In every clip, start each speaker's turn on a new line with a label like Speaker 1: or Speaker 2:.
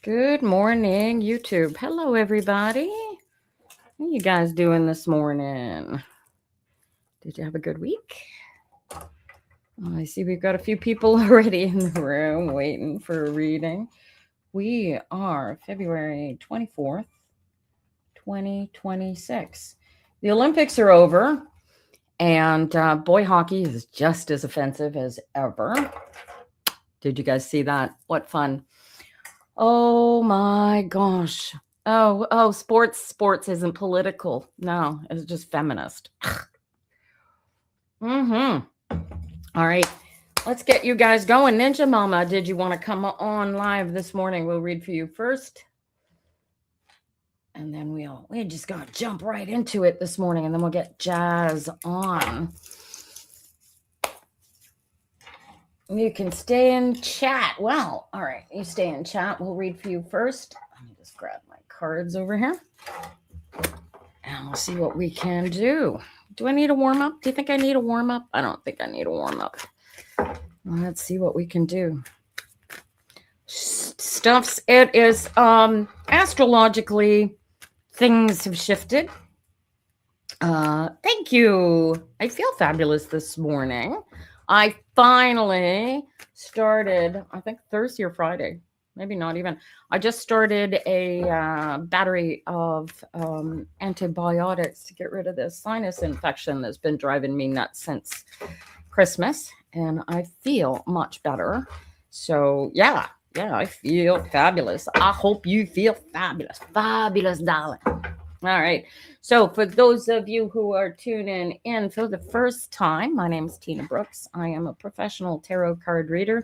Speaker 1: Good morning, YouTube. Hello, everybody. How you guys doing this morning? Did you have a good week? I see we've got a few people already in the room waiting for a reading. We are February 24th, 2026. The Olympics are over, and boy hockey is just as offensive as ever. Did you guys see that? What fun. Oh my gosh. Oh, sports isn't political. No, it's just feminist. All right. Let's get you guys going. Ninja Mama, did you want to come on live this morning? We'll read for you first. And then we're just going to jump right into it this morning, and then we'll get Jazz on. You can stay in chat. Well, all right. You stay in chat. We'll read for you first. Let me just grab my cards over here. And we'll see what we can do. Do I need a warm-up? Do you think I need a warm-up? I don't think I need a warm-up. Let's see what we can do. Stuffs. It is astrologically, things have shifted. Thank you. I feel fabulous this morning. I finally started, I think Thursday or Friday, maybe not even. I just started a battery of antibiotics to get rid of this sinus infection that's been driving me nuts since Christmas. And I feel much better. So yeah, I feel fabulous. I hope you feel fabulous. Fabulous, darling. All right. So for those of you who are tuning in for the first time, my name is Tina Brooks. I am a professional tarot card reader.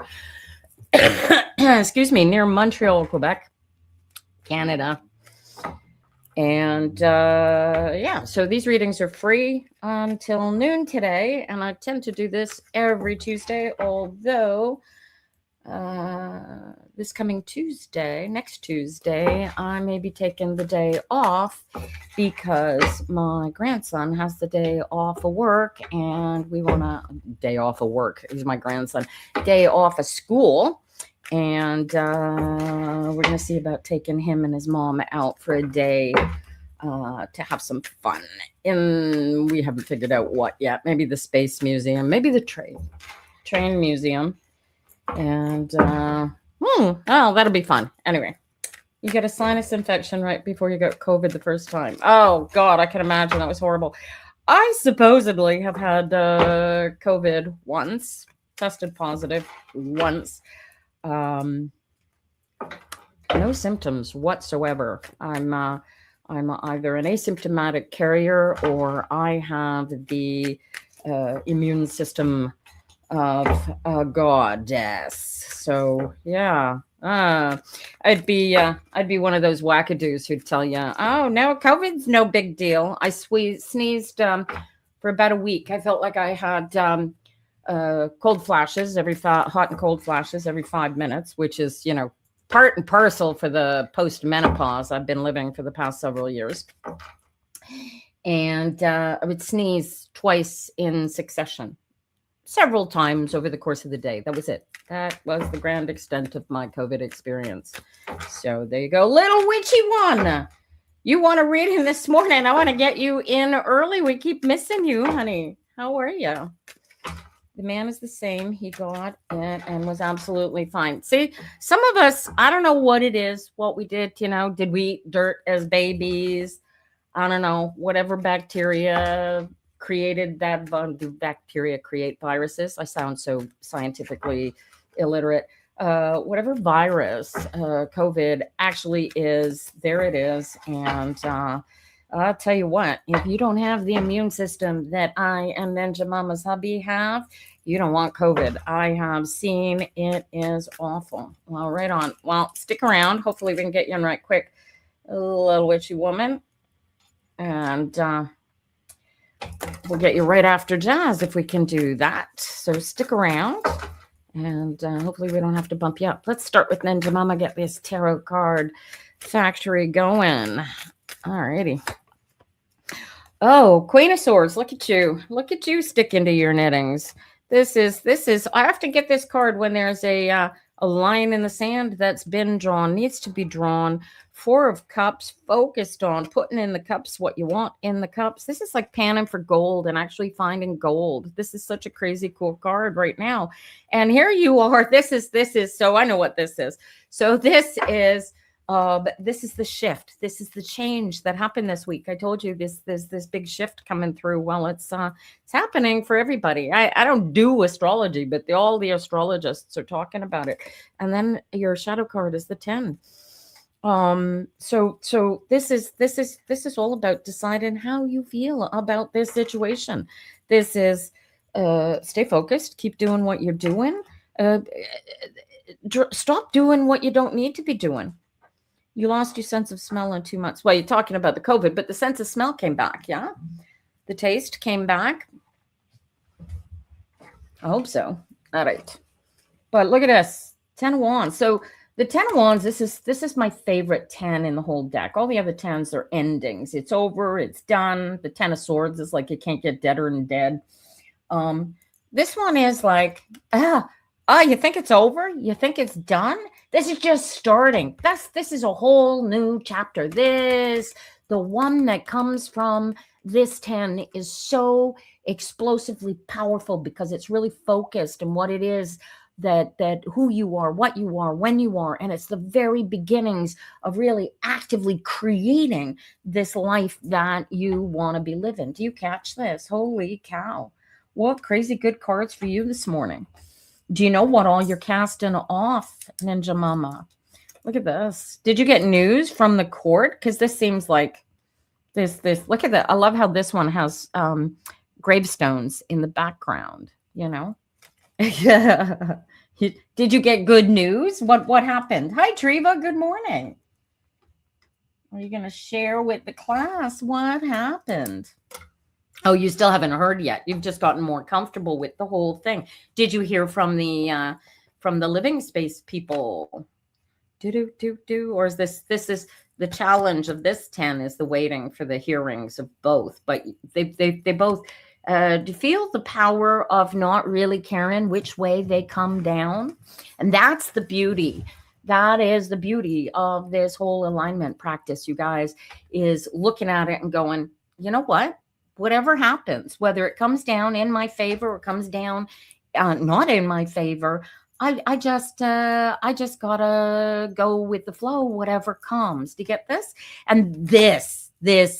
Speaker 1: Excuse me, near Montreal, Quebec, Canada. And so these readings are free until noon today. And I tend to do this every Tuesday, although this coming Tuesday, next Tuesday, I may be taking the day off because my grandson has the day off of work, and we want to day off of work. He's my grandson, day off of school. And we're going to see about taking him and his mom out for a day to have some fun. And we haven't figured out what yet. Maybe the Space Museum, maybe the train museum. And that'll be fun. Anyway, you get a sinus infection right before you got COVID the first time. Oh God, I can imagine. That was horrible. I supposedly have had COVID once, tested positive once. No symptoms whatsoever. I'm either an asymptomatic carrier, or I have the immune system of a goddess. So yeah, I'd be one of those wackadoos who'd tell you, oh no, COVID's no big deal. I sneezed for about a week. I felt like I had cold flashes hot and cold flashes every 5 minutes, which is, part and parcel for the post-menopause I've been living for the past several years. And I would sneeze twice in succession, several times over the course of the day. That was it. That was the grand extent of my COVID experience. So there you go. Little witchy one. You want to read him this morning? I want to get you in early. We keep missing you, honey. How are you? The man is the same. He got it and was absolutely fine. See, some of us, I don't know what it is, what we did, did we eat dirt as babies? I don't know, whatever bacteria created that. Do bacteria create viruses? I sound so scientifically illiterate. Whatever virus COVID actually is, there it is. And I'll tell you what, if you don't have the immune system that I and Ninja Mama's hubby have, you don't want COVID. I have seen it is awful. Well, right on. Well, stick around. Hopefully we can get you in right quick, little witchy woman. And we'll get you right after Jazz if we can do that. So stick around, and hopefully we don't have to bump you up. Let's start with Ninja Mama, get this tarot card factory going. All righty. Oh, Queen of Swords, look at you. Look at you sticking to your knittings. This is, I have to get this card when there's a a line in the sand that's been drawn, needs to be drawn. Four of Cups, focused on putting in the cups what you want in the cups. This is like panning for gold and actually finding gold. This is such a crazy cool card right now. And here you are. This is, so I know what this is. So this is the shift. This is the change that happened this week. I told you there's this big shift coming through. Well, it's happening for everybody. I don't do astrology, but all the astrologists are talking about it. And then your shadow card is the 10. So this is all about deciding how you feel about this situation. This is stay focused, keep doing what you're doing. Stop doing what you don't need to be doing. You lost your sense of smell in 2 months. Well, you're talking about the COVID, but the sense of smell came back. Yeah. The taste came back. I hope so. All right. But look at this 10 of Wands. So the 10 of Wands, this is my favorite 10 in the whole deck. All the other 10s are endings. It's over. It's done. The 10 of Swords is like, you can't get deader than dead. This one is like, you think it's over? You think it's done? This is just starting. This is a whole new chapter. The one that comes from this 10 is so explosively powerful because it's really focused on what it is that who you are, what you are, when you are. And it's the very beginnings of really actively creating this life that you want to be living. Do you catch this? Holy cow. What crazy good cards for you this morning. Do you know what all you're casting off, Ninja Mama? Look at this. Did you get news from the court? Because this seems like this. Look at that. I love how this one has gravestones in the background, you know? Yeah. Did you get good news? What happened? Hi, Treva. Good morning. Are you going to share with the class what happened? Oh, you still haven't heard yet. You've just gotten more comfortable with the whole thing. Did you hear from the living space people? Or is this is the challenge of this 10 is the waiting for the hearings of both, but they both feel the power of not really caring which way they come down. And that's the beauty. That is the beauty of this whole alignment practice, you guys, is looking at it and going, you know what? Whatever happens, whether it comes down in my favor or comes down not in my favor, I just gotta go with the flow, whatever comes. Do you get this? And this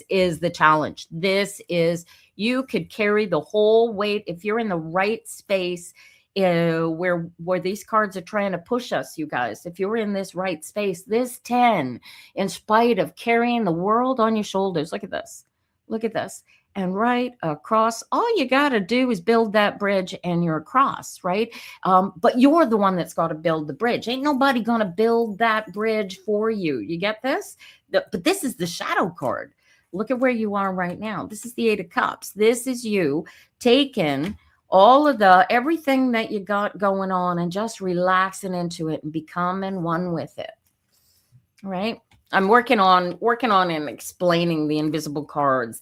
Speaker 1: is the challenge. This is, you could carry the whole weight if you're in the right space where these cards are trying to push us, you guys. If you're in this right space, this 10, in spite of carrying the world on your shoulders, look at this. Look at this. And right across, all you got to do is build that bridge and you're across, right? But you're the one that's got to build the bridge. Ain't nobody going to build that bridge for you. You get this? But this is the shadow card. Look at where you are right now. This is the 8 of Cups. This is you taking all of everything that you got going on and just relaxing into it and becoming one with it, right? I'm working on and explaining the invisible cards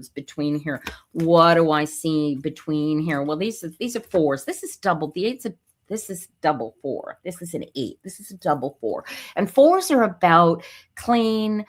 Speaker 1: between here. What do I see between here? Well, these are 4s. This is double. This is double 4. This is an 8. This is a double 4. And 4s are about clean,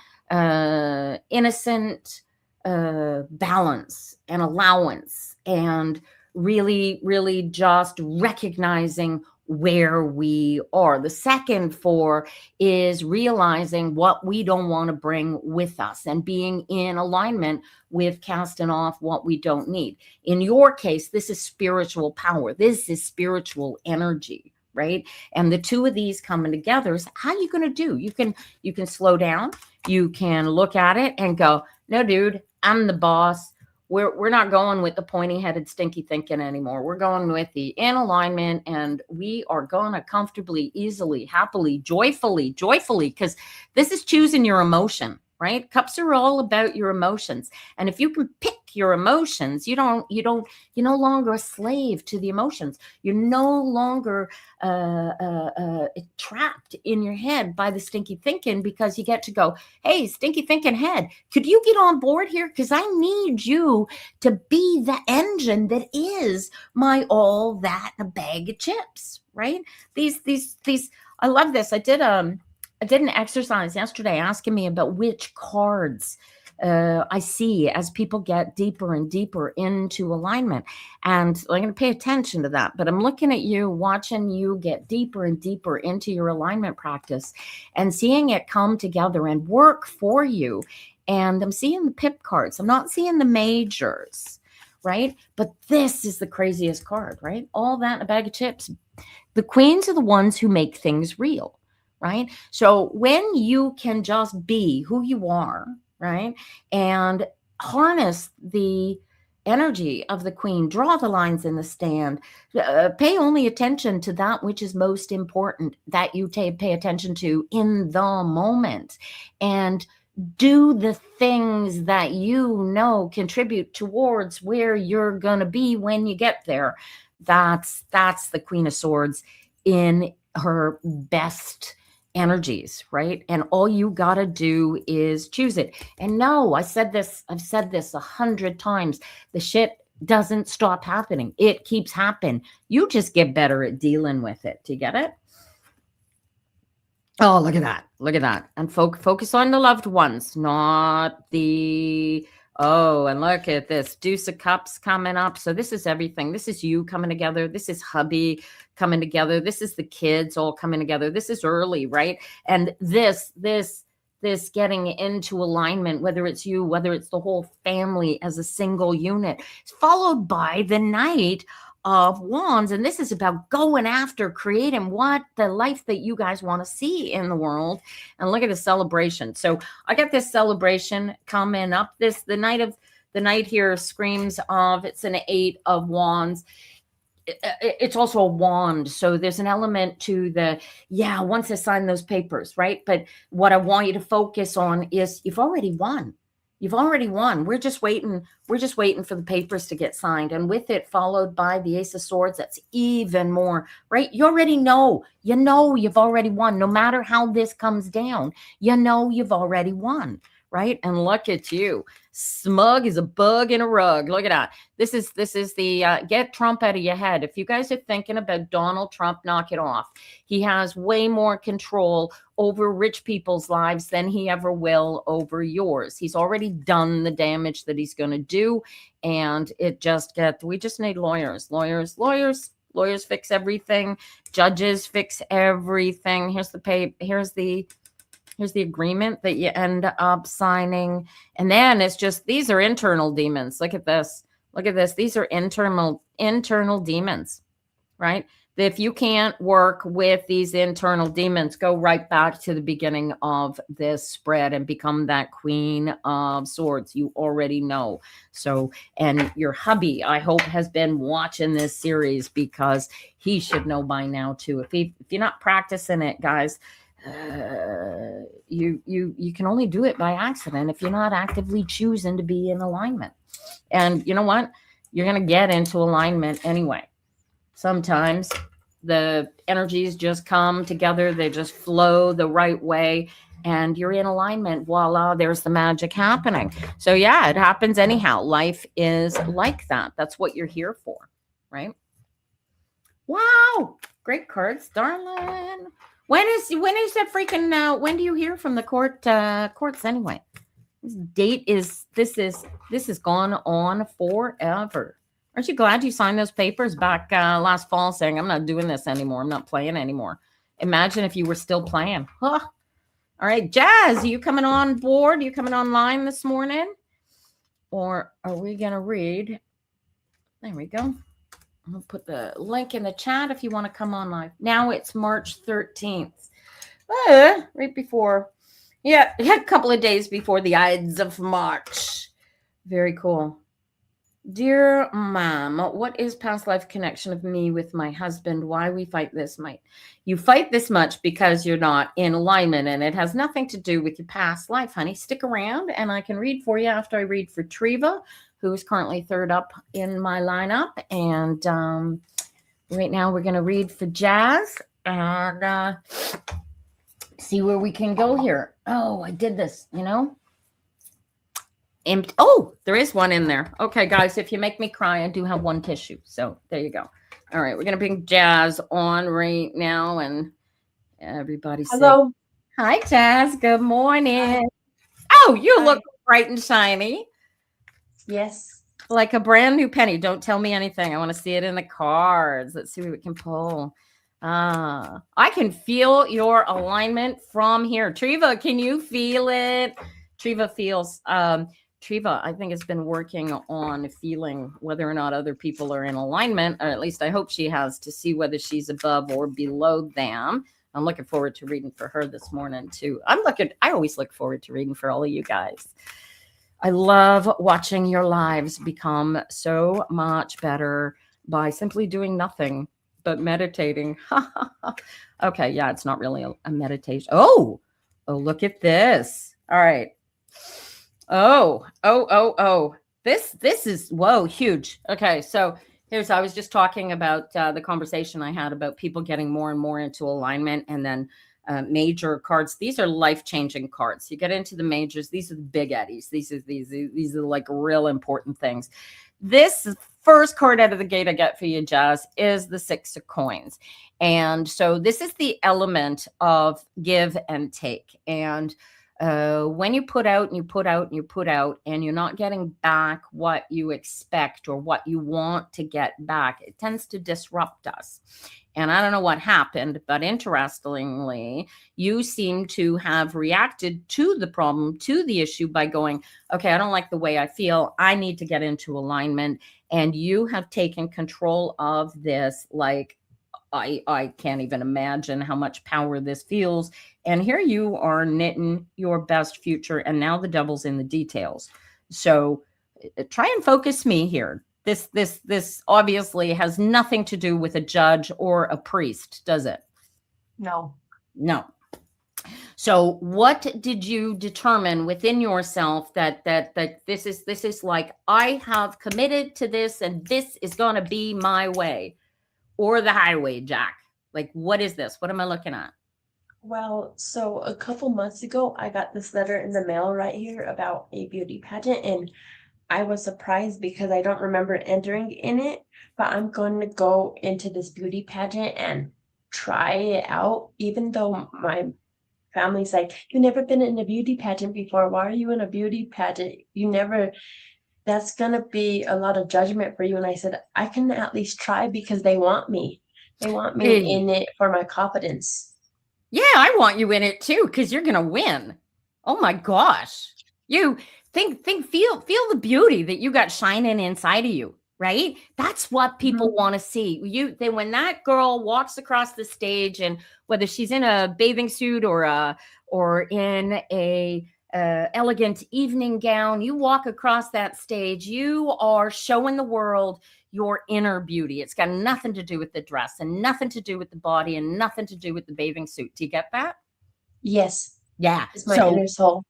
Speaker 1: innocent balance and allowance, and really, really just recognizing where we are. The second 4 is realizing what we don't want to bring with us and being in alignment with casting off what we don't need. In your case, this is spiritual power. This is spiritual energy, right? And the 2 of these coming together is how you going to do. You can slow down. You can look at it and go, no, dude, I'm the boss. We're not going with the pointy-headed, stinky thinking anymore. We're going with the in alignment, and we are going to comfortably, easily, happily, joyfully, because this is choosing your emotion, right? Cups are all about your emotions. And if you can pick your emotions, you're no longer a slave to the emotions. You're no longer trapped in your head by the stinky thinking, because you get to go, hey, stinky thinking head, could you get on board here? Because I need you to be the engine that is my all that in a bag of chips, right? These, I love this. I did an exercise yesterday asking me about which cards I see as people get deeper and deeper into alignment. And I'm going to pay attention to that. But I'm looking at you, watching you get deeper and deeper into your alignment practice and seeing it come together and work for you. And I'm seeing the pip cards. I'm not seeing the majors, right? But this is the craziest card, right? All that in a bag of chips. The queens are the ones who make things real, right? So when you can just be who you are, right, and harness the energy of the queen, draw the lines in the stand, pay only attention to that which is most important that you pay attention to in the moment, and do the things that you know contribute towards where you're going to be when you get there. That's the Queen of Swords in her best energies, right? And all you got to do is choose it. And no, I've said this 100 times. The shit doesn't stop happening. It keeps happening. You just get better at dealing with it. Do you get it? Oh, look at that. Look at that. And focus on the loved ones, not the, oh, and look at this. Deuce of Cups coming up. So this is everything. This is you coming together. This is hubby coming together. This is the kids all coming together. This is early, right? And this getting into alignment, whether it's you, whether it's the whole family as a single unit, followed by the Knight of Wands. And this is about going after creating what the life that you guys want to see in the world. And look at the celebration. So I got this celebration coming up. The Knight here screams of, it's an 8 of Wands. It's also a wand. So there's an element to the, yeah, once I sign those papers, right? But what I want you to focus on is you've already won. You've already won. We're just waiting for the papers to get signed. And with it, followed by the Ace of Swords, that's even more, right? You already know. You know you've already won. No matter how this comes down, you know you've already won, right? And look at you. Smug is a bug in a rug. Look at that. This is the get Trump out of your head. If you guys are thinking about Donald Trump, knock it off. He has way more control over rich people's lives than he ever will over yours. He's already done the damage that he's going to do. And we just need lawyers. Lawyers fix everything. Judges fix everything. Here's the agreement that you end up signing. And then it's just, these are internal demons. Look at this. Look at this. These are internal demons, right? If you can't work with these internal demons, go right back to the beginning of this spread and become that Queen of Swords. You already know. So, and your hubby, I hope, has been watching this series, because he should know by now too. If you're not practicing it, guys, you can only do it by accident if you're not actively choosing to be in alignment. And you know what? You're going to get into alignment anyway. Sometimes the energies just come together. They just flow the right way, and you're in alignment. Voila, there's the magic happening. So yeah, it happens anyhow. Life is like that. That's what you're here for, right? Wow. Great cards, darling. When is that freaking, when do you hear from the courts anyway? This has gone on forever. Aren't you glad you signed those papers back last fall saying, I'm not doing this anymore. I'm not playing anymore. Imagine if you were still playing. Huh. All right, Jazz, are you coming on board? Are you coming online this morning? Or are we going to read? There we go. I'm going to put the link in the chat if you want to come on live. Now it's March 13th. Right before. Yeah, a couple of days before the Ides of March. Very cool. Dear Mom, what is past life connection of me with my husband? Why we fight this much? You fight this much because you're not in alignment, and it has nothing to do with your past life, honey. Stick around and I can read for you after I read for Treva, who is currently third up in my lineup. And right now we're going to read for Jazz and see where we can go here. Oh, I did this, Oh, there is one in there. Okay, guys, if you make me cry, I do have one tissue. So there you go. All right, we're going to bring Jazz on right now, and everybody say
Speaker 2: Hello.
Speaker 1: hi, Jazz. Good
Speaker 2: Hi.
Speaker 1: morning. Oh, you
Speaker 2: Hi.
Speaker 1: look bright and shiny,
Speaker 2: Yes.
Speaker 1: like a brand new penny. Don't tell me anything. I want to see it in the cards. Let's see what we can pull. I can feel your alignment from here. Triva, can you feel it? Triva feels. Triva, I think, has been working on feeling whether or not other people are in alignment, or at least I hope she has, to see whether she's above or below them. I'm looking forward to reading for her this morning too. I always look forward to reading for all of you guys. I love watching your lives become so much better by simply doing nothing but meditating. Okay, yeah, it's not really a meditation. Oh, look at this. All right. Oh. This is, whoa, huge. Okay, so I was just talking about the conversation I had about people getting more and more into alignment, and then major cards. These are life-changing cards. You get into the majors, these are the big eddies. These are like real important things. This first card out of the gate I get for you, Jazz, is the Six of Coins. And so this is the element of give and take. And when you put out and you put out and you put out, and you're not getting back what you expect or what you want to get back, it tends to disrupt us. And I don't know what happened, but interestingly, you seem to have reacted to the problem, to the issue, by going, okay, I don't like the way I feel. I need to get into alignment. And you have taken control of this. Like, I can't even imagine how much power this feels. And here you are knitting your best future. And now the devil's in the details. So try and focus me here. This obviously has nothing to do with a judge or a priest, does it?
Speaker 2: No.
Speaker 1: No. So what did you determine within yourself that this is like, I have committed to this and this is going to be my way, or the highway, Jack? Like, what is this? What am I looking at?
Speaker 2: Well, so a couple months ago, I got this letter in the mail right here about a beauty pageant, and I was surprised because I don't remember entering in it, but I'm going to go into this beauty pageant and try it out, even though my family's like, "You've never been in a beauty pageant before. Why are you in a beauty pageant? You never, that's gonna be a lot of judgment for you." And I said, I can at least try because they want me. They want me
Speaker 1: Hey,
Speaker 2: in it for my confidence.
Speaker 1: yeah, I want you in it too, because you're gonna win. Oh my gosh. You feel the beauty that you got shining inside of you, right? That's what people want to see. When that girl walks across the stage, and whether she's in a bathing suit or in a elegant evening gown, you walk across that stage, you are showing the world your inner beauty. It's got nothing to do with the dress, and nothing to do with the body, and nothing to do with the bathing suit. Do you get that?
Speaker 2: Yes,
Speaker 1: Yeah.
Speaker 2: it's my
Speaker 1: So
Speaker 2: inner soul.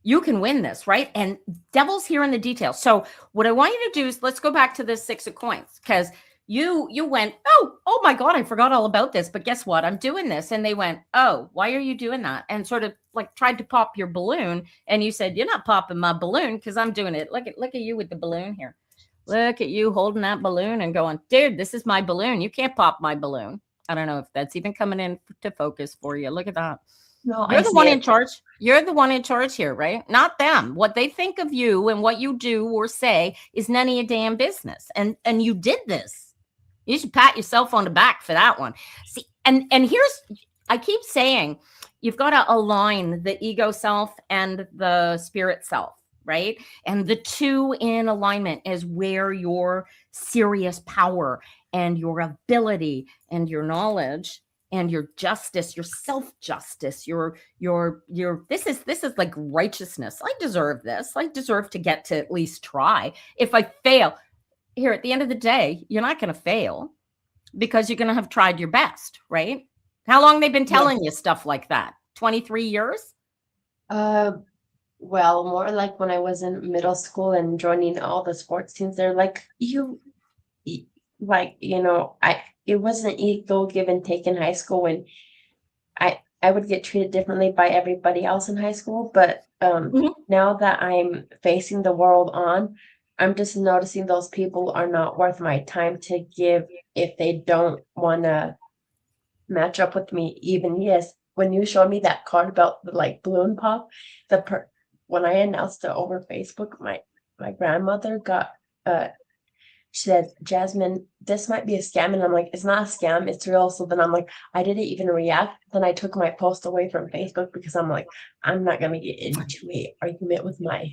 Speaker 1: you can win this, right? And devil's here in the details. So what I want you to do is, let's go back to this Six of Coins, because you went, oh my God, I forgot all about this. But guess what? I'm doing this. And they went, oh, why are you doing that? And sort of like tried to pop your balloon. And you said, you're not popping my balloon because I'm doing it. Look at you with the balloon here. Look at you holding that balloon and going, dude, this is my balloon. You can't pop my balloon. I don't know if that's even coming in to focus for you. Look at that.
Speaker 2: No, I
Speaker 1: You're the
Speaker 2: see
Speaker 1: one in
Speaker 2: it.
Speaker 1: charge. You're the one in charge here, right? Not them. What they think of you and what you do or say is none of your damn business. And you did this. You should pat yourself on the back for that one. See, and here's, I keep saying, you've got to align the ego self and the spirit self, right? And the two in alignment is where your serious power and your ability and your knowledge and your justice, your self-justice, your this is like righteousness. I deserve this. I deserve to get to at least try. If I fail, here at the end of the day, you're not going to fail because you're going to have tried your best, right? How long they've been telling you
Speaker 2: Yes.
Speaker 1: stuff like that? 23 years?
Speaker 2: Uh, well, more like when I was in middle school and joining all the sports teams, they're like, like, it wasn't equal give and take in high school when I would get treated differently by everybody else in high school. But
Speaker 1: Mhm.
Speaker 2: now that I'm facing the world on, I'm just noticing those people are not worth my time to give if they don't want to match up with me. Even yes, when you showed me that card about the like balloon pop, when I announced it over Facebook, my grandmother got she said, Jasmine, this might be a scam. And I'm like, it's not a scam, it's real. So then I'm like, I didn't even react. Then I took my post away from Facebook because I'm like, I'm not gonna get into an argument with my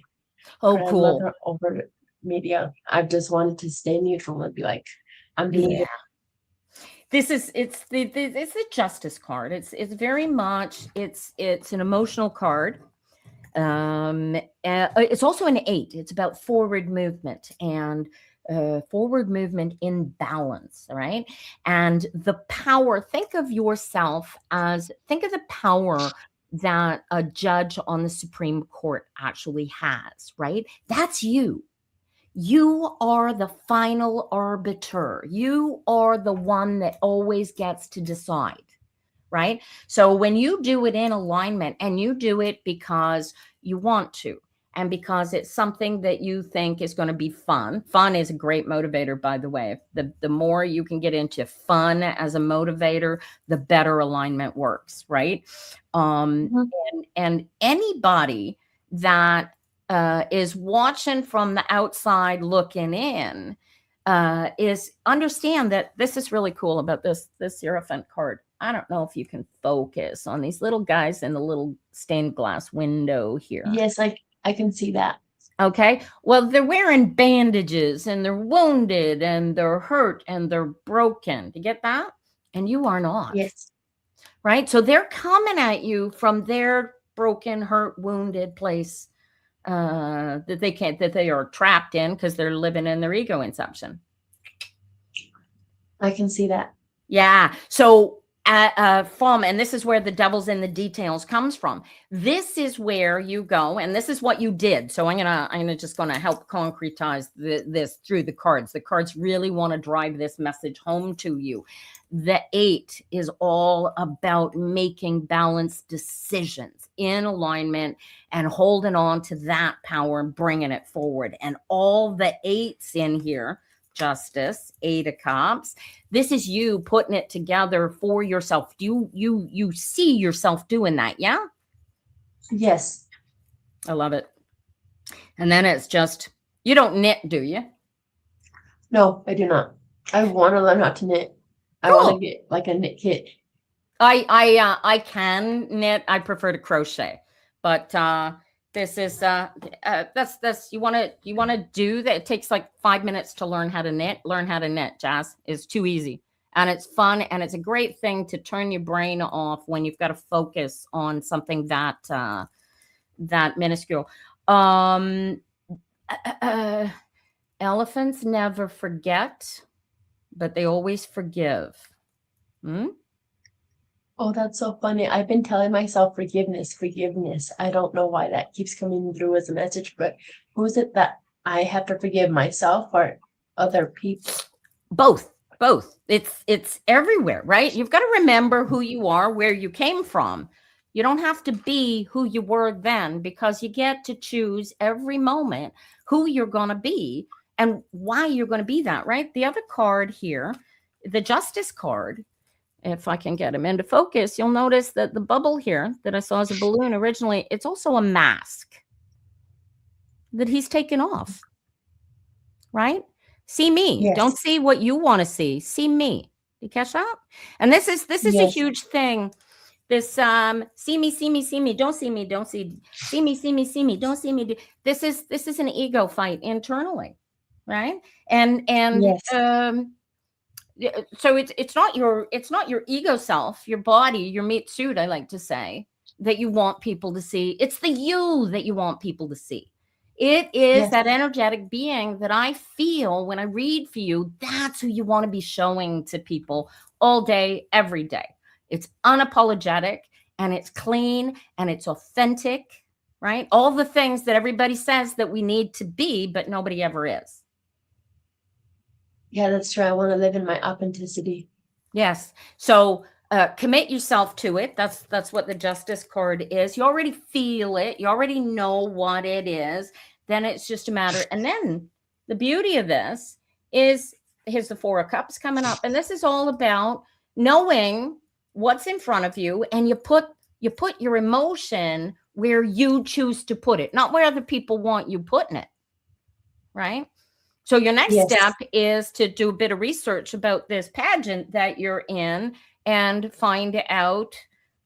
Speaker 1: Oh, cool.
Speaker 2: grandmother over media. I just wanted to stay neutral and be like, I'm being
Speaker 1: Yeah. It's the justice card. It's very much, it's an emotional card. It's also an 8. It's about forward movement and forward movement in balance, right? And the power, think of yourself as, think of the power that a judge on the Supreme Court actually has, right? That's you. You are the final arbiter. You are the one that always gets to decide, right? So when you do it in alignment, and you do it because you want to, and because it's something that you think is going to be fun. Fun is a great motivator, by the way. The more you can get into fun as a motivator, the better alignment works, right? And anybody that is watching from the outside looking in is understand that this is really cool about this Hierophant card. I don't know if you can focus on these little guys in the little stained glass window here.
Speaker 2: Yes, I can see that.
Speaker 1: Okay. Well, they're wearing bandages and they're wounded and they're hurt and they're broken. You get that? And you are not.
Speaker 2: Yes.
Speaker 1: Right. So they're coming at you from their broken, hurt, wounded place that they are trapped in because they're living in their ego inception.
Speaker 2: I can see that.
Speaker 1: Yeah. So and this is where the devil's in the details comes from. This is where you go, and this is what you did. So I'm gonna help concretize this through the cards. The cards really want to drive this message home to you. The 8 is all about making balanced decisions in alignment and holding on to that power and bringing it forward. And all the 8s in here, Justice, 8 of Cups. This is you putting it together for yourself. You see yourself doing that, yeah?
Speaker 2: Yes.
Speaker 1: I love it. And then it's just, you don't knit, do you?
Speaker 2: No, I do not. I want to learn how to knit. I want to get like a knit kit.
Speaker 1: I can knit. I prefer to crochet, but this is that's you want to do that. It takes like 5 minutes to learn how to knit. Learn how to knit, Jazz. It's too easy, and it's fun, and it's a great thing to turn your brain off when you've got to focus on something that that minuscule. Elephants never forget, but they always forgive.
Speaker 2: Oh, that's so funny. I've been telling myself forgiveness. I don't know why that keeps coming through as a message, but who's it that I have to forgive, myself or other people?
Speaker 1: Both. It's everywhere, right? You've got to remember who you are, where you came from. You don't have to be who you were then, because you get to choose every moment who you're going to be and why you're going to be that, right? The other card here, the Justice card, if I can get him into focus, you'll notice that the bubble here that I saw as a balloon originally, it's also a mask that he's taken off, right? See me.
Speaker 2: Yes.
Speaker 1: Don't see what you want to see. See me. You catch that? And this is
Speaker 2: Yes.
Speaker 1: a huge thing. This see me, don't see me, don't see me, don't see me. This is an ego fight internally, right? And
Speaker 2: Yes.
Speaker 1: So it's not your ego self, your body, your meat suit, I like to say, that you want people to see. It's the you that you want people to see. It is that energetic being that I feel when I read for you. That's who you want to be showing to people all day, every day. It's unapologetic, and it's clean, and it's authentic, right? All the things that everybody says that we need to be, but nobody ever is.
Speaker 2: Yeah, that's true. I want to live in my authenticity.
Speaker 1: Yes. So commit yourself to it. That's what the Justice card is. You already feel it. You already know what it is. Then it's just a matter. And then the beauty of this is, here's the Four of Cups coming up, and this is all about knowing what's in front of you, and you put your emotion where you choose to put it, not where other people want you putting it, right? So your next step is to do a bit of research about this pageant that you're in and find out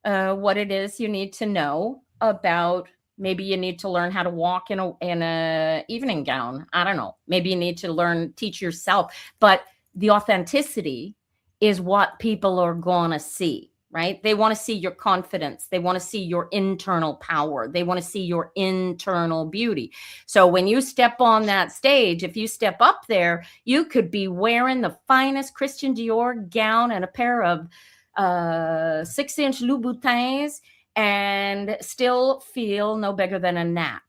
Speaker 1: what it is you need to know about. Maybe you need to learn how to walk in a evening gown. I don't know. Maybe you need to teach yourself. But the authenticity is what people are going to see, right? They want to see your confidence. They want to see your internal power. They want to see your internal beauty. So when you step on that stage, if you step up there, you could be wearing the finest Christian Dior gown and a pair of 6-inch Louboutins and still feel no bigger than a gnat,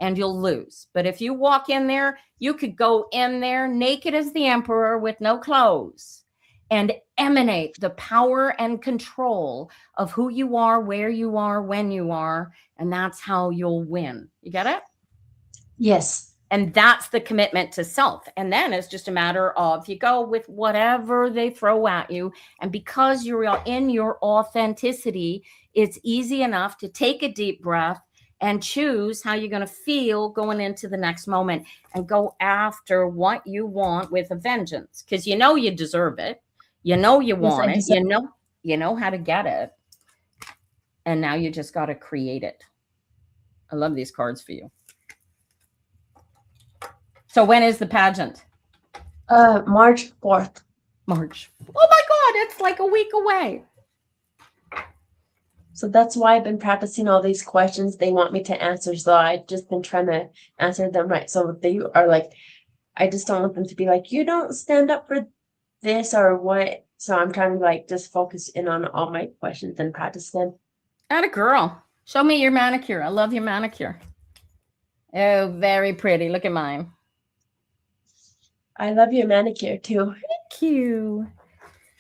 Speaker 1: and you'll lose. But if you walk in there, you could go in there naked as the emperor with no clothes and emanate the power and control of who you are, where you are, when you are, and that's how you'll win. You get it?
Speaker 2: Yes.
Speaker 1: And that's the commitment to self. And then it's just a matter of, you go with whatever they throw at you. And because you're in your authenticity, it's easy enough to take a deep breath and choose how you're going to feel going into the next moment, and go after what you want with a vengeance, because you know you deserve it. You know you want it. You know how to get it. And now you just got to create it. I love these cards for you. So when is the pageant?
Speaker 2: March 4th.
Speaker 1: March. Oh my God, it's like a week away.
Speaker 2: So that's why I've been practicing all these questions they want me to answer. So I've just been trying to answer them right. So they are like, I just don't want them to be like, you don't stand up for this or what. So I'm trying to like just focus in on all my questions and practice them.
Speaker 1: Atta girl. Show me your manicure. I love your manicure. Oh, very pretty. Look at mine.
Speaker 2: I love your manicure too.
Speaker 1: Thank you.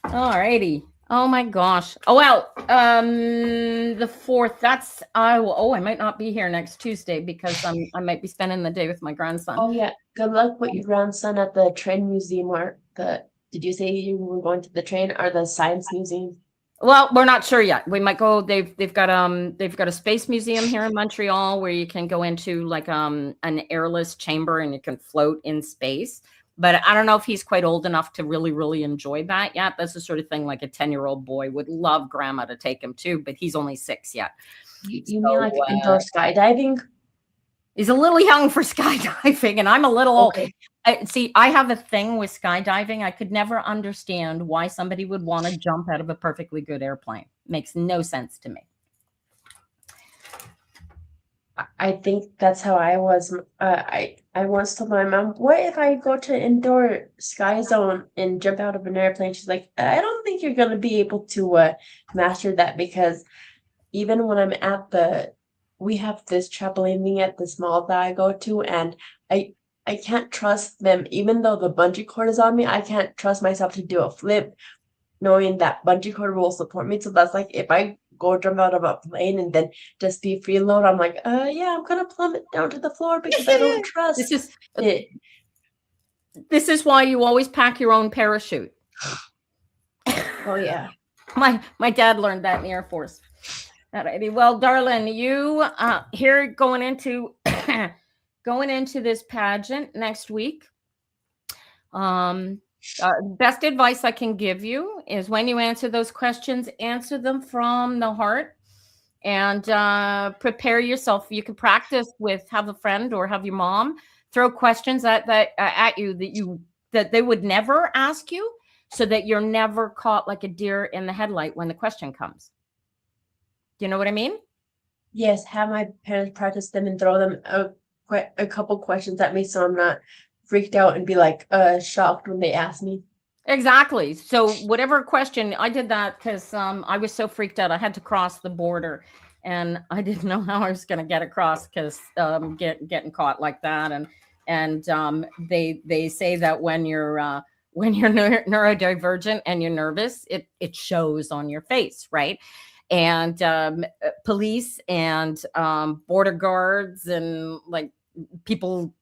Speaker 1: All righty. Oh my gosh. Oh, well, the 4th, that's, I might not be here next Tuesday because I might be spending the day with my grandson.
Speaker 2: Oh yeah. Good luck with your grandson at the train museum, or did you say you were going to the train or the science museum?
Speaker 1: Well, we're not sure yet. We might go. They've got a space museum here in Montreal where you can go into like an airless chamber and you can float in space. But I don't know if he's quite old enough to really enjoy that yet. That's the sort of thing like a 10-year-old boy would love grandma to take him to, but he's only 6 yet.
Speaker 2: You mean like indoor skydiving?
Speaker 1: He's a little young for skydiving, and I'm a little old.
Speaker 2: Okay.
Speaker 1: See, I have a thing with skydiving. I could never understand why somebody would want to jump out of a perfectly good airplane. Makes no sense to me.
Speaker 2: I think that's how I was. I once told my mom, what if I go to indoor sky zone and jump out of an airplane? She's like, I don't think you're going to be able to master that, because even when I'm at we have this trampoline thing at this mall that I go to, and I can't trust them. Even though the bungee cord is on me, I can't trust myself to do a flip, knowing that bungee cord will support me. So that's like, if I go jump out of a plane and then just be freeload, I'm like, yeah, I'm gonna plummet down to the floor because I don't trust it.
Speaker 1: This is why you always pack your own parachute.
Speaker 2: Oh yeah.
Speaker 1: My dad learned that in the Air Force. Alrighty. Well, darling, you here going into this pageant next week. Best advice I can give you is, when you answer those questions, answer them from the heart, and prepare yourself. You can practice with, have a friend or have your mom throw questions at you that they would never ask you, so that you're never caught like a deer in the headlight when the question comes. Do you know what I mean?
Speaker 2: Yes, have my parents practice them and throw them a couple questions at me, so I'm not freaked out and be like shocked when they ask me.
Speaker 1: Exactly. So whatever question, I did that because I was so freaked out. I had to cross the border, and I didn't know how I was going to get across because getting caught like that. And they say that when you're neurodivergent and you're nervous, it shows on your face, right? And police and border guards and like people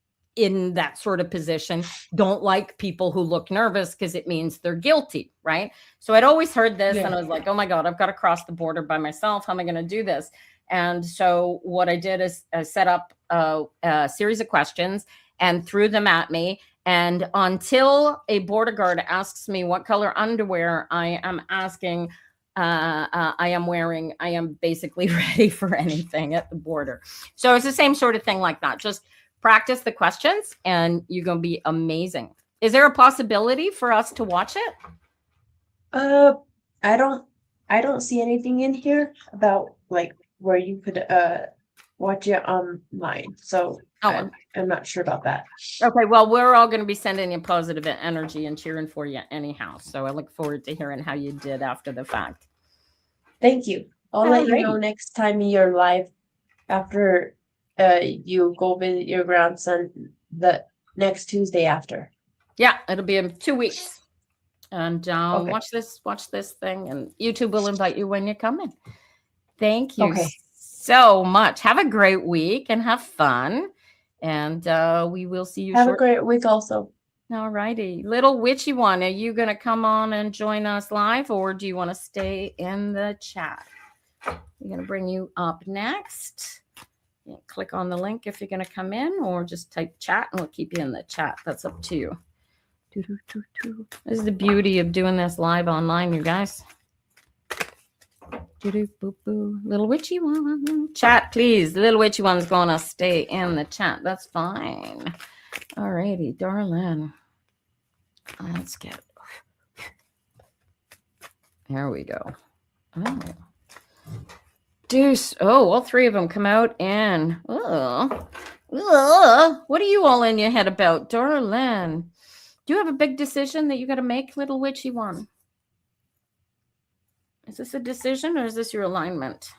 Speaker 1: in that sort of position don't like people who look nervous because it means they're guilty, right? So I'd always heard this and I was like, oh my God, I've got to cross the border by myself. How am I going to do this? And so what I did is set up a series of questions and threw them at me. And until a border guard asks me what color underwear I am asking, I am wearing, I am basically ready for anything at the border. So it's the same sort of thing like that. Just practice the questions and you're going to be amazing. Is there a possibility for us to watch it?
Speaker 2: I don't see anything in here about like where you could watch it online. So I'm not sure about that.
Speaker 1: Okay, well, we're all going to be sending you positive energy and cheering for you anyhow. So I look forward to hearing how you did after the fact.
Speaker 2: Thank you. I'll let you know next time you're live after you go visit your grandson the next Tuesday after.
Speaker 1: Yeah, it'll be in 2 weeks. And watch this thing, and YouTube will invite you when you come in. Thank you so much. Have a great week and have fun. And we will see you.
Speaker 2: Have a great week also.
Speaker 1: All righty. Little witchy one, are you going to come on and join us live, or do you want to stay in the chat? We're going to bring you up next. Yeah, click on the link if you're going to come in, or just type chat and we'll keep you in the chat. That's up to you. This is the beauty of doing this live online, you guys. Little witchy one. Chat, please. The little witchy one's going to stay in the chat. That's fine. All righty, darling. Let's get. There we go. Oh. Deuce. Oh, all three of them come out and. Oh. What are you all in your head about, darling? Do you have a big decision that you got to make, little witchy one? Is this a decision or is this your alignment?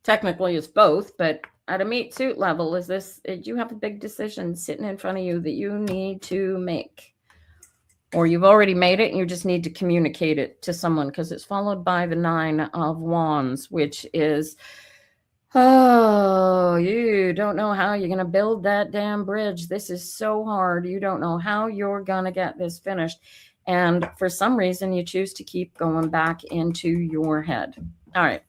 Speaker 1: Technically, it's both, but at a meat suit level, is this, you have a big decision sitting in front of you that you need to make? Or you've already made it and you just need to communicate it to someone, because it's followed by the 9 of Wands, which is, oh, you don't know how you're going to build that damn bridge. This is so hard. You don't know how you're going to get this finished. And for some reason, you choose to keep going back into your head. All right.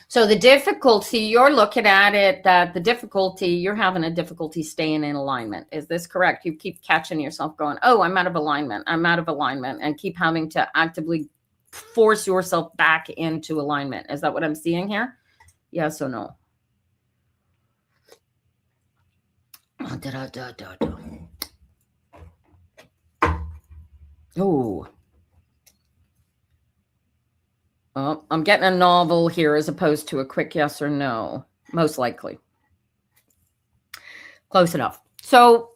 Speaker 1: So the difficulty, you're looking at it, that the difficulty, you're having a difficulty staying in alignment. Is this correct? You keep catching yourself going, oh, I'm out of alignment. I'm out of alignment, and keep having to actively force yourself back into alignment. Is that what I'm seeing here? Yes or no? Oh. Oh, I'm getting a novel here as opposed to a quick yes or no, most likely. Close enough. So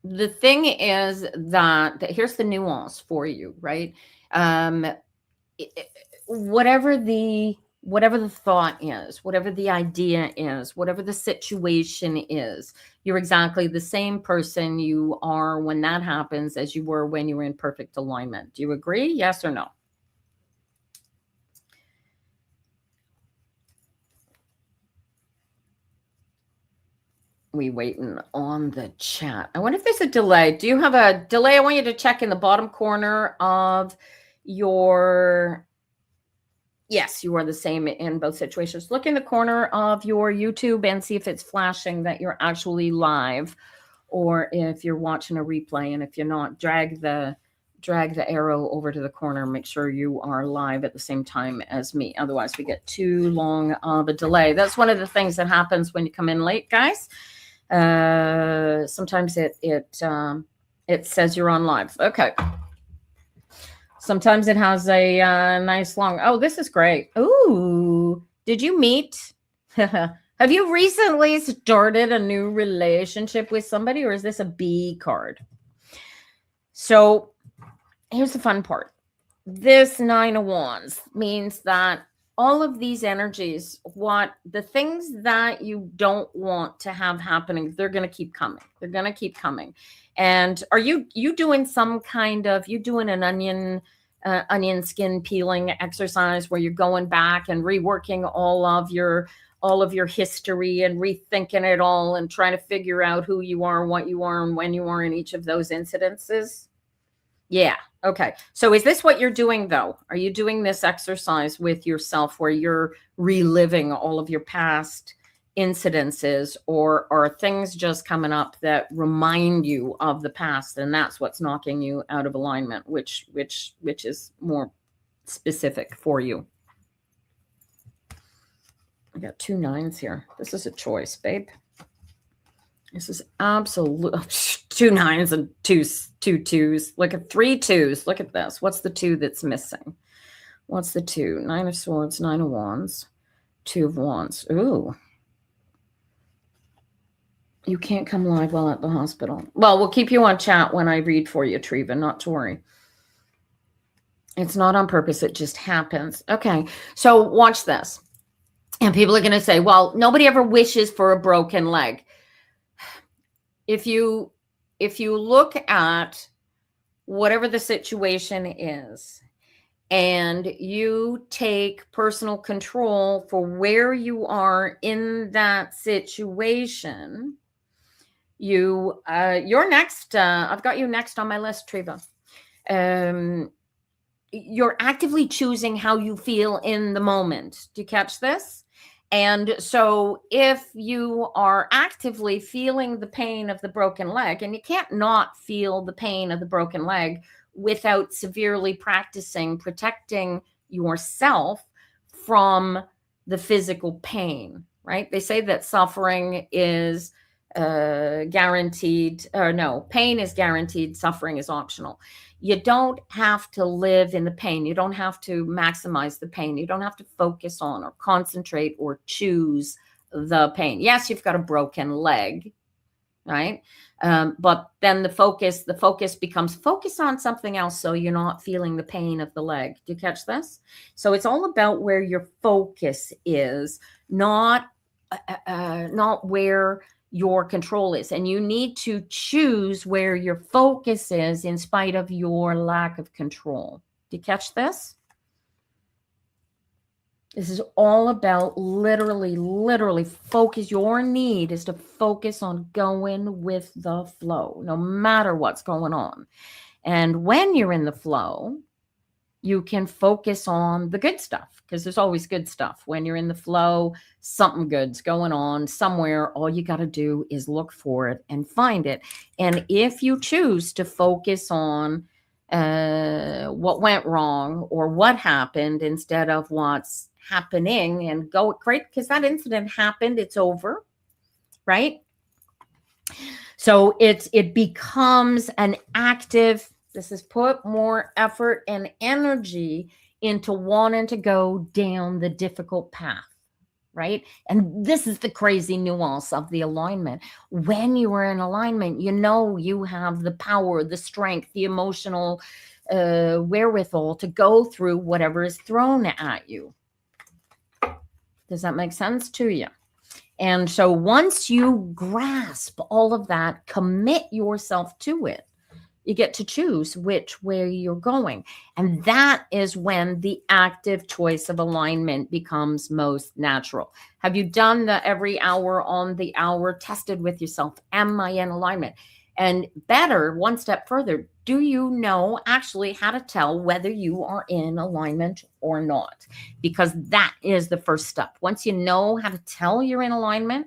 Speaker 1: the thing is that here's the nuance for you, right? Whatever the thought is, whatever the idea is, whatever the situation is, you're exactly the same person you are when that happens as you were when you were in perfect alignment. Do you agree? Yes or no? We waiting on the chat. I wonder if there's a delay. Do you have a delay? I want you to check in the bottom corner of your... Yes, you are the same in both situations. Look in the corner of your YouTube and see if it's flashing that you're actually live, or if you're watching a replay. And if you're not, drag the arrow over to the corner. Make sure you are live at the same time as me. Otherwise, we get too long of a delay. That's one of the things that happens when you come in late, guys. Sometimes it says you're on live. Okay. Sometimes it has a nice long. Oh, this is great. Ooh, did you meet? Have you recently started a new relationship with somebody, or is this a B card? So here's the fun part. This 9 of Wands means that all of these energies, the things that you don't want to have happening, they're going to keep coming. They're going to keep coming. And are you doing some kind of, you doing an onion onion skin peeling exercise where you're going back and reworking all of your history and rethinking it all and trying to figure out who you are, what you are, and when you are in each of those incidences? Yeah. Okay. So is this what you're doing though? Are you doing this exercise with yourself where you're reliving all of your past incidences, or are things just coming up that remind you of the past and that's what's knocking you out of alignment? Which is more specific for you? I got 2 9s here. This is a choice, babe. This is absolute 2 9s and 2 2s. Look at 3 2s. Look at this. What's the 2 that's missing? What's the 2? 9 of Swords, 9 of Wands, 2 of Wands. Ooh. You can't come live while at the hospital. Well, we'll keep you on chat when I read for you, Treva, not to worry. It's not on purpose. It just happens. Okay. So watch this. And people are going to say, well, nobody ever wishes for a broken leg. If you look at whatever the situation is and you take personal control for where you are in that situation, you're next. I've got you next on my list, Treva. You're actively choosing how you feel in the moment. Do you catch this? And so if you are actively feeling the pain of the broken leg, and you can't not feel the pain of the broken leg without severely practicing protecting yourself from the physical pain, right? They say that suffering is guaranteed, or no, pain is guaranteed, suffering is optional. You don't have to live in the pain. You don't have to maximize the pain. You don't have to focus on or concentrate or choose the pain. Yes, you've got a broken leg, right? But then the focus becomes focus on something else, so you're not feeling the pain of the leg. Do you catch this? So it's all about where your focus is, not where your control is. And you need to choose where your focus is in spite of your lack of control. Do you catch this? This is all about literally focus. Your need is to focus on going with the flow, no matter what's going on. And when you're in the flow, you can focus on the good stuff, because there's always good stuff. When you're in the flow, something good's going on somewhere. All you got to do is look for it and find it. And if you choose to focus on what went wrong or what happened instead of what's happening, and go great, because that incident happened, it's over, right? So it becomes an active. This is put more effort and energy into wanting to go down the difficult path, right? And this is the crazy nuance of the alignment. When you are in alignment, you know you have the power, the strength, the emotional wherewithal to go through whatever is thrown at you. Does that make sense to you? And so once you grasp all of that, commit yourself to it, you get to choose which way you're going. And that is when the active choice of alignment becomes most natural. Have you done the every hour on the hour, tested with yourself? Am I in alignment? And better, one step further, do you know actually how to tell whether you are in alignment or not? Because that is the first step. Once you know how to tell you're in alignment,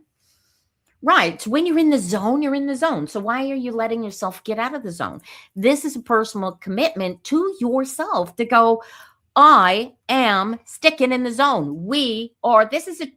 Speaker 1: right. When you're in the zone, you're in the zone. So why are you letting yourself get out of the zone? This is a personal commitment to yourself to go, I am sticking in the zone. We are, this is a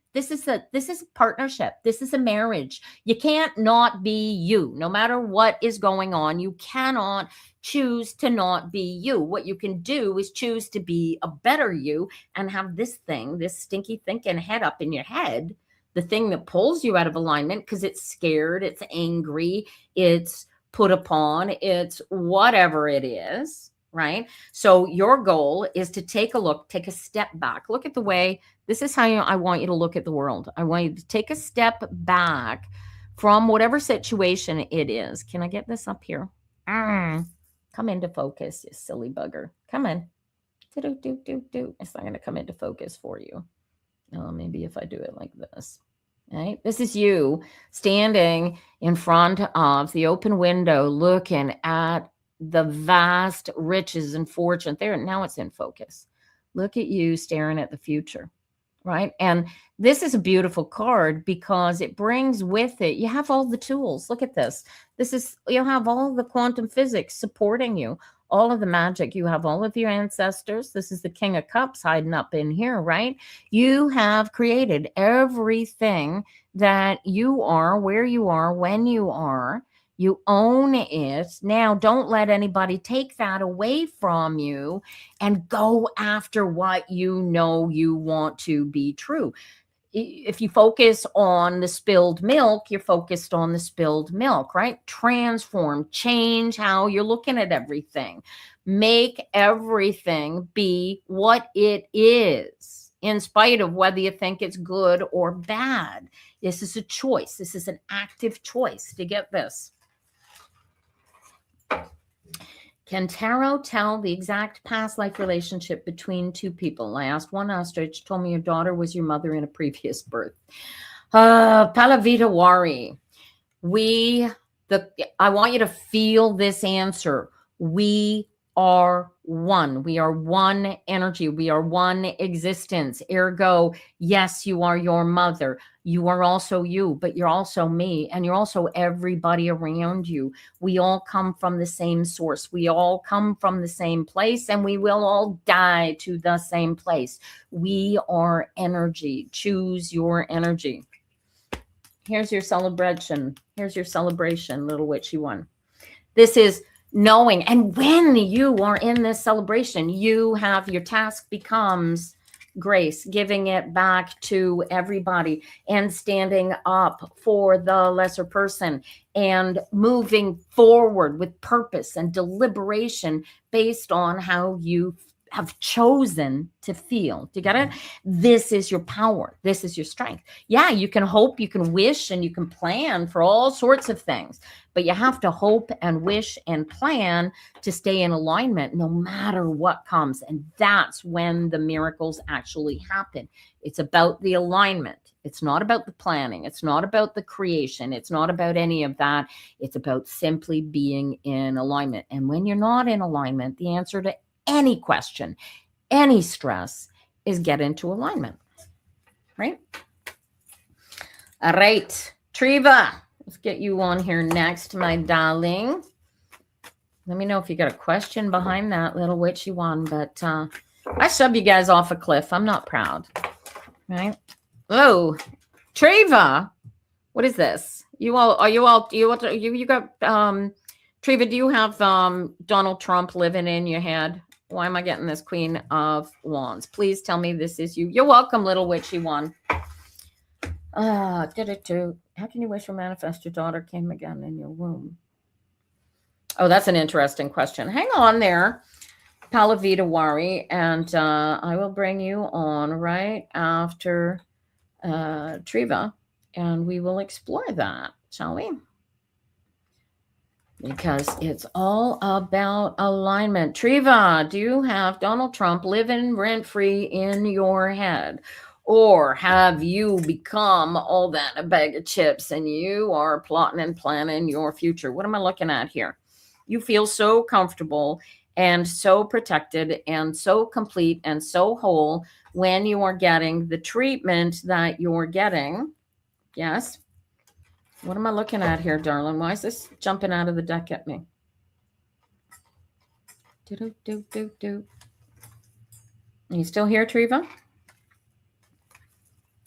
Speaker 1: partnership. This is a marriage. You can't not be you. No matter what is going on, you cannot choose to not be you. What you can do is choose to be a better you and have this thing, this stinky thinking head up in your head, the thing that pulls you out of alignment because it's scared, it's angry, it's put upon, it's whatever it is, right? So your goal is to take a look, take a step back. Look at the way, this is how I want you to look at the world. I want you to take a step back from whatever situation it is. Can I get this up here? Come into focus, you silly bugger. Come in. It's not going to come into focus for you. Maybe if I do it like this. Right? This is you standing in front of the open window looking at the vast riches and fortune. There, now it's in focus. Look at you staring at the future, right? And this is a beautiful card because it brings with it, you have all the tools. Look at this. You'll have all the quantum physics supporting you, all of the magic. You have all of your ancestors. This is the King of Cups hiding up in here, right? You have created everything that you are, where you are, when you are. You own it. Now, don't let anybody take that away from you and go after what you know you want to be true. If you focus on the spilled milk, you're focused on the spilled milk, right? Transform, change how you're looking at everything. Make everything be what it is, in spite of whether you think it's good or bad. This is a choice. This is an active choice to get this. Can tarot tell the exact past life relationship between two people? I asked one ostrich, told me your daughter was your mother in a previous birth. Palavita Wari, I want you to feel this answer. We are one. We are one energy. We are one existence. Ergo, yes, you are your mother. You are also you, but you're also me, and you're also everybody around you. We all come from the same source. We all come from the same place, and we will all die to the same place. We are energy. Choose your energy. Here's your celebration. Here's your celebration, little witchy one. This is knowing. And when you are in this celebration, you have your task becomes grace, giving it back to everybody and standing up for the lesser person and moving forward with purpose and deliberation based on how you have chosen to feel. Do you get it? This is your power. This is your strength. Yeah, you can hope, you can wish, and you can plan for all sorts of things, but you have to hope and wish and plan to stay in alignment no matter what comes. And that's when the miracles actually happen. It's about the alignment. It's not about the planning. It's not about the creation. It's not about any of that. It's about simply being in alignment. And when you're not in alignment, the answer to any question, any stress is get into alignment, right? All right, Triva, let's get you on here next, my darling. Let me know if you got a question behind that little witchy one, but I shove you guys off a cliff. I'm not proud, right? Oh, Triva, what is this? You got Triva, do you have Donald Trump living in your head? Why am I getting this Queen of Wands? Please tell me this is you. You're welcome, little witchy one. How can you wish or manifest your daughter came again in your womb? Oh, that's an interesting question. Hang on there, Palavita Wari, and I will bring you on right after Triva, and we will explore that, shall we? Because it's all about alignment. Triva, do you have Donald Trump living rent-free in your head? Or have you become all that a bag of chips and you are plotting and planning your future? What am I looking at here? You feel so comfortable and so protected and so complete and so whole when you are getting the treatment that you're getting. Yes. What am I looking at here, darling? Why is this jumping out of the deck at me? Are you still here, Triva?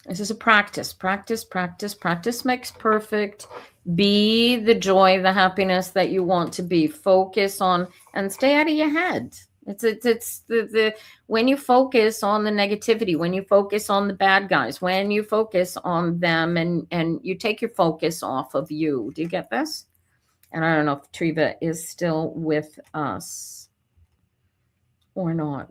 Speaker 1: This is a practice. Practice, practice, practice makes perfect. Be the joy, the happiness that you want to be. Focus on and stay out of your head. It's the when you focus on the negativity, when you focus on the bad guys, when you focus on them and you take your focus off of you. Do you get this? And I don't know if Triva is still with us or not.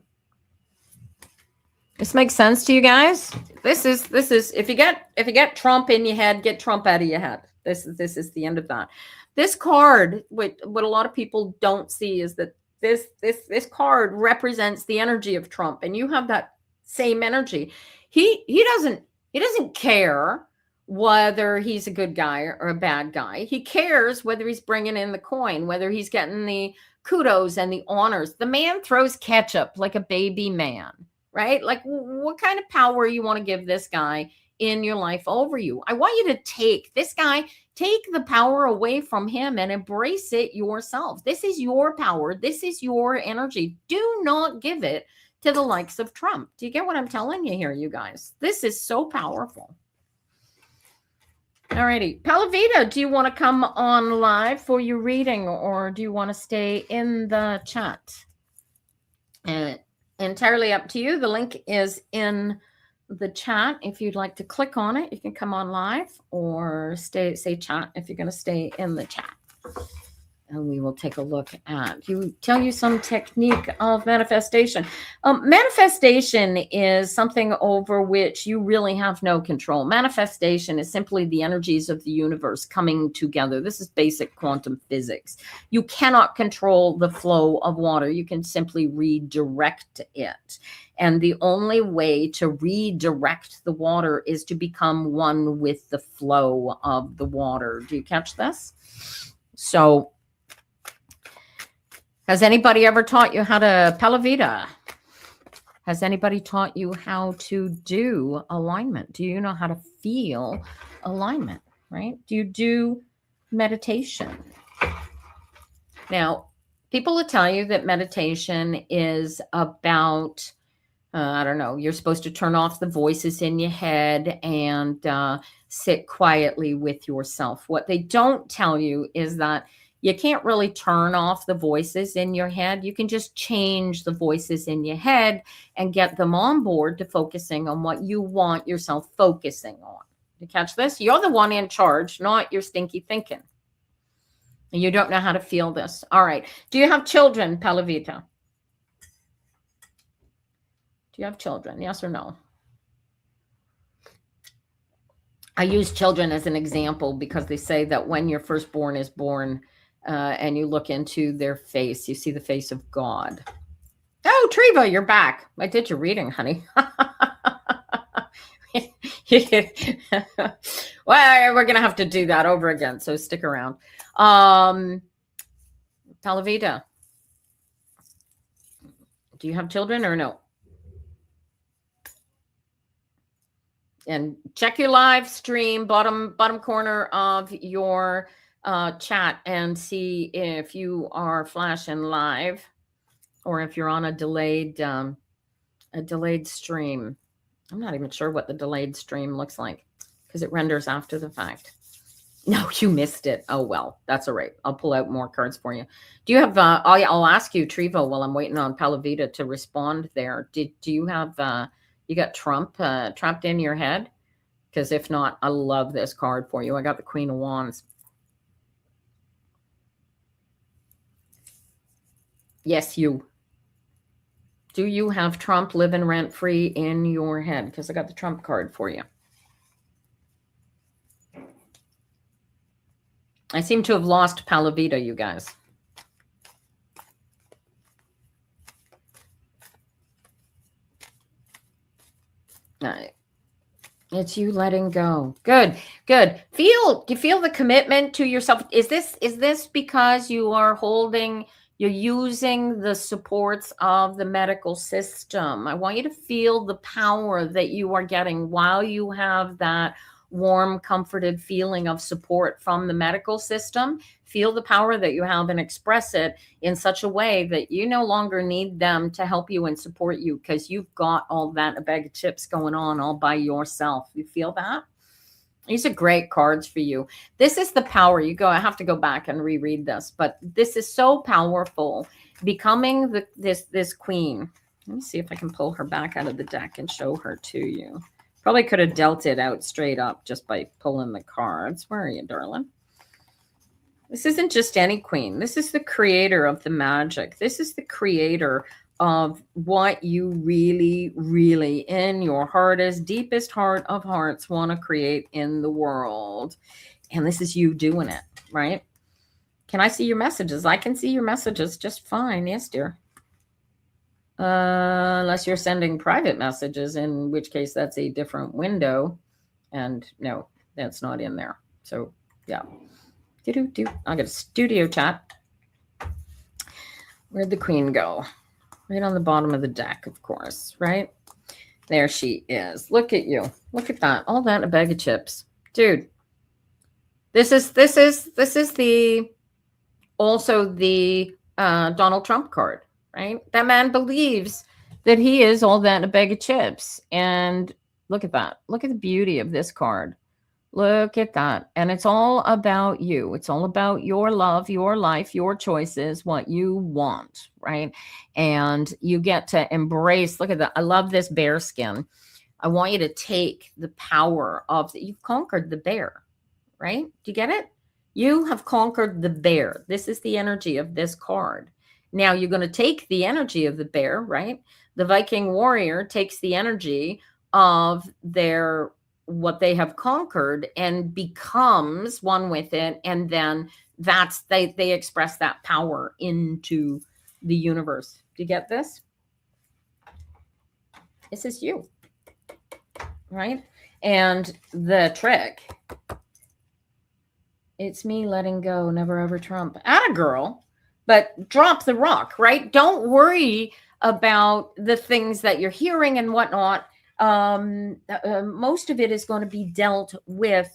Speaker 1: This makes sense to you guys? This is if you get Trump in your head, get Trump out of your head. This is the end of that. This card, what a lot of people don't see is that This card represents the energy of Trump, and you have that same energy. He doesn't care whether he's a good guy or a bad guy. He cares whether he's bringing in the coin, whether he's getting the kudos and the honors. The man throws ketchup like a baby man, right? Like, what kind of power you want to give this guy in your life over you? I want you to take this guy, take the power away from him and embrace it yourself. This is your power. This is your energy. Do not give it to the likes of Trump. Do you get what I'm telling you here, you guys? This is so powerful. Alrighty. Palavita, do you want to come on live for your reading, or do you want to stay in the chat? Entirely up to you. The link is in the chat. If you'd like to click on it, you can come on live, or say chat if you're going to stay in the chat. And we will take a look at tell you some technique of manifestation. Manifestation is something over which you really have no control. Manifestation is simply the energies of the universe coming together. This is basic quantum physics. You cannot control the flow of water. You can simply redirect it. And the only way to redirect the water is to become one with the flow of the water. Do you catch this? So, has anybody ever taught you how to Palavita? Has anybody taught you how to do alignment? Do you know how to feel alignment, right? Do you do meditation? Now, people will tell you that meditation is about, I don't know, you're supposed to turn off the voices in your head and sit quietly with yourself. What they don't tell you is that you can't really turn off the voices in your head. You can just change the voices in your head and get them on board to focusing on what you want yourself focusing on. You catch this? You're the one in charge, not your stinky thinking. And you don't know how to feel this. All right. Do you have children, Palavita? Do you have children? Yes or no? I use children as an example because they say that when your firstborn is born, and you look into their face, you see the face of God. Oh, Triva, you're back. I did your reading, honey. Well, we're going to have to do that over again, so stick around. Palavita, do you have children or no? And check your live stream, bottom corner of your chat, and see if you are flashing live or if you're on a delayed stream. I'm not even sure what the delayed stream looks like because it renders after the fact. No, you missed it. Oh, well, that's all right. I'll pull out more cards for you. Do you have, I'll ask you, Trivo, while I'm waiting on Palavita to respond there. Do you have, you got Trump trapped in your head? Because if not, I love this card for you. I got the Queen of Wands. Yes, you. Do you have Trump living rent-free in your head? Because I got the Trump card for you. I seem to have lost Palavita, you guys. All right. It's you letting go. Good, good. Do you feel the commitment to yourself? Is this because you are you're using the supports of the medical system? I want you to feel the power that you are getting while you have that warm, comforted feeling of support from the medical system. Feel the power that you have and express it in such a way that you no longer need them to help you and support you because you've got all that, a bag of chips going on all by yourself. You feel that? These are great cards for you. This is the power. I have to go back and reread this, but this is so powerful. Becoming this queen. Let me see if I can pull her back out of the deck and show her to you. Probably could have dealt it out straight up just by pulling the cards. Where are you, darling? This isn't just any queen. This is the creator of the magic. This is the creator of what you really, really in your heartest, deepest heart of hearts want to create in the world. And this is you doing it, right? Can I see your messages? I can see your messages just fine. Yes, dear. Unless you're sending private messages, in which case that's a different window. And no, that's not in there. So yeah. I got a studio chat. Where'd the queen go? Right on the bottom of the deck, of course, right? There she is. Look at you. Look at that. All that in a bag of chips. Dude. This is the Donald Trump card, right? That man believes that he is all that in a bag of chips. And look at that. Look at the beauty of this card. Look at that. And it's all about you. It's all about your love, your life, your choices, what you want, right? And you get to embrace, look at that. I love this bear skin. I want you to take the power of, you've conquered the bear, right? Do you get it? You have conquered the bear. This is the energy of this card. Now you're going to take the energy of the bear, right? The Viking warrior takes the energy of what they have conquered and becomes one with it. And then they express that power into the universe. Do you get this? This is you, right? And the trick, it's me letting go, never ever Trump. Atta girl, but drop the rock, right? Don't worry about the things that you're hearing and whatnot. Most of it is going to be dealt with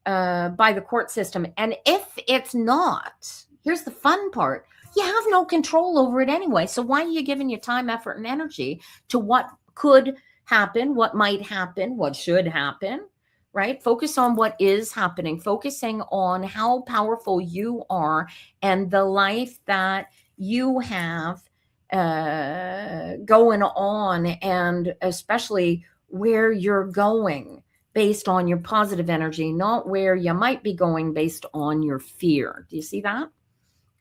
Speaker 1: by the court system. And if it's not, here's the fun part. You have no control over it anyway. So why are you giving your time, effort, and energy to what could happen, what might happen, what should happen, right? Focus on what is happening, focusing on how powerful you are and the life that you have going on, and especially where you're going based on your positive energy, not where you might be going based on your fear. Do you see that?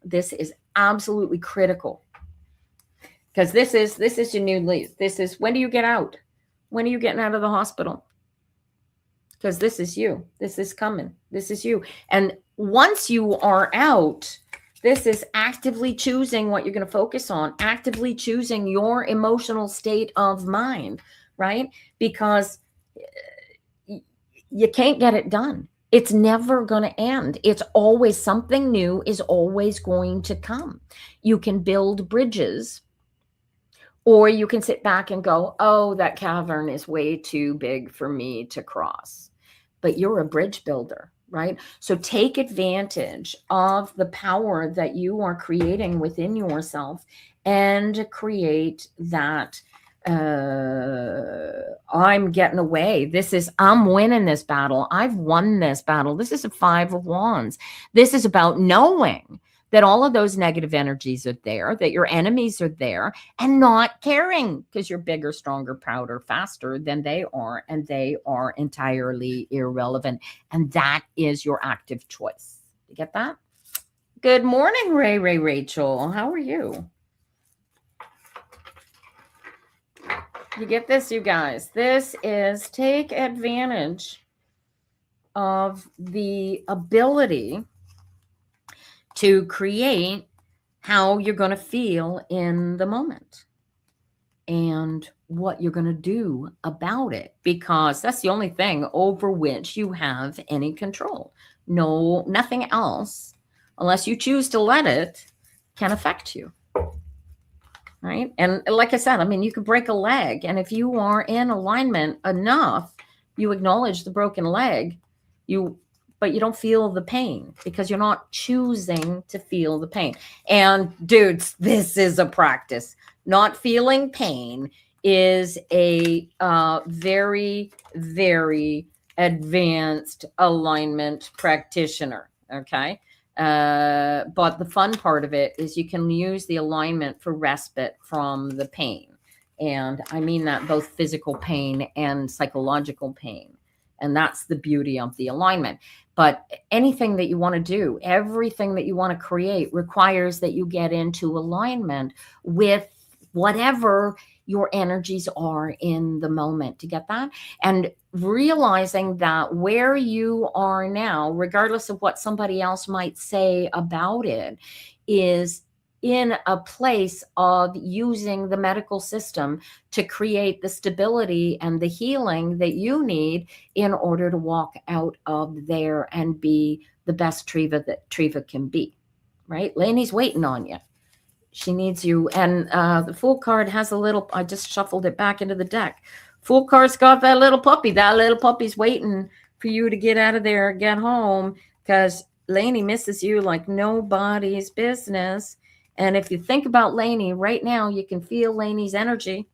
Speaker 1: This is absolutely critical, because this is your new lease. This is, when do you get out? When are you getting out of the hospital? Because this is you. This is coming. This is you. And once you are out, this is actively choosing what you're going to focus on, actively choosing your emotional state of mind, right? Because you can't get it done. It's never going to end. It's always, something new is always going to come. You can build bridges, or you can sit back and go, oh, that cavern is way too big for me to cross. But you're a bridge builder, right? So take advantage of the power that you are creating within yourself and create that I'm getting away. I'm winning this battle. I've won this battle. This is a 5 of Wands. This is about knowing that all of those negative energies are there, that your enemies are there, and not caring because you're bigger, stronger, prouder, faster than they are, and they are entirely irrelevant. And that is your active choice. You get that? Good morning, Rachel. How are you? You get this, you guys? This is, take advantage of the ability to create how you're going to feel in the moment and what you're going to do about it, because that's the only thing over which you have any control. No, nothing else, unless you choose to let it, can affect you. Right? And like I said, I mean, you could break a leg, and if you are in alignment enough, you acknowledge the broken leg, but you don't feel the pain because you're not choosing to feel the pain. And dudes, this is a practice. Not feeling pain is a very, very advanced alignment practitioner. Okay. But the fun part of it is you can use the alignment for respite from the pain. And I mean that both physical pain and psychological pain. And that's the beauty of the alignment. But anything that you want to do, everything that you want to create requires that you get into alignment with whatever your energies are in the moment. To get that? And realizing that where you are now, regardless of what somebody else might say about it, is in a place of using the medical system to create the stability and the healing that you need in order to walk out of there and be the best Triva that Triva can be, right? Lainey's waiting on you. She needs you. And the Fool card has a little, I just shuffled it back into the deck. Fool card's got that little puppy. That little puppy's waiting for you to get out of there, get home, because Lainey misses you like nobody's business. And if you think about Lainey right now, you can feel Lainey's energy.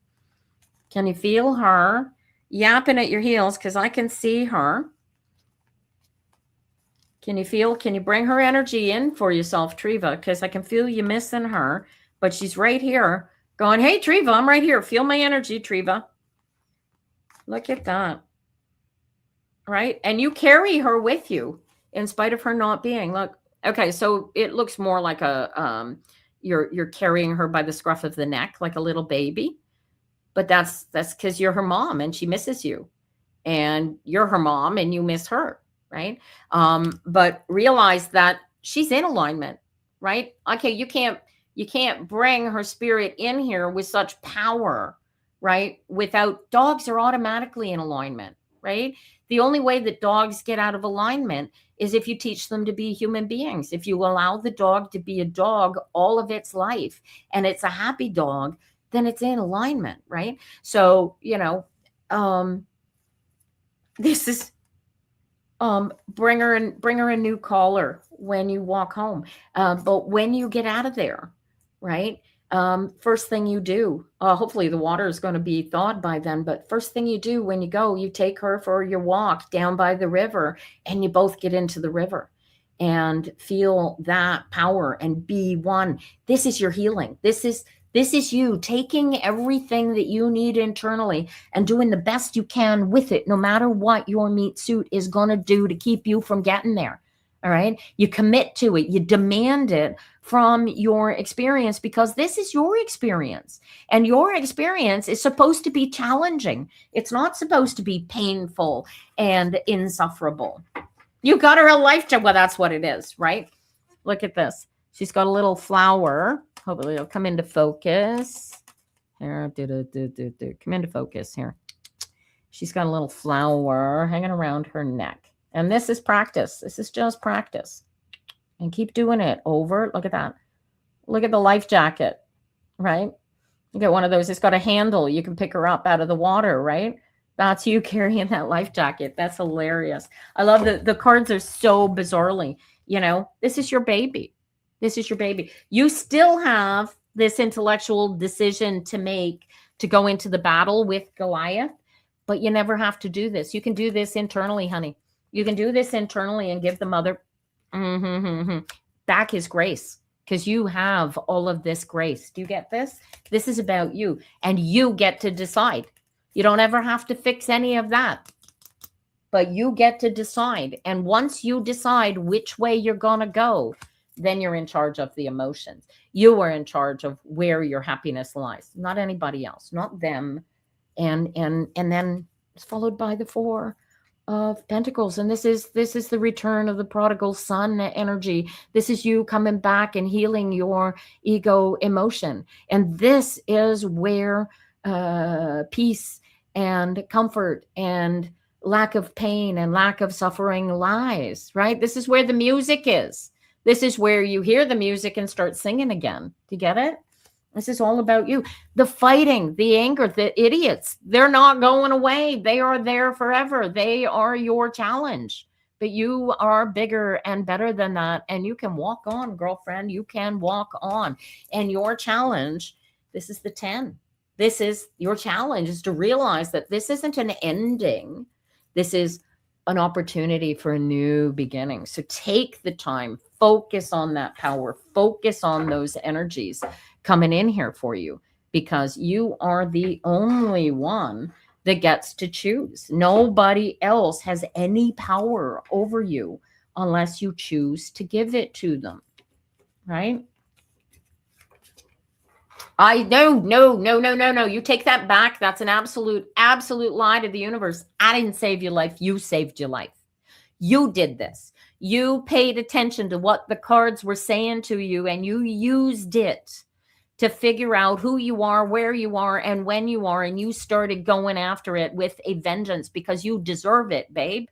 Speaker 1: Can you feel her yapping at your heels? Because I can see her. Can you bring her energy in for yourself, Triva? Because I can feel you missing her, but she's right here going, hey, Triva, I'm right here. Feel my energy, Triva. Look at that. Right? And you carry her with you in spite of her not being. Look, okay, so it looks more like a, you're carrying her by the scruff of the neck, like a little baby. But that's because you're her mom and she misses you. And you're her mom and you miss her. Right? But realize that she's in alignment, right? Okay, you can't bring her spirit in here with such power, right? Without, dogs are automatically in alignment, right? The only way that dogs get out of alignment is if you teach them to be human beings. If you allow the dog to be a dog all of its life and it's a happy dog, then it's in alignment, right? So, this is, bring her a new collar when you walk home. But when you get out of there, right? First thing you do, hopefully the water is going to be thawed by then, but first thing you do when you go, you take her for your walk down by the river and you both get into the river and feel that power and be one. This is your healing. This is you taking everything that you need internally and doing the best you can with it, no matter what your meat suit is going to do to keep you from getting there. All right. You commit to it. You demand it from your experience because this is your experience and your experience is supposed to be challenging. It's not supposed to be painful and insufferable. You got her a life job. Well, that's what it is, right? Look at this. She's got a little flower. Hopefully it'll come into focus. Here, come into focus here. She's got a little flower hanging around her neck. And this is practice. This is just practice. And keep doing it over. Look at that. Look at the life jacket, right? You get one of those. It's got a handle. You can pick her up out of the water, right? That's you carrying that life jacket. That's hilarious. I love the cards are so bizarrely, this is your baby. This is your baby. You still have this intellectual decision to make to go into the battle with Goliath, but you never have to do this. You can do this internally, honey. You can do this internally and give the mother back his grace because you have all of this grace. Do you get this? This is about you and you get to decide. You don't ever have to fix any of that, but you get to decide. And once you decide which way you're going to go, then you're in charge of the emotions. You are in charge of where your happiness lies, not anybody else, not them. And then it's followed by the Four of Pentacles. And this is the return of the prodigal son energy. This is you coming back and healing your ego emotion. And this is where peace and comfort and lack of pain and lack of suffering lies, right? This is where the music is. This is where you hear the music and start singing again. Do you get it? This is all about you. The fighting, the anger, the idiots, they're not going away. They are there forever. They are your challenge. But you are bigger and better than that. And you can walk on, girlfriend. You can walk on. And your challenge, this is the 10. This is your challenge, is to realize that this isn't an ending. This is an opportunity for a new beginning. So take the time, focus on that power, focus on those energies coming in here for you, because you are the only one that gets to choose. Nobody else has any power over you unless you choose to give it to them, right? No. You take that back. That's an absolute lie to the universe. I didn't save your life. You saved your life. You did this. You paid attention to what the cards were saying to you, and you used it to figure out who you are, where you are, and when you are, and you started going after it with a vengeance because you deserve it, babe.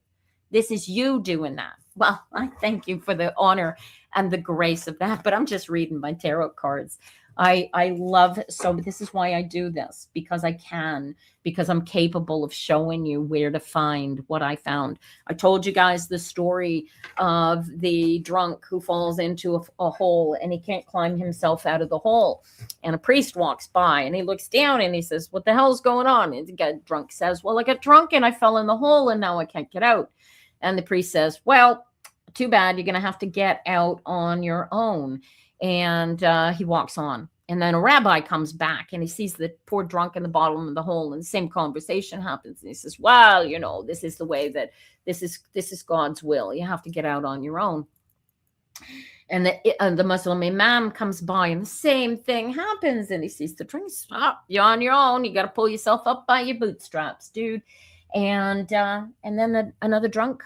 Speaker 1: This is you doing that. Well, I thank you for the honor and the grace of that, but I'm just reading my tarot cards. I love, so this is why I do this, because I can, because I'm capable of showing you where to find what I found. I told you guys the story of the drunk who falls into a hole and he can't climb himself out of the hole. And a priest walks by and he looks down and he says, what the hell's going on? And the drunk says, well, I got drunk and I fell in the hole and now I can't get out. And the priest says, well, too bad, you're going to have to get out on your own. And he walks on. And then a rabbi comes back and he sees the poor drunk in the bottom of the hole, and the same conversation happens. And he says, well, you know, this is the way that this is God's will. You have to get out on your own. And the Muslim imam comes by and the same thing happens. And he sees the drink. Stop, you're on your own. You got to pull yourself up by your bootstraps, dude. And then another drunk,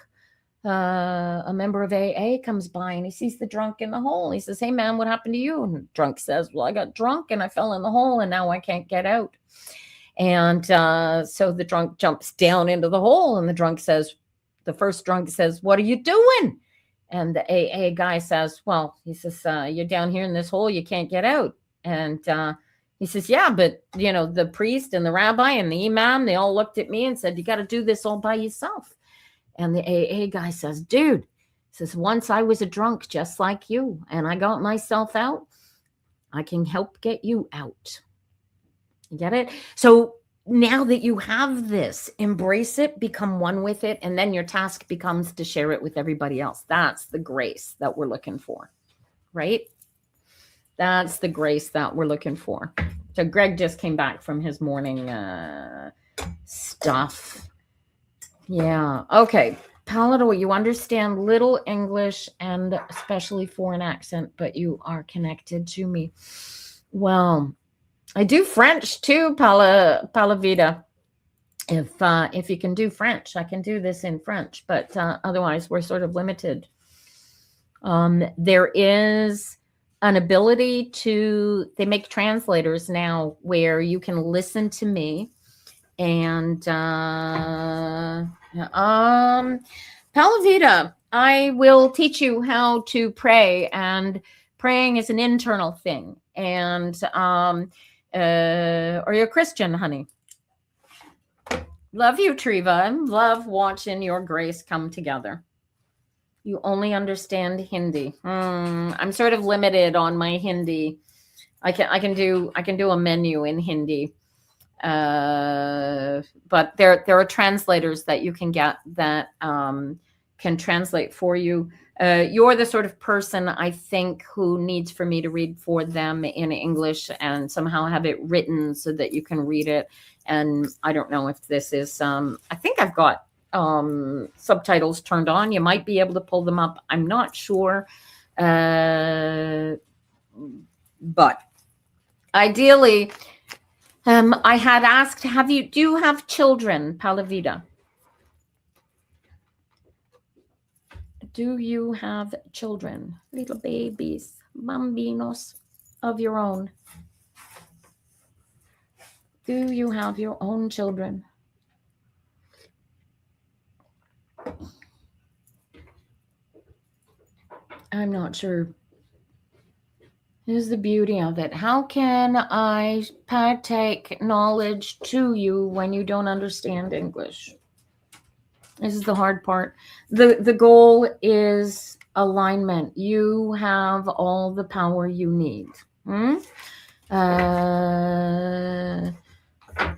Speaker 1: a member of AA, comes by and he sees the drunk in the hole. He says, hey man, what happened to you? And the drunk says, well, I got drunk and I fell in the hole and now I can't get out. And so the drunk jumps down into the hole, and the first drunk says, what are you doing? And the AA guy says, well, he says, you're down here in this hole, you can't get out. And he says, yeah, but you know, the priest and the rabbi and the imam, they all looked at me and said, you got to do this all by yourself. And the AA guy says, dude, says, once I was a drunk just like you and I got myself out, I can help get you out. You get it? So now that you have this, embrace it, become one with it, and then your task becomes to share it with everybody else. That's the grace that we're looking for, right? That's the grace that we're looking for. So Greg just came back from his morning stuff. Yeah. Okay. Palador, you understand little English and especially foreign accent, but you are connected to me. Well, I do French too, Palavita. If you can do French, I can do this in French, but otherwise we're sort of limited. There is an ability they make translators now where you can listen to me. And Palavita, I will teach you how to pray, and praying is an internal thing. And are you a Christian, honey? Love you, Triva. Love watching your grace come together. You only understand Hindi. I'm sort of limited on my Hindi. I can do a menu in Hindi. But there are translators that you can get that can translate for you. You're the sort of person, I think, who needs for me to read for them in English and somehow have it written so that you can read it. And I don't know if this is, I think I've got subtitles turned on. You might be able to pull them up. I'm not sure. But ideally, I had asked, do you have children, Palavita? Do you have children, little babies, bambinos of your own? Do you have your own children? I'm not sure. Here's the beauty of it. How can I partake knowledge to you when you don't understand English? This is the hard part. The goal is alignment. You have all the power you need.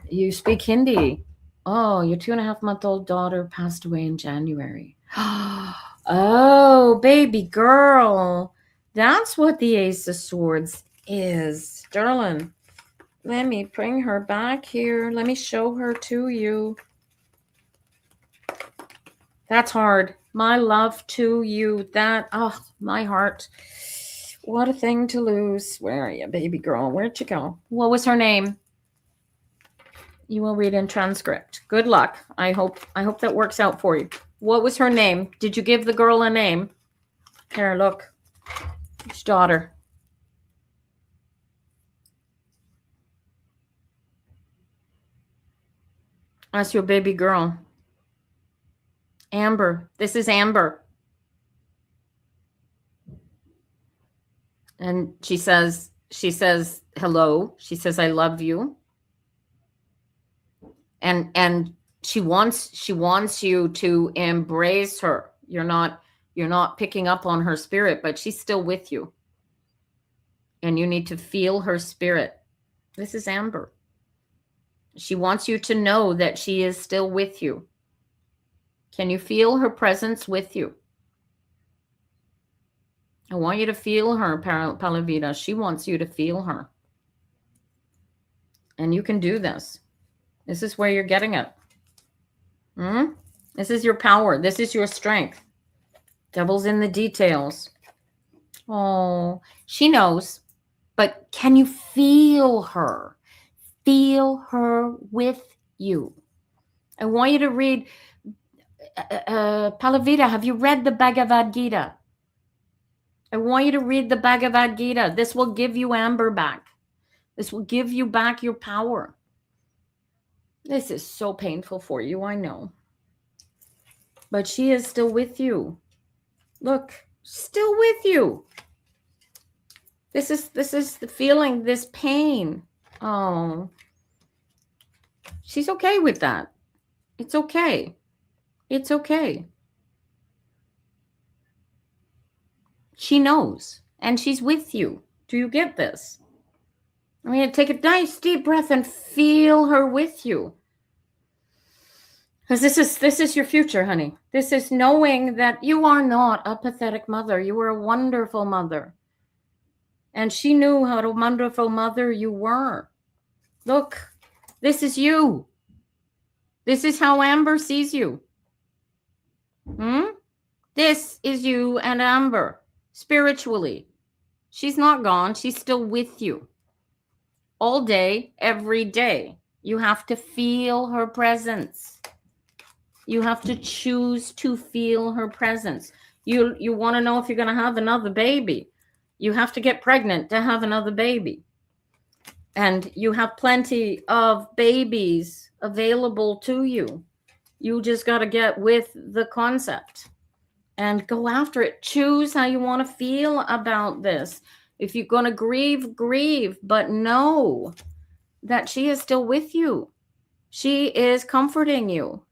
Speaker 1: You speak Hindi. Oh, your 2.5-month-old daughter passed away in January. Oh, baby girl. That's what the Ace of Swords is. Darling, let me bring her back here. Let me show her to you. That's hard. My love to you. My heart. What a thing to lose. Where are you, baby girl? Where'd you go? What was her name? You will read in transcript. Good luck. I hope that works out for you. What was her name? Did you give the girl a name? Here, look. Which daughter? That's your baby girl. Amber. This is Amber. And she says hello. She says, I love you. And she wants you to embrace her. You're not picking up on her spirit, but she's still with you. And you need to feel her spirit. This is Amber. She wants you to know that she is still with you. Can you feel her presence with you? I want you to feel her, Palavita. She wants you to feel her. And you can do this. This is where you're getting it. This is your power. This is your strength. Devil's in the details. Oh, she knows. But can you feel her? Feel her with you. I want you to read, Palavita, have you read the Bhagavad Gita? I want you to read the Bhagavad Gita. This will give you Amber back. This will give you back your power. This is so painful for you, I know. But she is still with you. Look, still with you. This is the feeling, this pain. Oh. She's okay with that. It's okay. It's okay. She knows, and she's with you. Do you get this? I mean, take a nice deep breath and feel her with you. Because this is your future, honey. This is knowing that you are not a pathetic mother. You were a wonderful mother. And she knew what a wonderful mother you were. Look, this is you. This is how Amber sees you. This is you and Amber, spiritually. She's not gone. She's still with you. All day, every day. You have to feel her presence. You have to choose to feel her presence. You want to know if you're going to have another baby. You have to get pregnant to have another baby. And you have plenty of babies available to you. You just got to get with the concept and go after it. Choose how you want to feel about this. If you're going to grieve, grieve, but know that she is still with you. She is comforting you.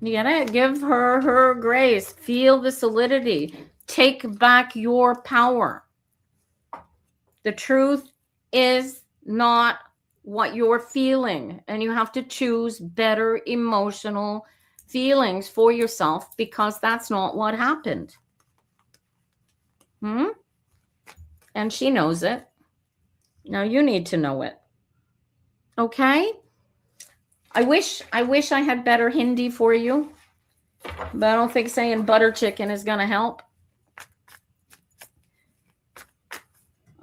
Speaker 1: You gotta give her grace. Feel the solidity. Take back your power. The truth is not what you're feeling, and you have to choose better emotional feelings for yourself, because that's not what happened. And she knows it. Now you need to know it. Okay? I wish I had better Hindi for you, but I don't think saying butter chicken is going to help.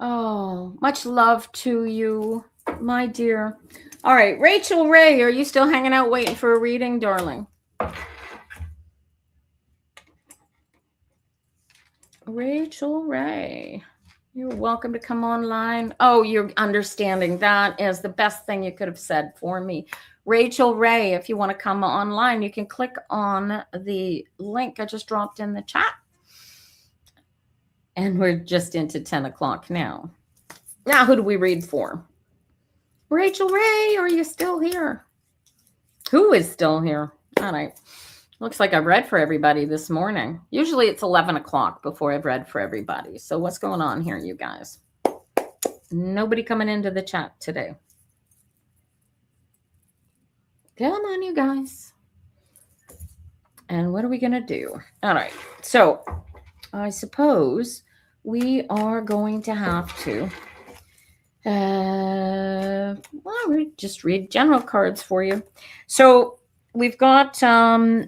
Speaker 1: Oh, much love to you, my dear. All right, Rachel Ray, are you still hanging out waiting for a reading, darling? Rachel Ray, you're welcome to come online. Oh, you're understanding. That is the best thing you could have said for me. Rachel Ray, if you want to come online, you can click on the link I just dropped in the chat. And we're just into 10 o'clock now. Now, who do we read for? Rachel Ray, are you still here? Who is still here? All right. Looks like I've read for everybody this morning. Usually it's 11 o'clock before I've read for everybody. So what's going on here, you guys? Nobody coming into the chat today. Come on, you guys. And what are we going to do? All right. So I suppose we are going to have to we just read general cards for you. So we've got some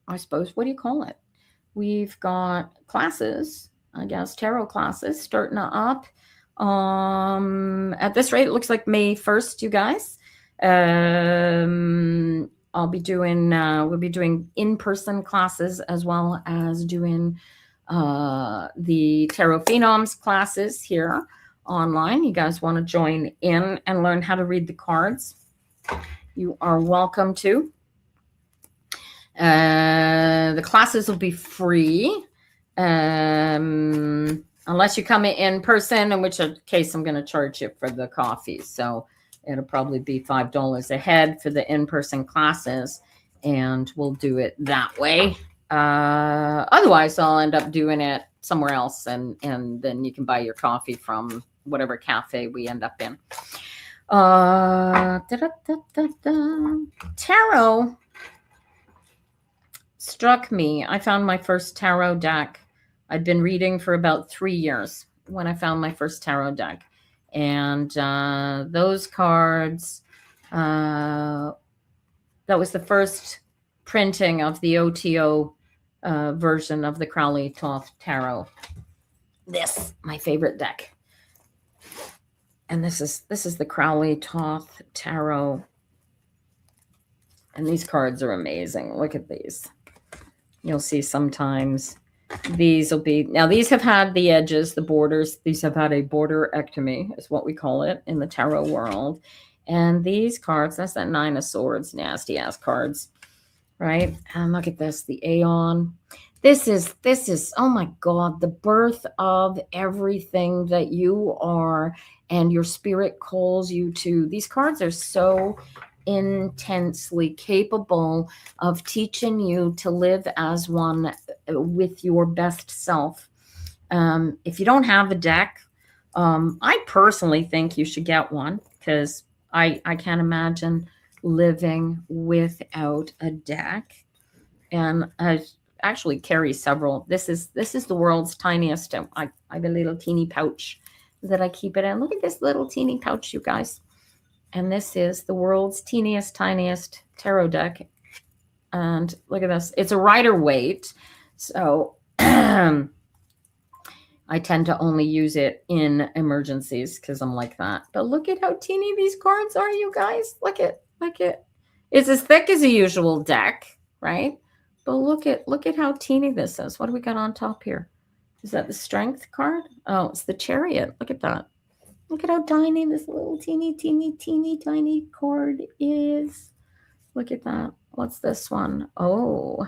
Speaker 1: I suppose, what do you call it? We've got classes, I guess, tarot classes starting up. At this rate, it looks like May 1st, you guys. I'll be doing, we'll be doing in-person classes as well as doing the Tarot Phenoms classes here online. You guys want to join in and learn how to read the cards, you are welcome to. The classes will be free unless you come in person, in which case I'm going to charge you for the coffee. So it'll probably be $5 a head for the in-person classes, and we'll do it that way. Otherwise, I'll end up doing it somewhere else, and then you can buy your coffee from whatever cafe we end up in. Tarot struck me. I found my first tarot deck. I'd been reading for about 3 years when I found my first tarot deck. And those cards, that was the first printing of the OTO version of the Crowley Toth Tarot. This, my favorite deck. And this is the Crowley Toth Tarot. And these cards are amazing. Look at these. You'll see sometimes these will be, now these have had the edges, the borders. These have had a borderectomy is what we call it in the tarot world. And these cards, that's that 9 of Swords, nasty ass cards, right? And look at this, the Aeon. This is, oh my God, the birth of everything that you are and your spirit calls you to. These cards are so intensely capable of teaching you to live as one with your best self. If you don't have a deck, I personally think you should get one, because I can't imagine living without a deck. And I actually carry several. This is the world's tiniest. I have a little teeny pouch that I keep it in. Look at this little teeny pouch, you guys. And this is the world's teeniest, tiniest tarot deck. And look at this. It's a Rider weight. So I tend to only use it in emergencies because I'm like that. But look at how teeny these cards are, you guys. Look at. It's as thick as a usual deck, right? But look at how teeny this is. What do we got on top here? Is that the Strength card? Oh, it's the Chariot. Look at that. Look at how tiny this little teeny tiny card is. Look at that. What's this one? Oh,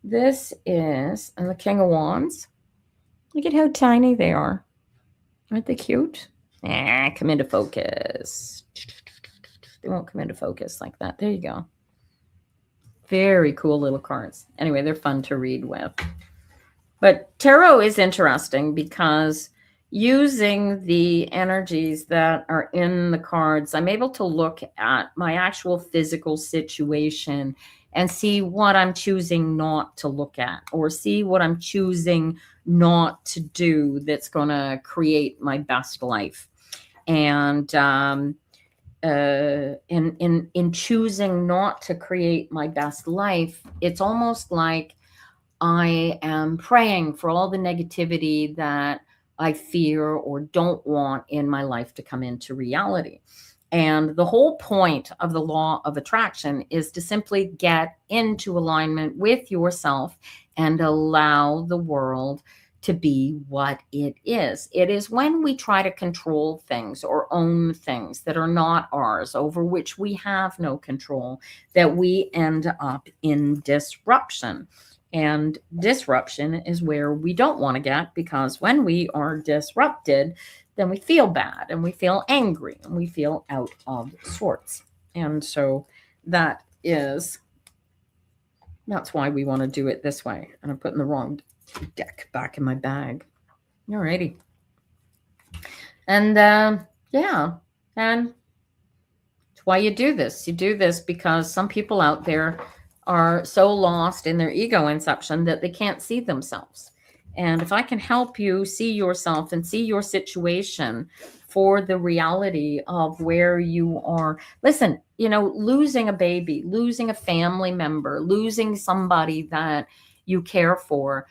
Speaker 1: this is and the King of Wands. Look at how tiny they are. Aren't they cute? Come into focus. They won't come into focus like that. There you go. Very cool little cards. Anyway, they're fun to read with. But tarot is interesting because using the energies that are in the cards, I'm able to look at my actual physical situation and see what I'm choosing not to look at, or see what I'm choosing not to do that's going to create my best life. And in choosing not to create my best life, it's almost like I am praying for all the negativity that I fear or don't want in my life to come into reality. And the whole point of the law of attraction is to simply get into alignment with yourself and allow the world to be what it is. It is when we try to control things or own things that are not ours, over which we have no control, that we end up in disruption. And disruption is where we don't want to get, because when we are disrupted, then we feel bad and we feel angry and we feel out of sorts. And so that's why we want to do it this way. And I'm putting the wrong deck back in my bag. Alrighty. And yeah, and that's why you do this. You do this because some people out there are so lost in their ego inception that they can't see themselves. And if I can help you see yourself and see your situation for the reality of where you are. Listen, you know, losing a baby, losing a family member, losing somebody that you care for,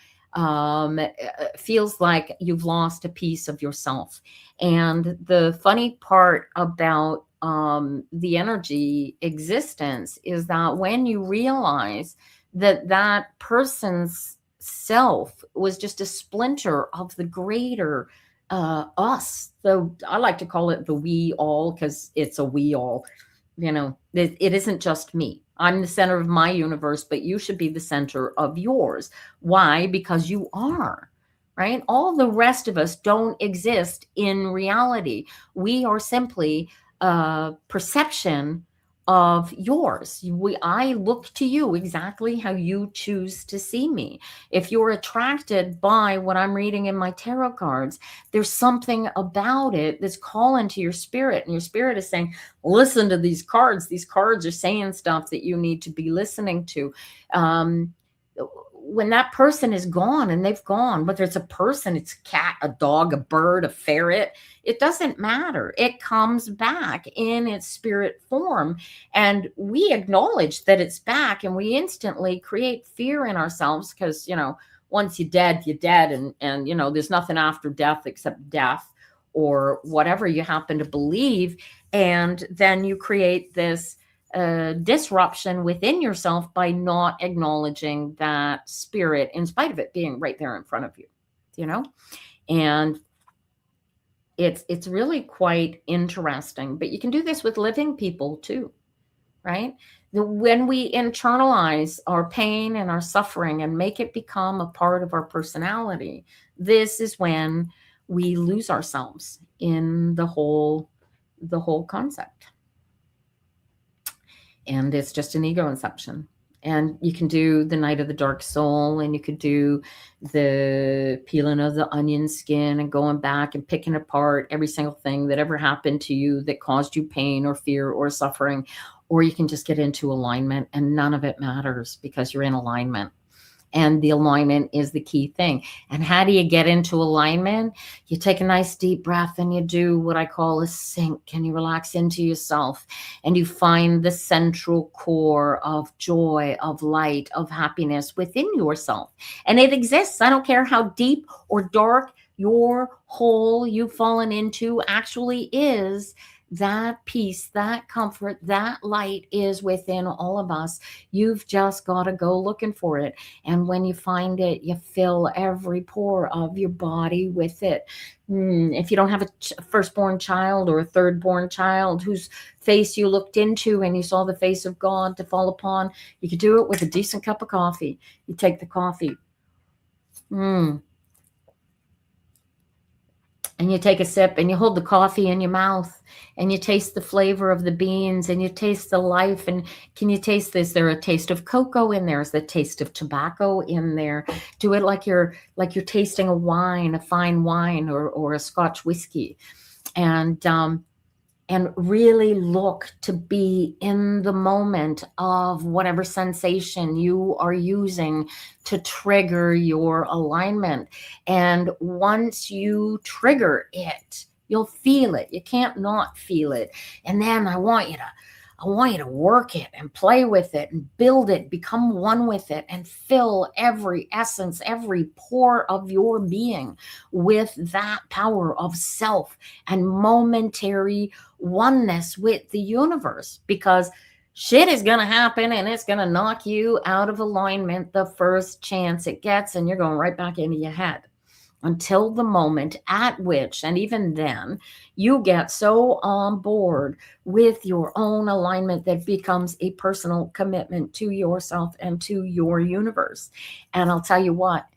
Speaker 1: feels like you've lost a piece of yourself. And the funny part about the energy existence is that when you realize that that person's self was just a splinter of the greater us, though I like to call it the we all, because it's a we all. You know, it isn't just me. I'm the center of my universe, but you should be the center of yours. Why? Because you are, right? All the rest of us don't exist in reality. We are simply a perception of yours. I look to you exactly how you choose to see me. If you're attracted by what I'm reading in my tarot cards, there's something about it that's calling to your spirit, and your spirit is saying, listen to these cards. These cards are saying stuff that you need to be listening to. When that person is gone, and they've gone, whether it's a person, it's a cat, a dog, a bird, a ferret, it doesn't matter. It comes back in its spirit form, and we acknowledge that it's back, and we instantly create fear in ourselves because, you know, once you're dead, and you know, there's nothing after death except death, or whatever you happen to believe. And then you create this disruption within yourself by not acknowledging that spirit, in spite of it being right there in front of you, you know. And it's really quite interesting. But you can do this with living people too, right? When we internalize our pain and our suffering and make it become a part of our personality, this is when we lose ourselves in the whole concept. And it's just an ego inception. And you can do the Night of the Dark Soul, and you could do the peeling of the onion skin and going back and picking apart every single thing that ever happened to you that caused you pain or fear or suffering. Or you can just get into alignment, and none of it matters because you're in alignment. And the alignment is the key thing. And how do you get into alignment? You take a nice deep breath, and you do what I call a sink, and you relax into yourself, and you find the central core of joy, of light, of happiness within yourself. And it exists. I don't care how deep or dark your hole you've fallen into actually is. That peace, that comfort, that light is within all of us. You've just got to go looking for it. And when you find it, you fill every pore of your body with it. If you don't have a firstborn child or a thirdborn child whose face you looked into and you saw the face of God to fall upon, you could do it with a decent cup of coffee. You take the coffee. And you take a sip, and you hold the coffee in your mouth, and you taste the flavor of the beans, and you taste the life. And can you taste this? Is there a taste of cocoa in there? Is the taste of tobacco in there? Do it like you're tasting a wine, a fine wine, or a Scotch whiskey. And really look to be in the moment of whatever sensation you are using to trigger your alignment. And once you trigger it, you'll feel it. You can't not feel it. And then I want you to work it and play with it and build it, become one with it, and fill every essence, every pore of your being with that power of self and momentary oneness with the universe. Because shit is going to happen, and it's going to knock you out of alignment the first chance it gets, and you're going right back into your head. Until the moment at which, and even then, you get so on board with your own alignment that becomes a personal commitment to yourself and to your universe. And I'll tell you what,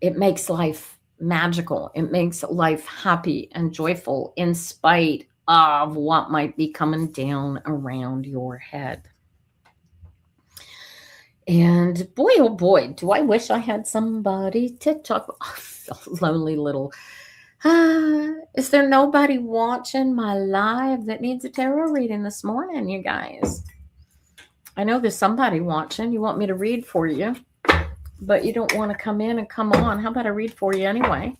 Speaker 1: it makes life magical. It makes life happy and joyful in spite of what might be coming down around your head. And boy, oh boy, do I wish I had somebody to talk. Oh, lonely little. Is there nobody watching my live that needs a tarot reading this morning, you guys? I know there's somebody watching. You want me to read for you? but you don't want to come in and come on. How about I read for you anyway?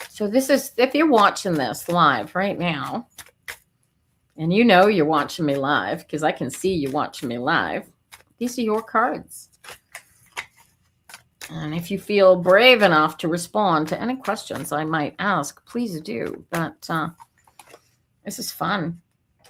Speaker 1: So this is, if you're watching this live right now, and you know you're watching me live because I can see you watching me live, these are your cards. And if you feel brave enough to respond to any questions I might ask, please do. But this is fun.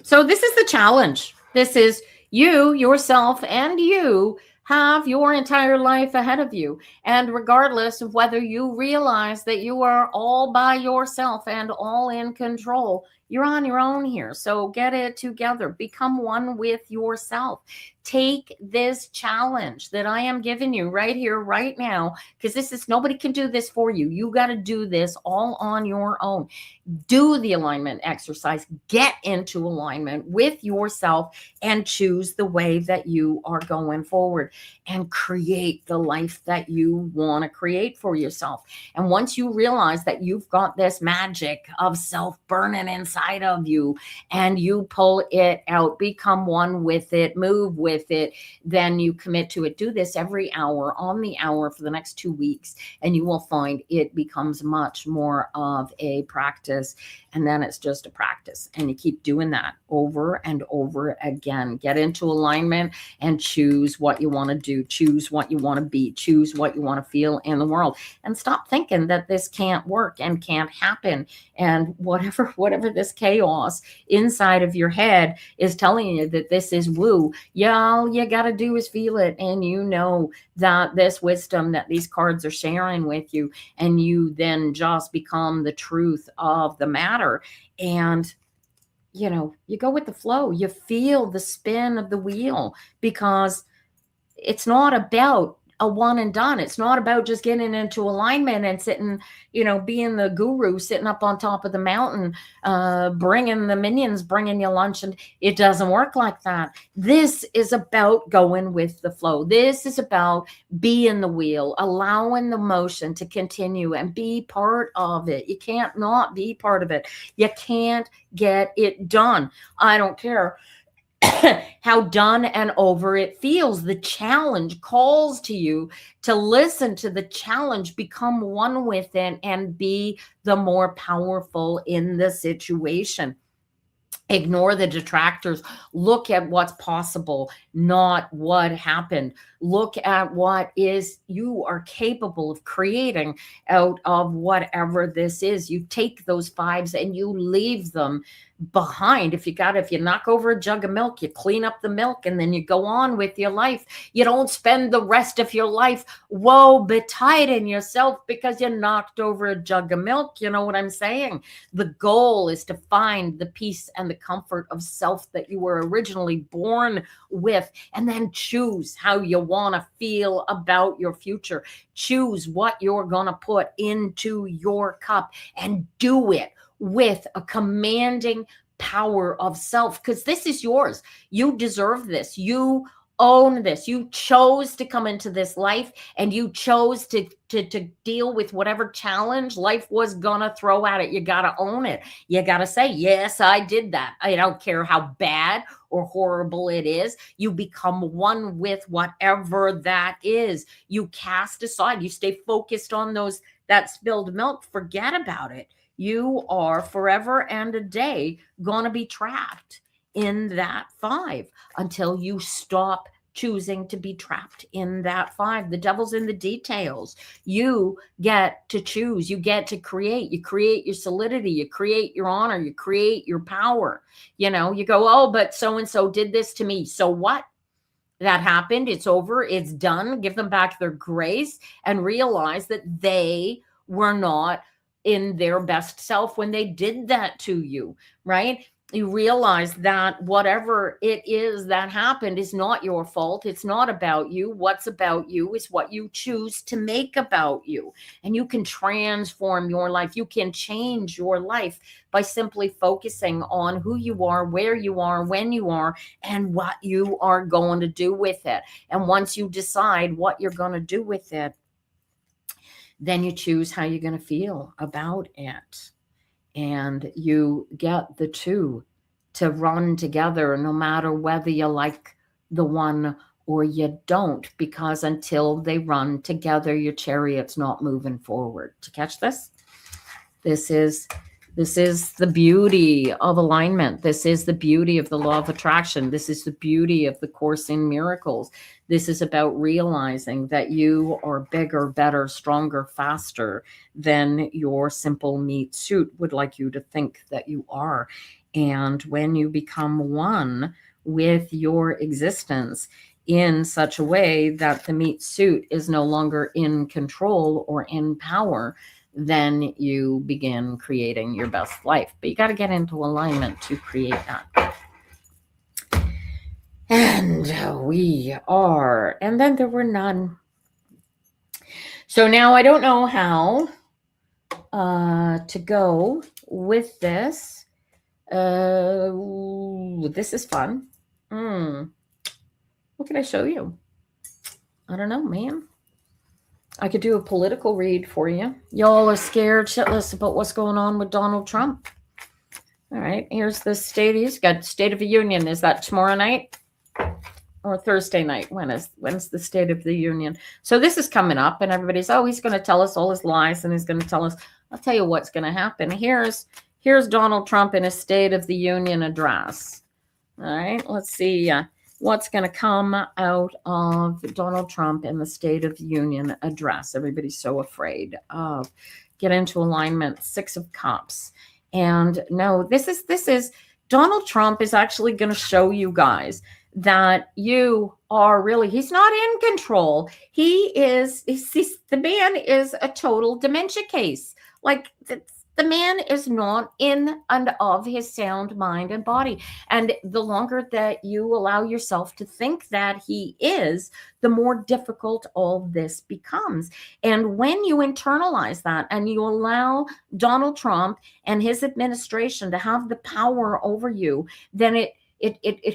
Speaker 1: So this is the challenge. This is you, yourself, and you have your entire life ahead of you. And regardless of whether you realize that you are all by yourself and all in control, you're on your own here. So get it together. Become one with yourself. Take this challenge that I am giving you right here, right now, because this is, nobody can do this for you. You got to do this all on your own. Do the alignment exercise. Get into alignment with yourself and choose the way that you are going forward and create the life that you want to create for yourself. And once you realize that you've got this magic of self burning inside of you and you pull it out, become one with it, move with it, then you commit to it. Do this every hour, on the hour, for the next 2 weeks, and you will find it becomes much more of a practice. And then it's just a practice, and you keep doing that over and over again. Get into alignment and choose what you want to do, choose what you want to be, choose what you want to feel in the world, and stop thinking that this can't work and can't happen. And whatever this chaos inside of your head is telling you that this is woo, all you got to do is feel it. And you know that this wisdom that these cards are sharing with you, and you then just become the truth of the matter. And you know, you go with the flow, you feel the spin of the wheel, because it's not about a one and done. It's not about just getting into alignment and sitting, you know, being the guru sitting up on top of the mountain, bringing the minions, bringing you lunch. And it doesn't work like that. This is about going with the flow. This is about being the wheel, allowing the motion to continue and be part of it. You can't not be part of it. You can't get it done. I don't care how done and over it feels. The challenge calls to you to listen to the challenge, become one with it, and be the more powerful in the situation. Ignore the detractors. Look at what's possible, not what happened. Look at what is you are capable of creating out of whatever this is. You take those fives and you leave them behind. If you knock over a jug of milk, you clean up the milk and then you go on with your life. You don't spend the rest of your life woe betiding yourself because you knocked over a jug of milk. You know what I'm saying? The goal is to find the peace and the comfort of self that you were originally born with, and then choose how you want to feel about your future. Choose what you're going to put into your cup and do it with a commanding power of self, because this is yours. You deserve this. You own this. You chose to come into this life, and you chose to deal with whatever challenge life was gonna throw at it. You gotta own it. You gotta say, yes, I did that. I don't care how bad or horrible it is. You become one with whatever that is. You cast aside. You stay focused on that spilled milk. Forget about it. You are forever and a day going to be trapped in that five until you stop choosing to be trapped in that five. The devil's in the details. You get to choose. You get to create. You create your solidity. You create your honor. You create your power. You know, you go, oh, but so-and-so did this to me. So what? That happened. It's over. It's done. Give them back their grace and realize that they were not in their best self when they did that to you, right? You realize that whatever it is that happened is not your fault. It's not about you. What's about you is what you choose to make about you. And you can transform your life. You can change your life by simply focusing on who you are, where you are, when you are, and what you are going to do with it. And once you decide what you're going to do with it, then you choose how you're going to feel about it. And you get the two to run together, no matter whether you like the one or you don't, because until they run together, your chariot's not moving forward. To catch this? This is the beauty of alignment. This is the beauty of the law of attraction. This is the beauty of the Course in Miracles. This is about realizing that you are bigger, better, stronger, faster than your simple meat suit would like you to think that you are. And when you become one with your existence in such a way that the meat suit is no longer in control or in power, then you begin creating your best life. But you got to get into alignment to create that. And we are. And then there were none. So now I don't know how to go with this. This is fun. What can I show you? I don't know, man. I could do a political read for you. Y'all are scared shitless about what's going on with Donald Trump. All right, here's the state. He's got State of the Union. Is that tomorrow night or Thursday night? When's the State of the Union? So this is coming up, and everybody's, oh, he's going to tell us all his lies, and he's going to tell us. I'll tell you what's going to happen. Here's Donald Trump in his State of the Union address. All right, let's see. What's going to come out of Donald Trump in the State of the Union address. Everybody's so afraid of. Get into alignment. 6 of Cups. And no, this is Donald Trump is actually going to show you guys that you are really, he's not in control. The man is a total dementia case. Like, the man is not in and of his sound mind and body. And the longer that you allow yourself to think that he is, the more difficult all this becomes. And when you internalize that and you allow Donald Trump and his administration to have the power over you, then it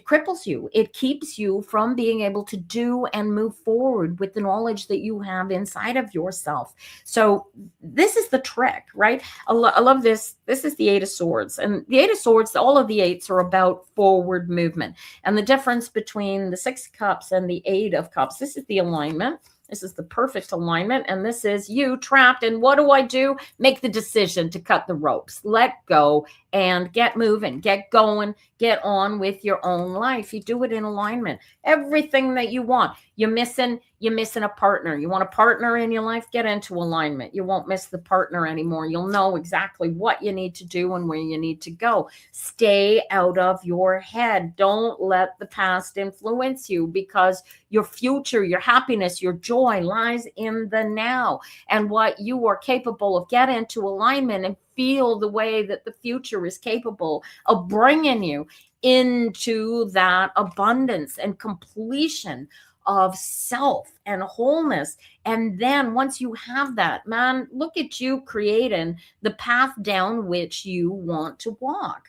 Speaker 1: cripples you. It keeps you from being able to do and move forward with the knowledge that you have inside of yourself. So this is the trick, right? I love this. This is the 8 of Swords. And the 8 of Swords, all of the 8s are about forward movement. And the difference between the 6 of Cups and the 8 of Cups, this is the alignment. This is the perfect alignment. And this is you trapped. And what do? Make the decision to cut the ropes. Let go and get moving, get going, get on with your own life. You do it in alignment. Everything that you want. You're missing a partner. You want a partner in your life? Get into alignment. You won't miss the partner anymore. You'll know exactly what you need to do and where you need to go. Stay out of your head. Don't let the past influence you, because your future, your happiness, your joy lies in the now. And what you are capable of, get into alignment and feel the way that the future is capable of bringing you into that abundance and completion of self and wholeness. And then once you have that, man, look at you creating the path down which you want to walk.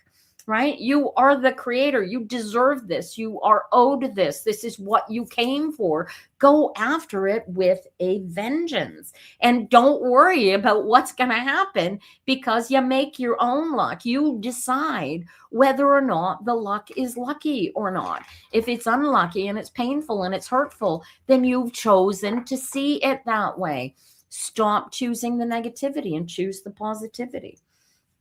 Speaker 1: Right? You are the creator. You deserve this. You are owed this. This is what you came for. Go after it with a vengeance. And don't worry about what's going to happen, because you make your own luck. You decide whether or not the luck is lucky or not. If it's unlucky and it's painful and it's hurtful, then you've chosen to see it that way. Stop choosing the negativity and choose the positivity.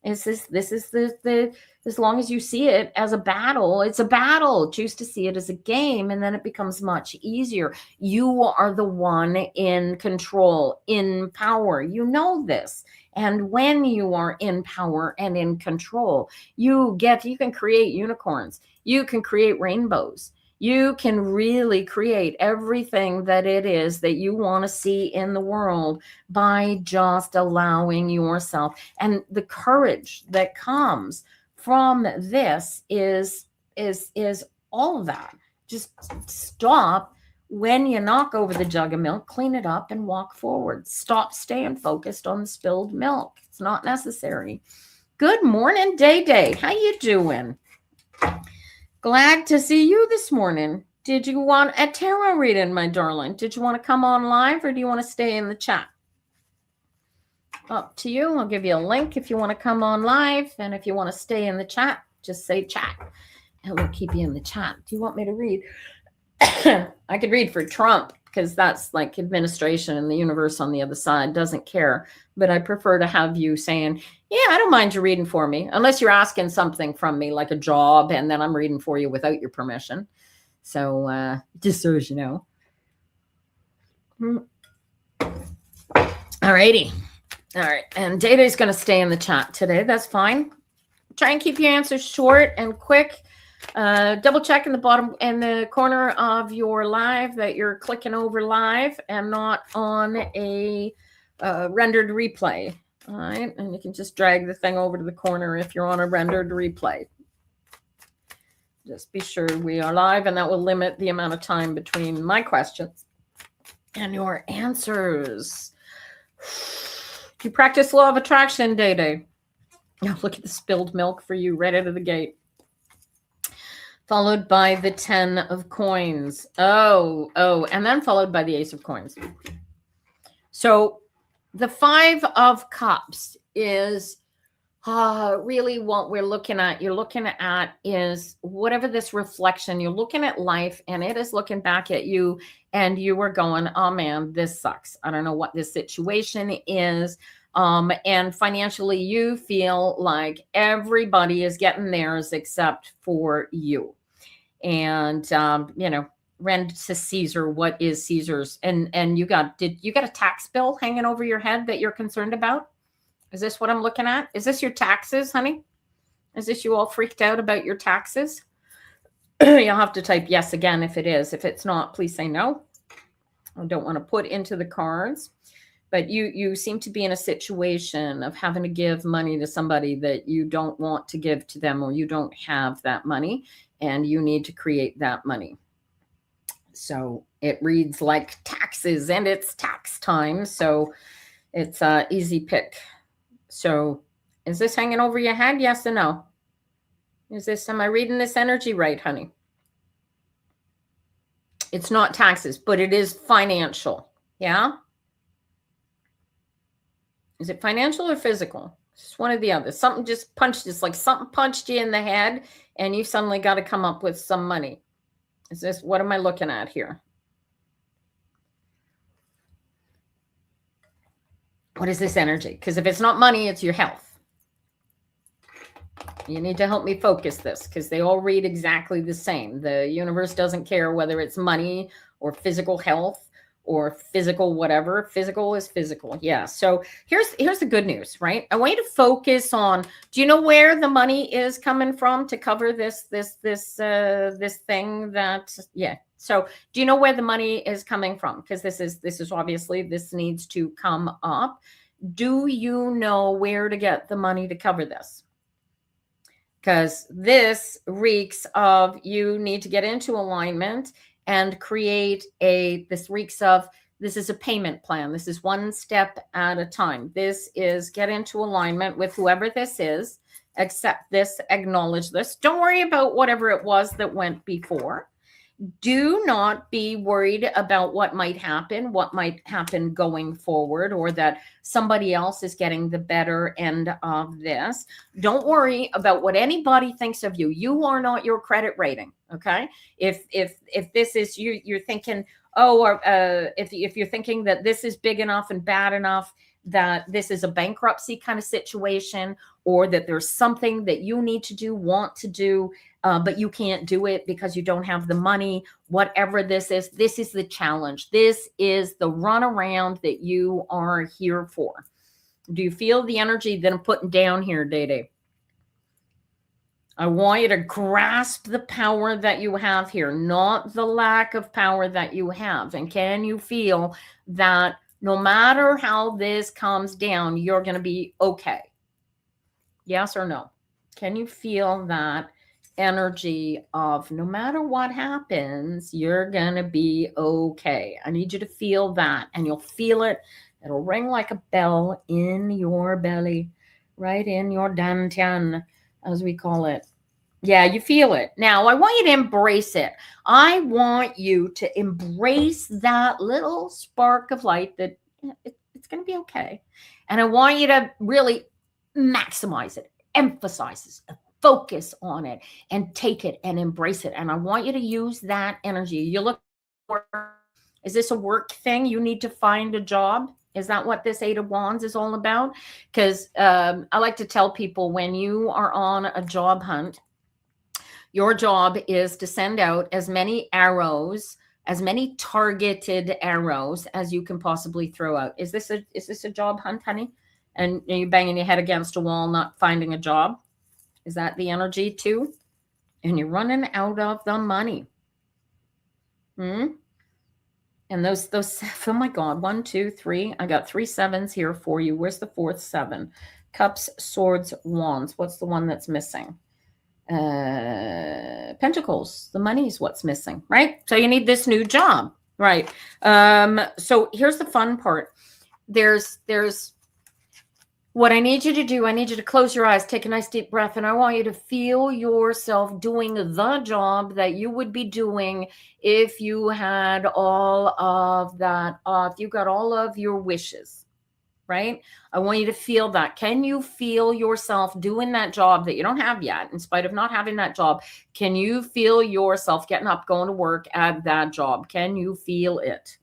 Speaker 1: This is the as long as you see it as a battle, it's a battle. Choose to see it as a game, and then it becomes much easier. You are the one in control, in power. You know this. And when you are in power and in control, you can create unicorns. You can create rainbows. You can really create everything that it is that you want to see in the world by just allowing yourself. And the courage that comes from this is all of that. Just stop when you knock over the jug of milk, clean it up and walk forward. Stop staying focused on the spilled milk. It's not necessary. Good morning, Day. How you doing? Glad to see you this morning. Did you want a tarot reading, my darling? Did you want to come on live, or do you want to stay in the chat? Up to you. I'll give you a link if you want to come on live. And if you want to stay in the chat, just say chat. And we'll keep you in the chat. Do you want me to read? I could read for Trump because that's like administration, and the universe on the other side doesn't care. But I prefer to have you saying, yeah, I don't mind you reading for me, unless you're asking something from me, like a job, and then I'm reading for you without your permission. So just so as you know. All righty. All right. And Data is going to stay in the chat today. That's fine. Try and keep your answers short and quick. Double check in the bottom in the corner of your live that you're clicking over live and not on a rendered replay. All right. And you can just drag the thing over to the corner if you're on a rendered replay. Just be sure we are live, and that will limit the amount of time between my questions and your answers. You practice law of attraction, Day. Oh, look at the spilled milk for you right out of the gate. Followed by the 10 of coins. Oh, and then followed by the Ace of Coins. So the 5 of Cups is really what we're looking at. You're looking at is whatever this reflection, you're looking at life, and it is looking back at you, and you are going, oh man, this sucks. I don't know what this situation is. And financially, you feel like everybody is getting theirs except for you. And, rend to Caesar, what is Caesar's? And you got a tax bill hanging over your head that you're concerned about? Is this what I'm looking at? Is this your taxes, honey? Is this you all freaked out about your taxes? You'll have to type yes again if it is. If it's not, please say no. I don't want to put into the cards. But you seem to be in a situation of having to give money to somebody that you don't want to give to them, or you don't have that money, and you need to create that money. So it reads like taxes, and it's tax time. So it's an easy pick. So is this hanging over your head? Yes or no? Am I reading this energy right, honey? It's not taxes, but it is financial. Yeah? Is it financial or physical? It's one or the other. Something just punched, it's like something punched you in the head, and you suddenly got to come up with some money. Is this, what am I looking at here? What is this energy? Because if it's not money, it's your health. You need to help me focus this, because they all read exactly the same. The universe doesn't care whether it's money or physical health or physical whatever. Physical is physical. Yeah. So here's the good news, right? I want you to focus on, do you know where the money is coming from to cover this thing that, yeah. So do you know where the money is coming from? Because this is obviously, this needs to come up. Do you know where to get the money to cover this? Because this reeks of, you need to get into alignment and create this reeks of, this is a payment plan. This is one step at a time. This is get into alignment with whoever this is, accept this, acknowledge this. Don't worry about whatever it was that went before. Do not be worried about what might happen going forward, or that somebody else is getting the better end of this. Don't worry about what anybody thinks of you. You are not your credit rating. Okay. If this is you're thinking, if you're thinking that this is big enough and bad enough, that this is a bankruptcy kind of situation, or that there's something that you need to want to do, but you can't do it because you don't have the money, whatever this is the challenge. This is the runaround that you are here for. Do you feel the energy that I'm putting down here, Day? I want you to grasp the power that you have here, not the lack of power that you have. And can you feel that no matter how this comes down, you're going to be okay? Yes or no? Can you feel that energy of no matter what happens, you're going to be okay? I need you to feel that, and you'll feel it. It'll ring like a bell in your belly, right in your dantian, as we call it. Yeah, you feel it. Now, I want you to embrace it. I want you to embrace that little spark of light that it's going to be okay. And I want you to really maximize it, emphasize focus on it and take it and embrace it. And I want you to use that energy. You look for, is this a work thing? You need to find a job. Is that what this Eight of Wands is all about? Because I like to tell people, when you are on a job hunt, your job is to send out as many arrows, as many targeted arrows as you can possibly throw out. Is this a job hunt, honey? And are you banging your head against a wall, not finding a job? Is that the energy too? And you're running out of the money. And those, oh my God, 1, 2, 3. I got 3 sevens here for you. Where's the 4th 7? Cups, swords, wands. What's the one that's missing? Pentacles. The money is what's missing, right? So you need this new job, right? So here's the fun part. There's what I need you to do. I need you to close your eyes, take a nice deep breath, and I want you to feel yourself doing the job that you would be doing if you had all of that, if you got all of your wishes, right? I want you to feel that. Can you feel yourself doing that job that you don't have yet, in spite of not having that job? Can you feel yourself getting up, going to work at that job? Can you feel it?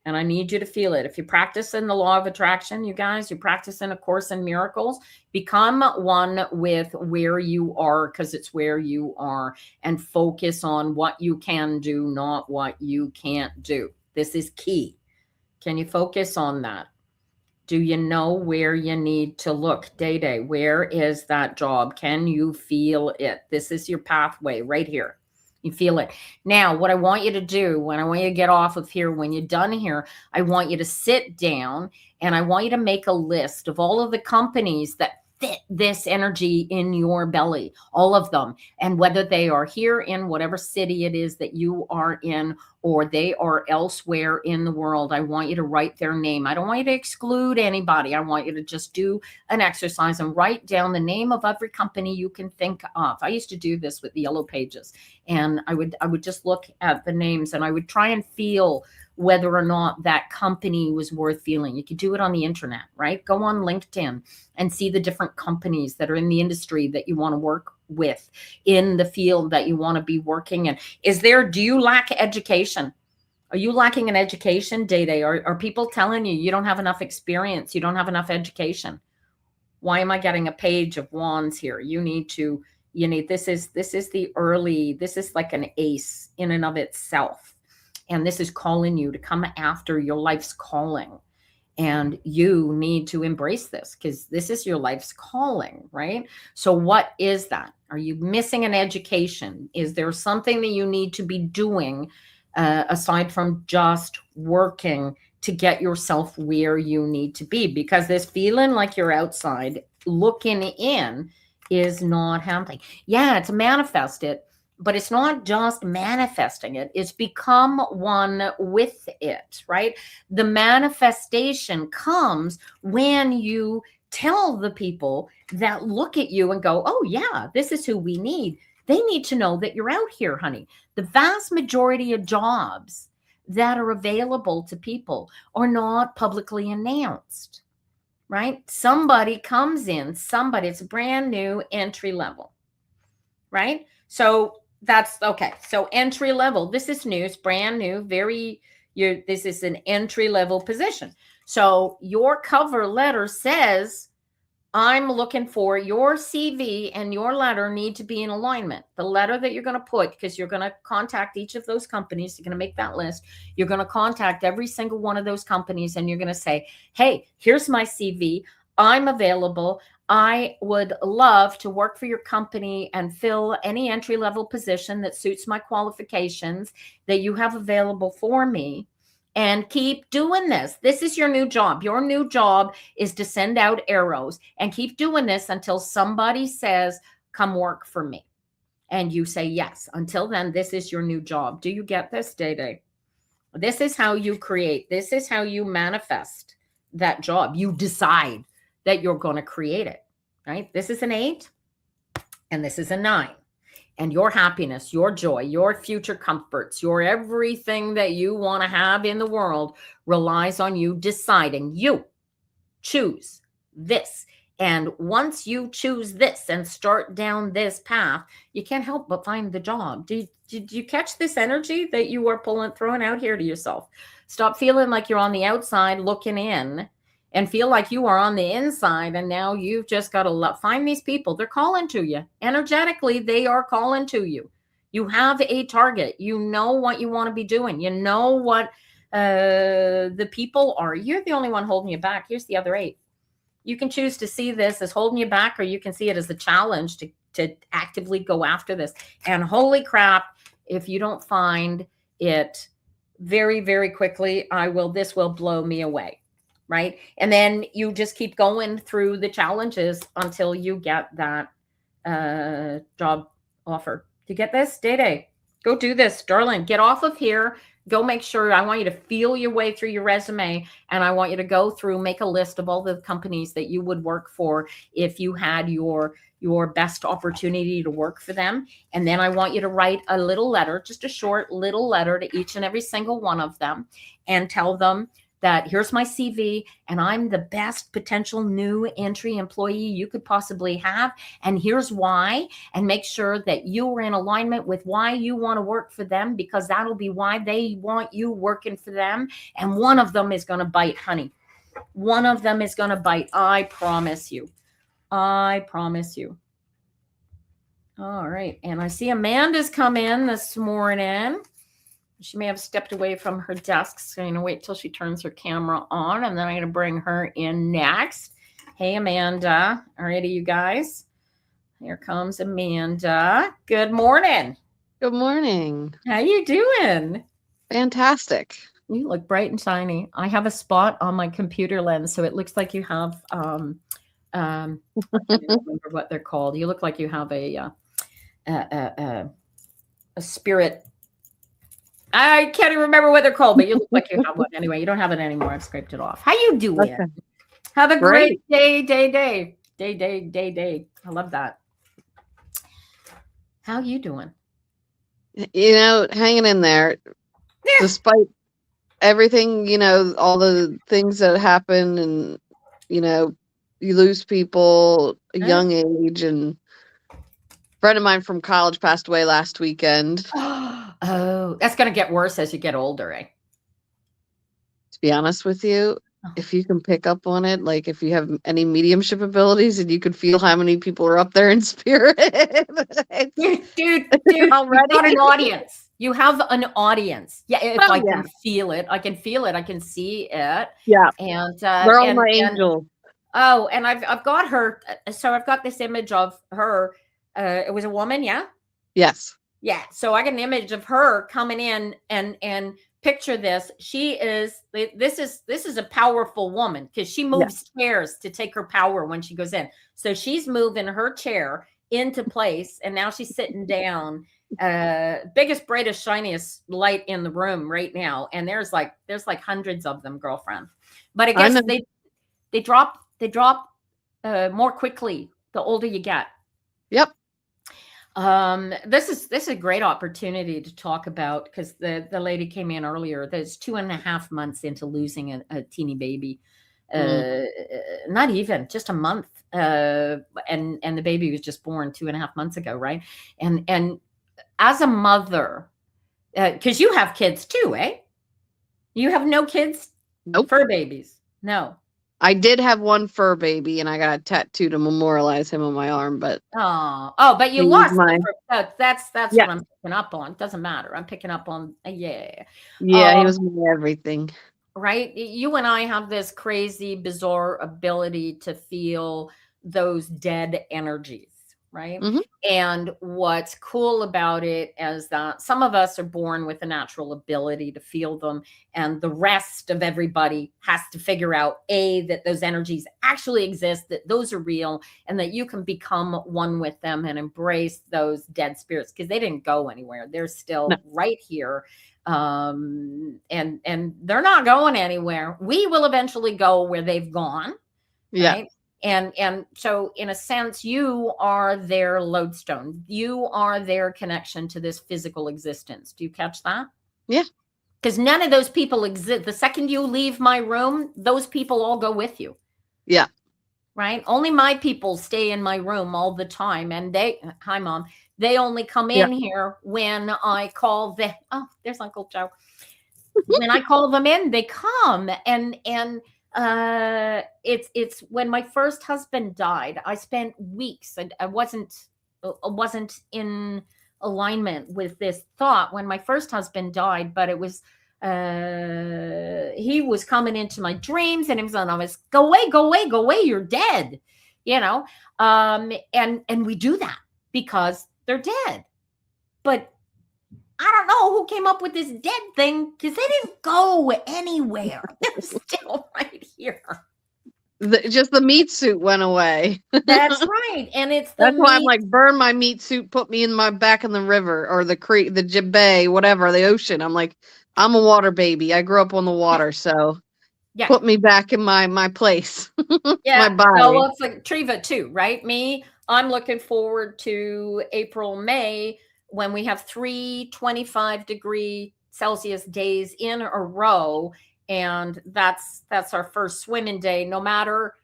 Speaker 1: And I need you to feel it. If you practice in the law of attraction, you guys, you practice in A Course in Miracles, become one with where you are, because it's where you are, and focus on what you can do, not what you can't do. This is key. Can you focus on that? Do you know where you need to look? Day, where is that job? Can you feel it? This is your pathway right here. You feel it. Now, what I want you to do, when I want you to get off of here, when you're done here, I want you to sit down and I want you to make a list of all of the companies that fit this energy in your belly, all of them. And whether they are here in whatever city it is that you are in, or they are elsewhere in the world, I want you to write their name. I don't want you to exclude anybody. I want you to just do an exercise and write down the name of every company you can think of. I used to do this with the Yellow Pages, and I would just look at the names and I would try and feel whether or not that company was worth feeling. You could do it on the internet, right? Go on LinkedIn and see the different companies that are in the industry that you want to work with, in the field that you want to be working in. Do you lack education? Are you lacking an education, Day? Are people telling you don't have enough experience? You don't have enough education? Why am I getting a Page of Wands here? This is like an ace in and of itself. And this is calling you to come after your life's calling. And you need to embrace this, because this is your life's calling, right? So what is that? Are you missing an education? Is there something that you need to be doing aside from just working to get yourself where you need to be? Because this feeling like you're outside looking in is not happening. Yeah, it's manifest it. But it's not just manifesting it, it's become one with it, right? The manifestation comes when you tell the people that look at you and go, oh yeah, this is who we need. They need to know that you're out here, honey. The vast majority of jobs that are available to people are not publicly announced, right? Somebody comes in, it's a brand new entry level, right? So that's okay. So entry level, this is new, it's brand new, this is an entry level position. So your cover letter says, I'm looking for your CV and your letter need to be in alignment. The letter that you're going to put, because you're going to contact each of those companies, you're going to make that list. You're going to contact every single one of those companies and you're going to say, hey, here's my CV. I'm available. I would love to work for your company and fill any entry-level position that suits my qualifications that you have available for me. And keep doing this. This is your new job. Your new job is to send out arrows and keep doing this until somebody says, come work for me. And you say yes. Until then, this is your new job. Do you get this, Day? This is how you create. This is how you manifest that job. You decide that you're going to create it, right? This is an 8 and this is a 9. And your happiness, your joy, your future comforts, your everything that you want to have in the world relies on you deciding. You choose this And once you choose this and start down this path, you can't help but find the job. Did you catch this energy that you are throwing out here to yourself? Stop feeling like you're on the outside looking in, and feel like you are on the inside. And now you've just got to find these people. They're calling to you. Energetically, they are calling to you. You have a target. You know what you want to be doing. You know what the people are. You're the only one holding you back. Here's the other 8. You can choose to see this as holding you back, or you can see it as a challenge to actively go after this. And holy crap, if you don't find it very, very quickly, this will blow me away. Right. And then you just keep going through the challenges until you get that job offer. Do you get this? Day. Go do this, darling. Get off of here. Go make sure. I want you to feel your way through your resume, and I want you to go through, make a list of all the companies that you would work for if you had your best opportunity to work for them. And then I want you to write a little letter, just a short little letter to each and every single one of them, and tell them that here's my CV, and I'm the best potential new entry employee you could possibly have. And here's why, and make sure that you are in alignment with why you want to work for them, because that'll be why they want you working for them. And one of them is going to bite, honey. One of them is going to bite. I promise you. I promise you. All right. And I see Amanda's come in this morning. She may have stepped away from her desk, so I'm going to wait till she turns her camera on, and then I'm going to bring her in next. Hey, Amanda. All righty, you guys. Here comes Amanda. Good morning.
Speaker 3: Good morning.
Speaker 1: How you doing?
Speaker 3: Fantastic.
Speaker 1: You look bright and shiny. I have a spot on my computer lens, so it looks like you have, I can't remember what they're called. You look like you have a spirit. I can't even remember what they're called, but you look like you have one. Anyway, you don't have it anymore. I've scraped it off. How you doing? Okay. Have a great day. I love that. How you doing?
Speaker 3: Hanging in there. Yeah. Despite everything, all the things that happen, and, you lose people a young age, and a friend of mine from college passed away last weekend.
Speaker 1: Oh, that's going to get worse as you get older, eh?
Speaker 3: To be honest with you, if you can pick up on it, like if you have any mediumship abilities and you can feel how many people are up there in spirit.
Speaker 1: Dude, already got an audience. You have an audience. Yeah, if I can feel it. I can feel it. I can see it.
Speaker 3: Yeah.
Speaker 1: And
Speaker 3: they're all my angels.
Speaker 1: And I've got her. So I've got this image of her. It was a woman, yeah?
Speaker 3: Yes.
Speaker 1: Yeah. So I got an image of her coming in, and picture this. This is a powerful woman, because she moves chairs to take her power when she goes in. So she's moving her chair into place, and now she's sitting down. Biggest, brightest, shiniest light in the room right now. And there's like hundreds of them, girlfriend. But I guess they drop more quickly the older you get.
Speaker 3: Yep.
Speaker 1: This is a great opportunity to talk about, because the lady came in earlier. There's 2.5 months into losing a teeny baby. Not even just a month. And the baby was just born 2.5 months ago, right? And as a mother, because you have kids too, eh? You have no kids?
Speaker 3: Nope.
Speaker 1: Fur babies? No.
Speaker 3: I did have one fur baby, and I got a tattoo to memorialize him on my arm, but
Speaker 1: but you lost that's what I'm picking up on. It doesn't matter. I'm picking up on he was my everything. Right? You and I have this crazy, bizarre ability to feel those dead energies, right?
Speaker 3: Mm-hmm.
Speaker 1: And what's cool about it is that some of us are born with a natural ability to feel them, and the rest of everybody has to figure out that those energies actually exist, that those are real, and that you can become one with them and embrace those dead spirits, because they didn't go anywhere. They're still right here. And they're not going anywhere. We will eventually go where they've gone.
Speaker 3: Yeah.
Speaker 1: Right? And so in a sense, you are their lodestone. You are their connection to this physical existence. Do you catch that?
Speaker 3: Yeah.
Speaker 1: Because none of those people exist. The second you leave my room, those people all go with you.
Speaker 3: Yeah.
Speaker 1: right? Only my people stay in my room all the time. And hi, Mom, they only come
Speaker 3: Yeah.
Speaker 1: in here when I call them. Oh, there's Uncle Joe. When I call them in, they come. And it's when my first husband died, I spent weeks, and I wasn't in alignment with this thought when my first husband died, but it was he was coming into my dreams, and it was on, I was, go away, go away, go away, you're dead, you know. And we do that because they're dead. But I don't know who came up with this dead thing, because they didn't go anywhere. They're still right here.
Speaker 3: Just the meat suit went away.
Speaker 1: That's right. And it's the
Speaker 3: That's why I'm like, burn my meat suit, put me in my back in the river or the creek, the bay, whatever, the ocean. I'm like, I'm a water baby. I grew up on the water, so
Speaker 1: yeah.
Speaker 3: Put me back in my place.
Speaker 1: Yeah.
Speaker 3: My body.
Speaker 1: Well, it's like Triva too, right? Me, I'm looking forward to April, May, when we have 3 25-degree Celsius days in a row. And that's our first swimming day, no matter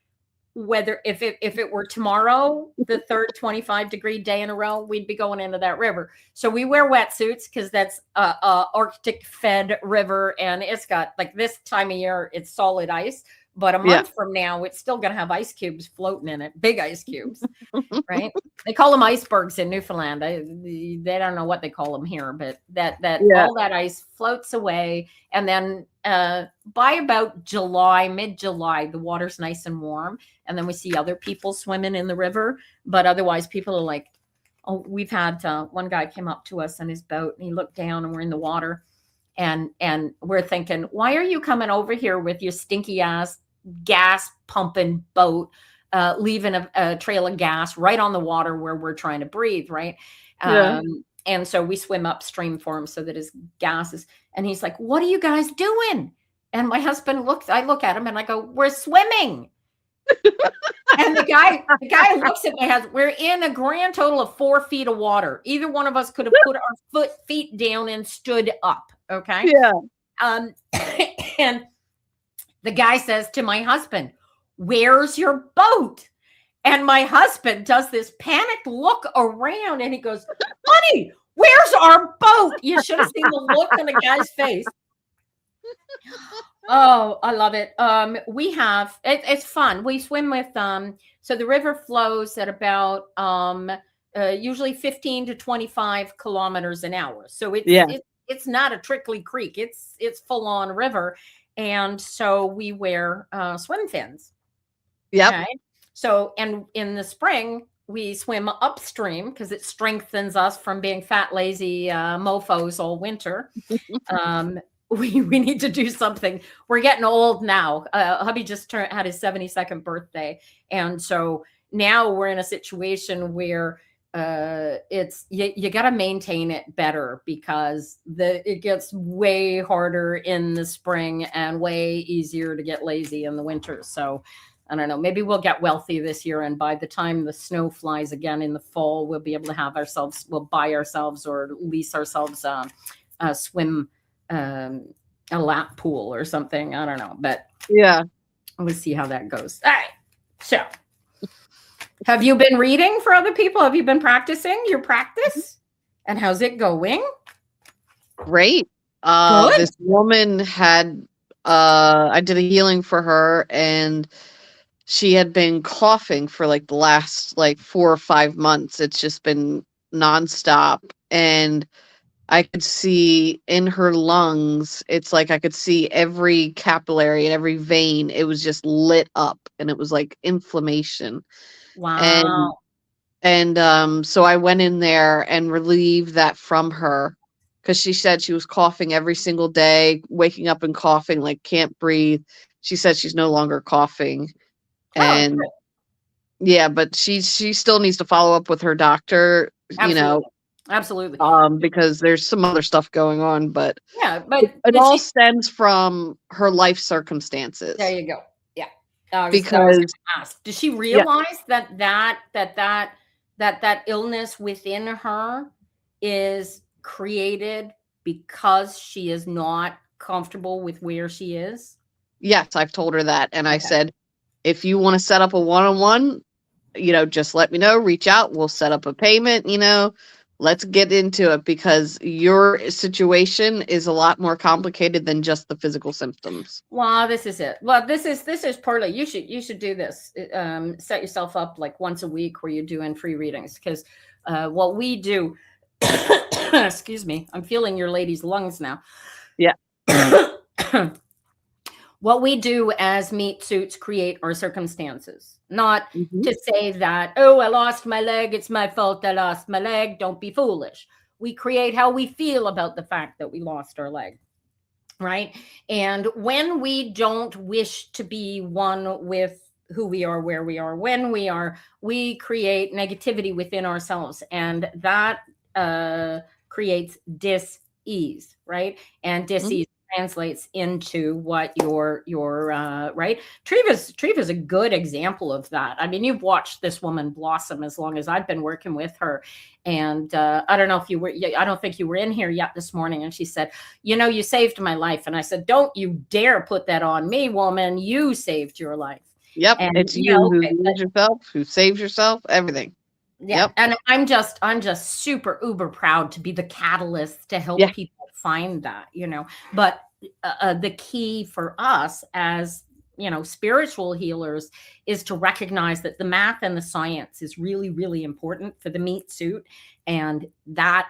Speaker 1: whether, if it were tomorrow, the third 25-degree day in a row, we'd be going into that river. So we wear wetsuits because that's a Arctic fed river, and it's got, like, this time of year it's solid ice, but a month from now it's still going to have ice cubes floating in it, big ice cubes. Right? They call them icebergs in Newfoundland. They don't know what they call them here, but that all that ice floats away, and then by about July, mid-July, the water's nice and warm, and then we see other people swimming in the river. But otherwise, people are like, oh, we've had one guy came up to us on his boat, and he looked down, and we're in the water, and we're thinking, why are you coming over here with your stinky ass gas pumping boat, leaving a trail of gas right on the water where we're trying to breathe, right? And so we swim upstream for him so that his gas is, and he's like, what are you guys doing? And my husband I look at him and I go, we're swimming. And the guy looks at my husband. We're in a grand total of 4 feet of water. Either one of us could have put our feet down and stood up. Okay.
Speaker 3: Yeah.
Speaker 1: And the guy says to my husband, where's your boat? And my husband does this panicked look around, and he goes, honey, where's our boat? You should have seen the look on the guy's face. Oh, I love it. We have, it's fun. We swim with, so the river flows at about, usually 15 to 25 kilometers an hour. So it's not a trickly creek. It's full on river. And so we wear swim fins.
Speaker 3: Yeah.
Speaker 1: Okay? So, and in the spring, we swim upstream because it strengthens us from being fat, lazy mofos all winter. We need to do something. We're getting old now. Hubby just had his 72nd birthday. And so now we're in a situation where it's you got to maintain it better, because it gets way harder in the spring and way easier to get lazy in the winter. So I don't know, maybe we'll get wealthy this year, and by the time the snow flies again in the fall, we'll be able to we'll buy ourselves or lease ourselves a swim, a lap pool or something. I don't know, but
Speaker 3: yeah,
Speaker 1: we'll see how that goes. All right. So have you been reading for other people? Have you been practicing your practice? And how's it going?
Speaker 3: Great. This woman had, I did a healing for her, and she had been coughing for like the last 4 or 5 months. It's just been nonstop. And I could see in her lungs, it's like I could see every capillary and every vein. It was just lit up, and it was like inflammation.
Speaker 1: Wow.
Speaker 3: And so I went in there and relieved that from her, because she said she was coughing every single day, waking up and coughing, like can't breathe. She said she's no longer coughing. And but she still needs to follow up with her doctor,
Speaker 1: Absolutely.
Speaker 3: because there's some other stuff going on, but it all stems from her life circumstances.
Speaker 1: There you go. Yeah.
Speaker 3: Because
Speaker 1: does she realize that illness within her is created because she is not comfortable with where she is?
Speaker 3: Yes, I've told her that. And I said, If you want to set up a one-on-one, just let me know, reach out, we'll set up a payment, let's get into it, because your situation is a lot more complicated than just the physical symptoms.
Speaker 1: Well, this is it. Well, this is partly, you should do this. Set yourself up like once a week where you're doing free readings, because what we do, excuse me, I'm feeling your lady's lungs now.
Speaker 3: Yeah.
Speaker 1: What we do as meat suits create our circumstances, not
Speaker 3: Mhm.
Speaker 1: to say that, oh, I lost my leg, it's my fault I lost my leg. Don't be foolish. We create how we feel about the fact that we lost our leg, right? And when we don't wish to be one with who we are, where we are, when we are, we create negativity within ourselves, and that creates dis-ease, right? And dis-ease translates into what your right. Treva's a good example of that. I mean, you've watched this woman blossom as long as I've been working with her, and I don't know if you were, I don't think you were in here yet this morning, and she said, you saved my life. And I said, don't you dare put that on me, woman. You saved your life.
Speaker 3: Yep.
Speaker 1: And
Speaker 3: it's you who heals yourself, who saves yourself, everything.
Speaker 1: Yeah.
Speaker 3: Yep.
Speaker 1: And I'm just super uber proud to be the catalyst to help people find that, but the key for us as, spiritual healers is to recognize that the math and the science is really, really important for the meat suit. And that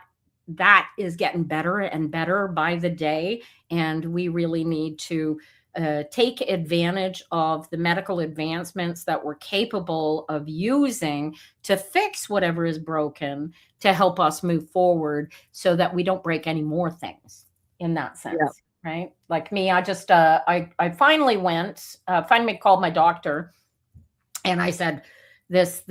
Speaker 1: is getting better and better by the day. And we really need to take advantage of the medical advancements that we're capable of using to fix whatever is broken, to help us move forward so that we don't break any more things in that sense. Right? Like me, I just, I finally finally called my doctor, and I said, this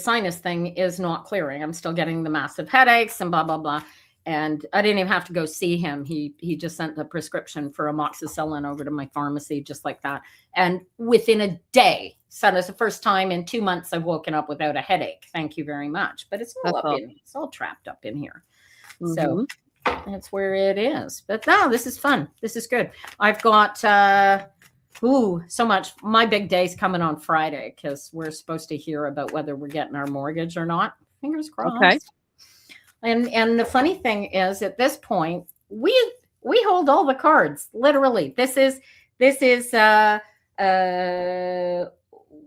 Speaker 1: sinus thing is not clearing. I'm still getting the massive headaches and blah, blah, blah. And I didn't even have to go see him. He just sent the prescription for amoxicillin over to my pharmacy, just like that. And within a day, said it's the first time in 2 months I've woken up without a headache. Thank you very much. But it's all it's all trapped up in here. Mm-hmm. So that's where it is. But no, this is fun. This is good. I've got so much. My big day's coming on Friday, because we're supposed to hear about whether we're getting our mortgage or not. Fingers crossed. Okay. And the funny thing is, at this point, we hold all the cards. Literally, this is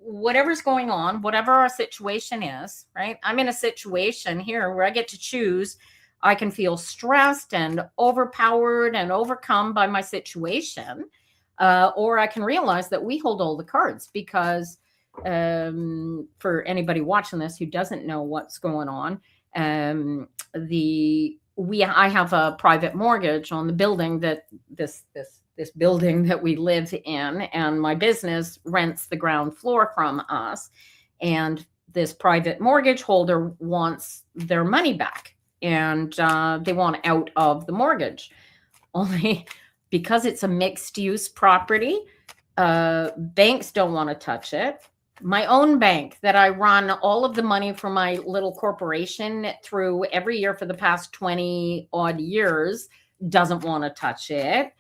Speaker 1: whatever's going on, whatever our situation is. Right? I'm in a situation here where I get to choose. I can feel stressed and overpowered and overcome by my situation, or I can realize that we hold all the cards, because for anybody watching this who doesn't know what's going on, I have a private mortgage on the building that this building that we live in, and my business rents the ground floor from us, and this private mortgage holder wants their money back. And they want out of the mortgage. Only because it's a mixed use property, banks don't want to touch it. My own bank that I run all of the money for my little corporation through every year for the past 20 odd years doesn't want to touch it.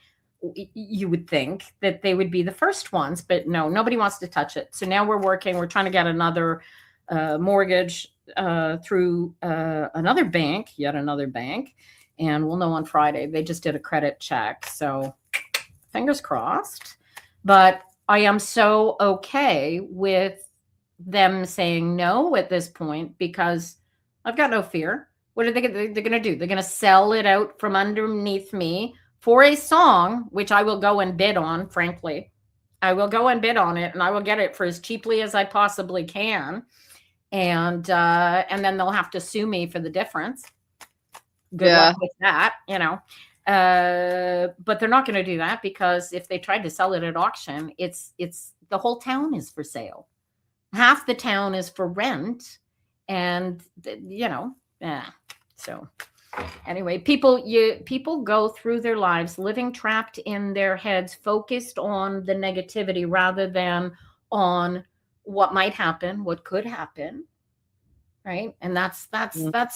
Speaker 1: You would think that they would be the first ones, but no, nobody wants to touch it. So now we're trying to get another mortgage through yet another bank, and we'll know on Friday. They just did a credit check, so fingers crossed. But I am so okay with them saying no at this point, because I've got no fear. What are they're going to do? They're going to sell it out from underneath me for a song, which I will go and bid on. Frankly, I will go and bid on it, and I will get it for as cheaply as I possibly can. And then they'll have to sue me for the difference. Good luck with that, but they're not going to do that, because if they tried to sell it at auction, it's the whole town is for sale. Half the town is for rent, and So anyway, people go through their lives living trapped in their heads, focused on the negativity rather than on what might happen, what could happen, right? And that's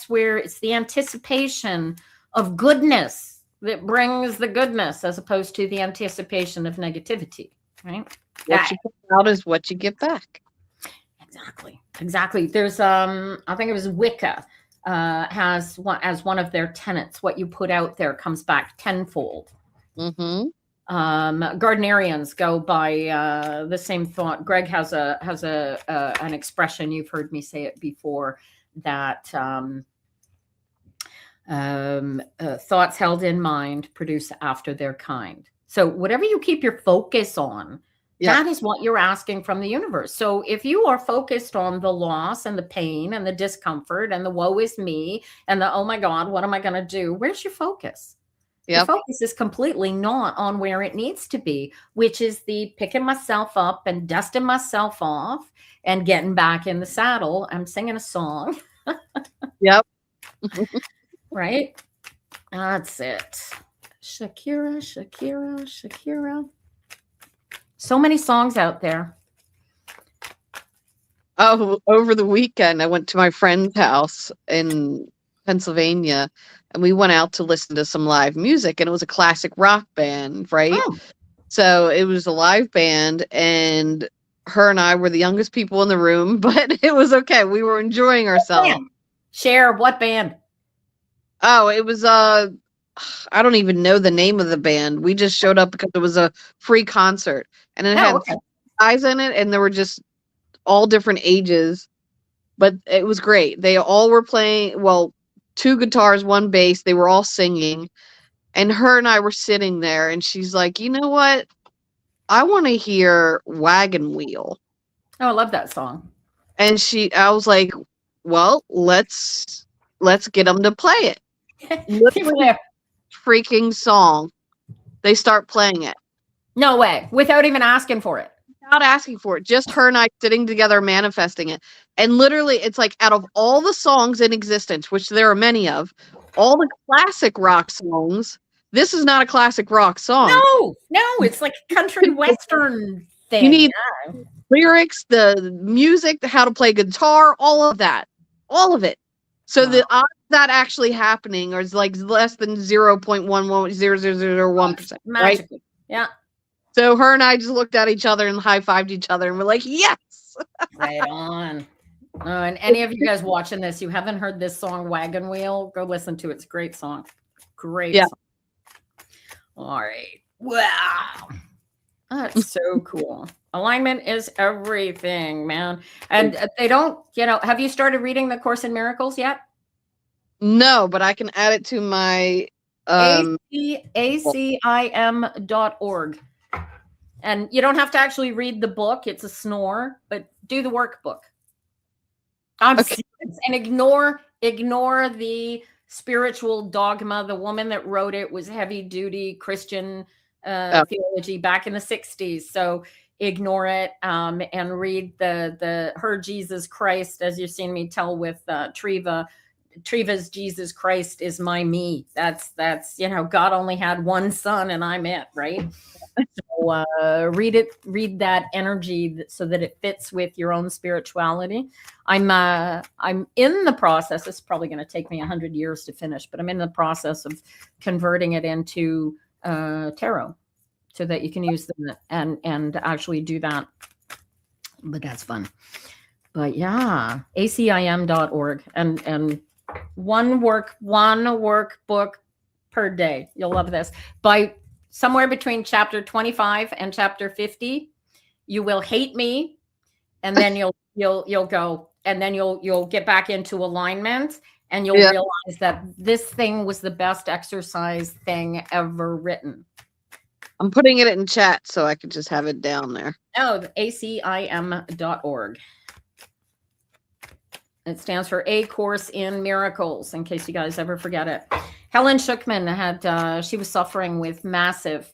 Speaker 1: where it's the anticipation of goodness that brings the goodness, as opposed to the anticipation of negativity. right?
Speaker 3: What you put out is what you get back.
Speaker 1: Exactly. There's I think it was Wicca has one as one of their tenets. What you put out there comes back tenfold.
Speaker 3: Mm-hmm.
Speaker 1: Gardnerians go by the same thought. Greg has an expression, you've heard me say it before, that thoughts held in mind produce after their kind. So whatever you keep your focus on, that is what you're asking from the universe. So if you are focused on the loss and the pain and the discomfort and the woe is me and the, oh my God, what am I going to do? Where's your focus? Your focus is completely not on where it needs to be, which is the picking myself up and dusting myself off and getting back in the saddle. I'm singing a song.
Speaker 3: Yep.
Speaker 1: Right? That's it. Shakira, Shakira, Shakira. So many songs out there.
Speaker 3: Oh, over the weekend, I went to my friend's house in Pennsylvania, and we went out to listen to some live music, and it was a classic rock band, right?
Speaker 1: Oh.
Speaker 3: So it was a live band, and her and I were the youngest people in the room, but it was okay. We were enjoying ourselves.
Speaker 1: Share what band?
Speaker 3: Oh, it was I don't even know the name of the band. We just showed up because it was a free concert, and it had guys in it, and there were just all different ages, but it was great. They all were playing, well, 2 guitars, 1 bass. They were all singing, and her and I were sitting there, and she's like, you know what? I want to hear Wagon Wheel.
Speaker 1: Oh, I love that song.
Speaker 3: And I was like, well, let's get them to play it. Literally freaking song. They start playing it.
Speaker 1: No way. Without even asking for it.
Speaker 3: Without asking for it. Just her and I sitting together manifesting it. And literally, it's like out of all the songs in existence, which there are many of, all the classic rock songs, this is not a classic rock song.
Speaker 1: No, it's like a country western thing.
Speaker 3: You need lyrics, the music, how to play guitar, all of that. All of it. So the odds of that actually happening is like less than 0.110001%. Right?
Speaker 1: Yeah.
Speaker 3: So her and I just looked at each other and high-fived each other, and we're like, yes.
Speaker 1: Right on. And any of you guys watching this, you haven't heard this song, Wagon Wheel, go listen to it. It's a great song. Great song. All right. Wow. That's so cool. Alignment is everything, man. And they don't, have you started reading the Course in Miracles yet?
Speaker 3: No, but I can add it to my
Speaker 1: ACIM.org. And you don't have to actually read the book. It's a snore, but do the workbook. I'm serious. And ignore the spiritual dogma. The woman that wrote it was heavy duty Christian theology back in the 60s. So ignore it and read the her Jesus Christ, as you've seen me tell with Triva's Jesus Christ is my me. That's God only had one son and I'm it, right? So read that energy so that it fits with your own spirituality. I'm in the process. It's probably going to take me 100 years to finish, but I'm in the process of converting it into tarot so that you can use them and actually do that. But that's fun. But yeah, acim.org and one workbook per day. You'll love this. By somewhere between chapter 25 and chapter 50, you will hate me, and then you'll go, and then you'll get back into alignment, and you'll realize that this thing was the best exercise thing ever written.
Speaker 3: I'm putting it in chat so I can just have it down there.
Speaker 1: Oh, acim.org. It stands for A Course in Miracles, in case you guys ever forget it. Helen Schuckman she was suffering with massive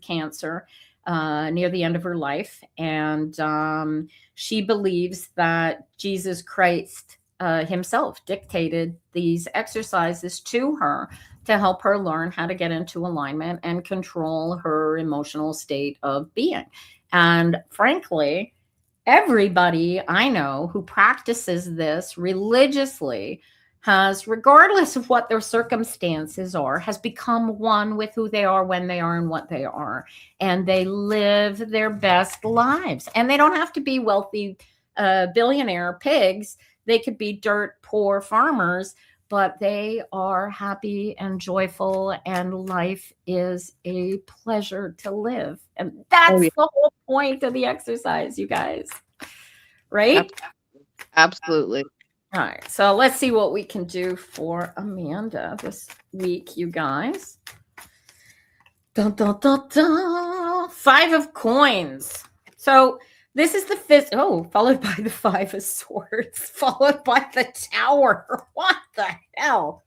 Speaker 1: cancer near the end of her life. And she believes that Jesus Christ himself dictated these exercises to her to help her learn how to get into alignment and control her emotional state of being. And frankly, everybody I know who practices this religiously has, regardless of what their circumstances are, has become one with who they are, when they are, and what they are. And they live their best lives. And they don't have to be wealthy billionaire pigs. They could be dirt poor farmers, but they are happy and joyful, and life is a pleasure to live. And that's the whole point of the exercise, you guys. Right?
Speaker 3: Absolutely.
Speaker 1: All right, so let's see what we can do for Amanda this week, you guys. Dun, dun, dun, dun. 5 of coins. So this is the fifth. Oh, followed by the 5 of swords, followed by the tower. What the hell?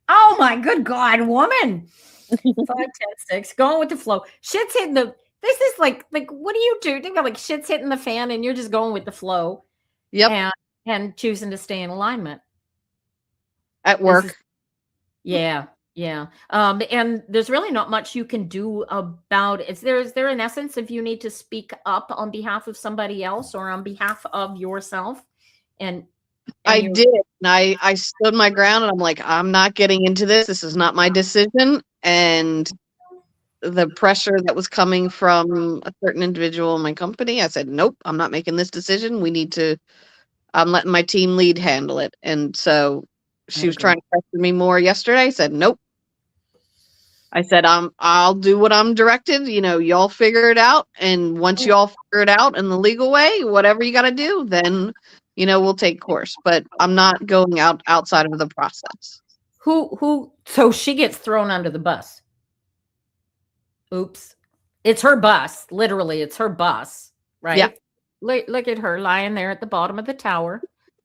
Speaker 1: Oh my good God, woman. 5, 10, 6, going with the flow. Shit's hitting the. This is like what do you do? Think about like shit's hitting the fan, and you're just going with the flow.
Speaker 3: Yep.
Speaker 1: And choosing to stay in alignment
Speaker 3: at work.
Speaker 1: Yeah. And there's really not much you can do about it. Is there an essence if you need to speak up on behalf of somebody else or on behalf of yourself? And
Speaker 3: I did. And I stood my ground, and I'm like, I'm not getting into this. This is not my decision. And the pressure that was coming from a certain individual in my company, I said, nope, I'm not making this decision. I'm letting my team lead handle it. And so she was trying to pressure me more yesterday. I said, nope. I said, I'll do what I'm directed. Y'all figure it out. And once y'all figure it out in the legal way, whatever you got to do, then, we'll take course. But I'm not going outside of the process.
Speaker 1: So she gets thrown under the bus. Oops. It's her bus. Literally, it's her bus, right?
Speaker 3: Yeah.
Speaker 1: Look at her lying there at the bottom of the tower.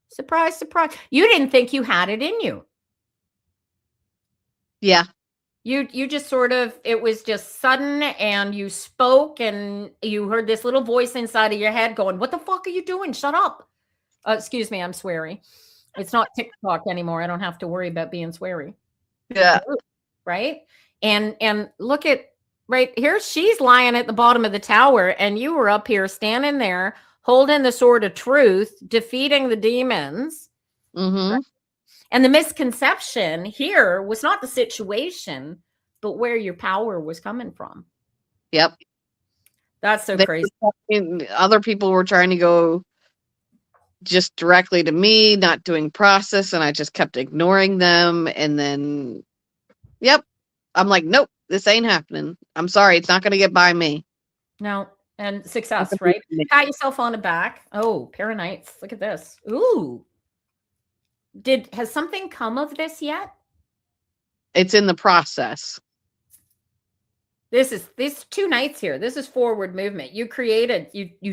Speaker 1: Surprise, surprise. You didn't think you had it in you.
Speaker 3: Yeah.
Speaker 1: You just sort of, it was just sudden, and you spoke, and you heard this little voice inside of your head going, what the fuck are you doing? Shut up. Excuse me, I'm sweary. It's not TikTok anymore. I don't have to worry about being sweary.
Speaker 3: Yeah.
Speaker 1: Right? And look at, right here, she's lying at the bottom of the tower, and you were up here standing there holding the sword of truth, defeating the demons.
Speaker 3: Mm-hmm.
Speaker 1: Right? And the misconception here was not the situation, but where your power was coming from.
Speaker 3: Yep.
Speaker 1: That's so crazy.
Speaker 3: Other people were trying to go just directly to me, not doing process, and I just kept ignoring them. And then, yep, I'm like, nope, this ain't happening. I'm sorry, it's not going to get by me.
Speaker 1: No, and success, right? Pat yourself on the back. Oh, pair of knights. Look at this. Ooh. Has something come of this yet?
Speaker 3: It's in the process.
Speaker 1: These 2 knights here. This is forward movement. You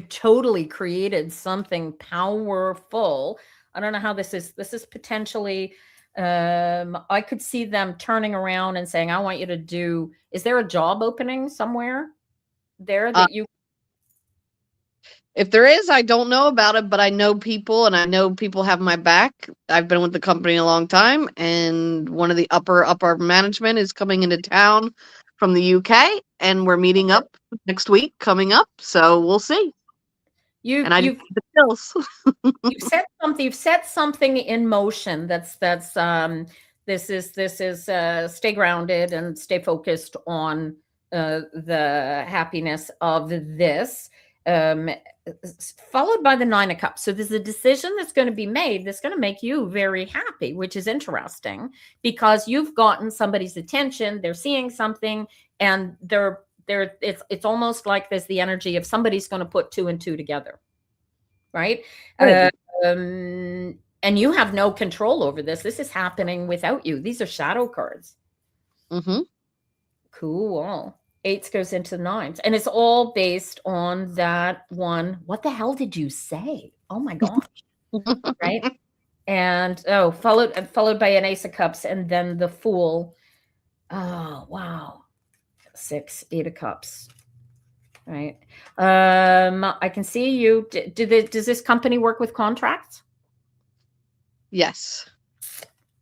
Speaker 1: totally created something powerful. I don't know how this is. This is potentially, I could see them turning around and saying, I want you to do, is there a job opening somewhere there that you?
Speaker 3: If there is, I don't know about it, but I know people, and I know people have my back. I've been with the company a long time, and one of the upper management is coming into town from the UK, and we're meeting up next week coming up. So we'll see. You've
Speaker 1: set something in motion. This is stay grounded and stay focused on the happiness of this. Followed by the 9 of Cups. So there's a decision that's going to be made that's going to make you very happy, which is interesting because you've gotten somebody's attention. They're seeing something, and it's almost like there's the energy of somebody's going to put 2 and 2 together, right? And you have no control over this. This is happening without you. These are shadow cards.
Speaker 3: Mm-hmm.
Speaker 1: Cool. 8s goes into 9s, and it's all based on that one. What the hell did you say? Oh my gosh. Right. And followed by an Ace of Cups, and then the Fool. Oh wow. 6, 8 of Cups. Right. I can see you. Does this company work with contracts?
Speaker 3: Yes.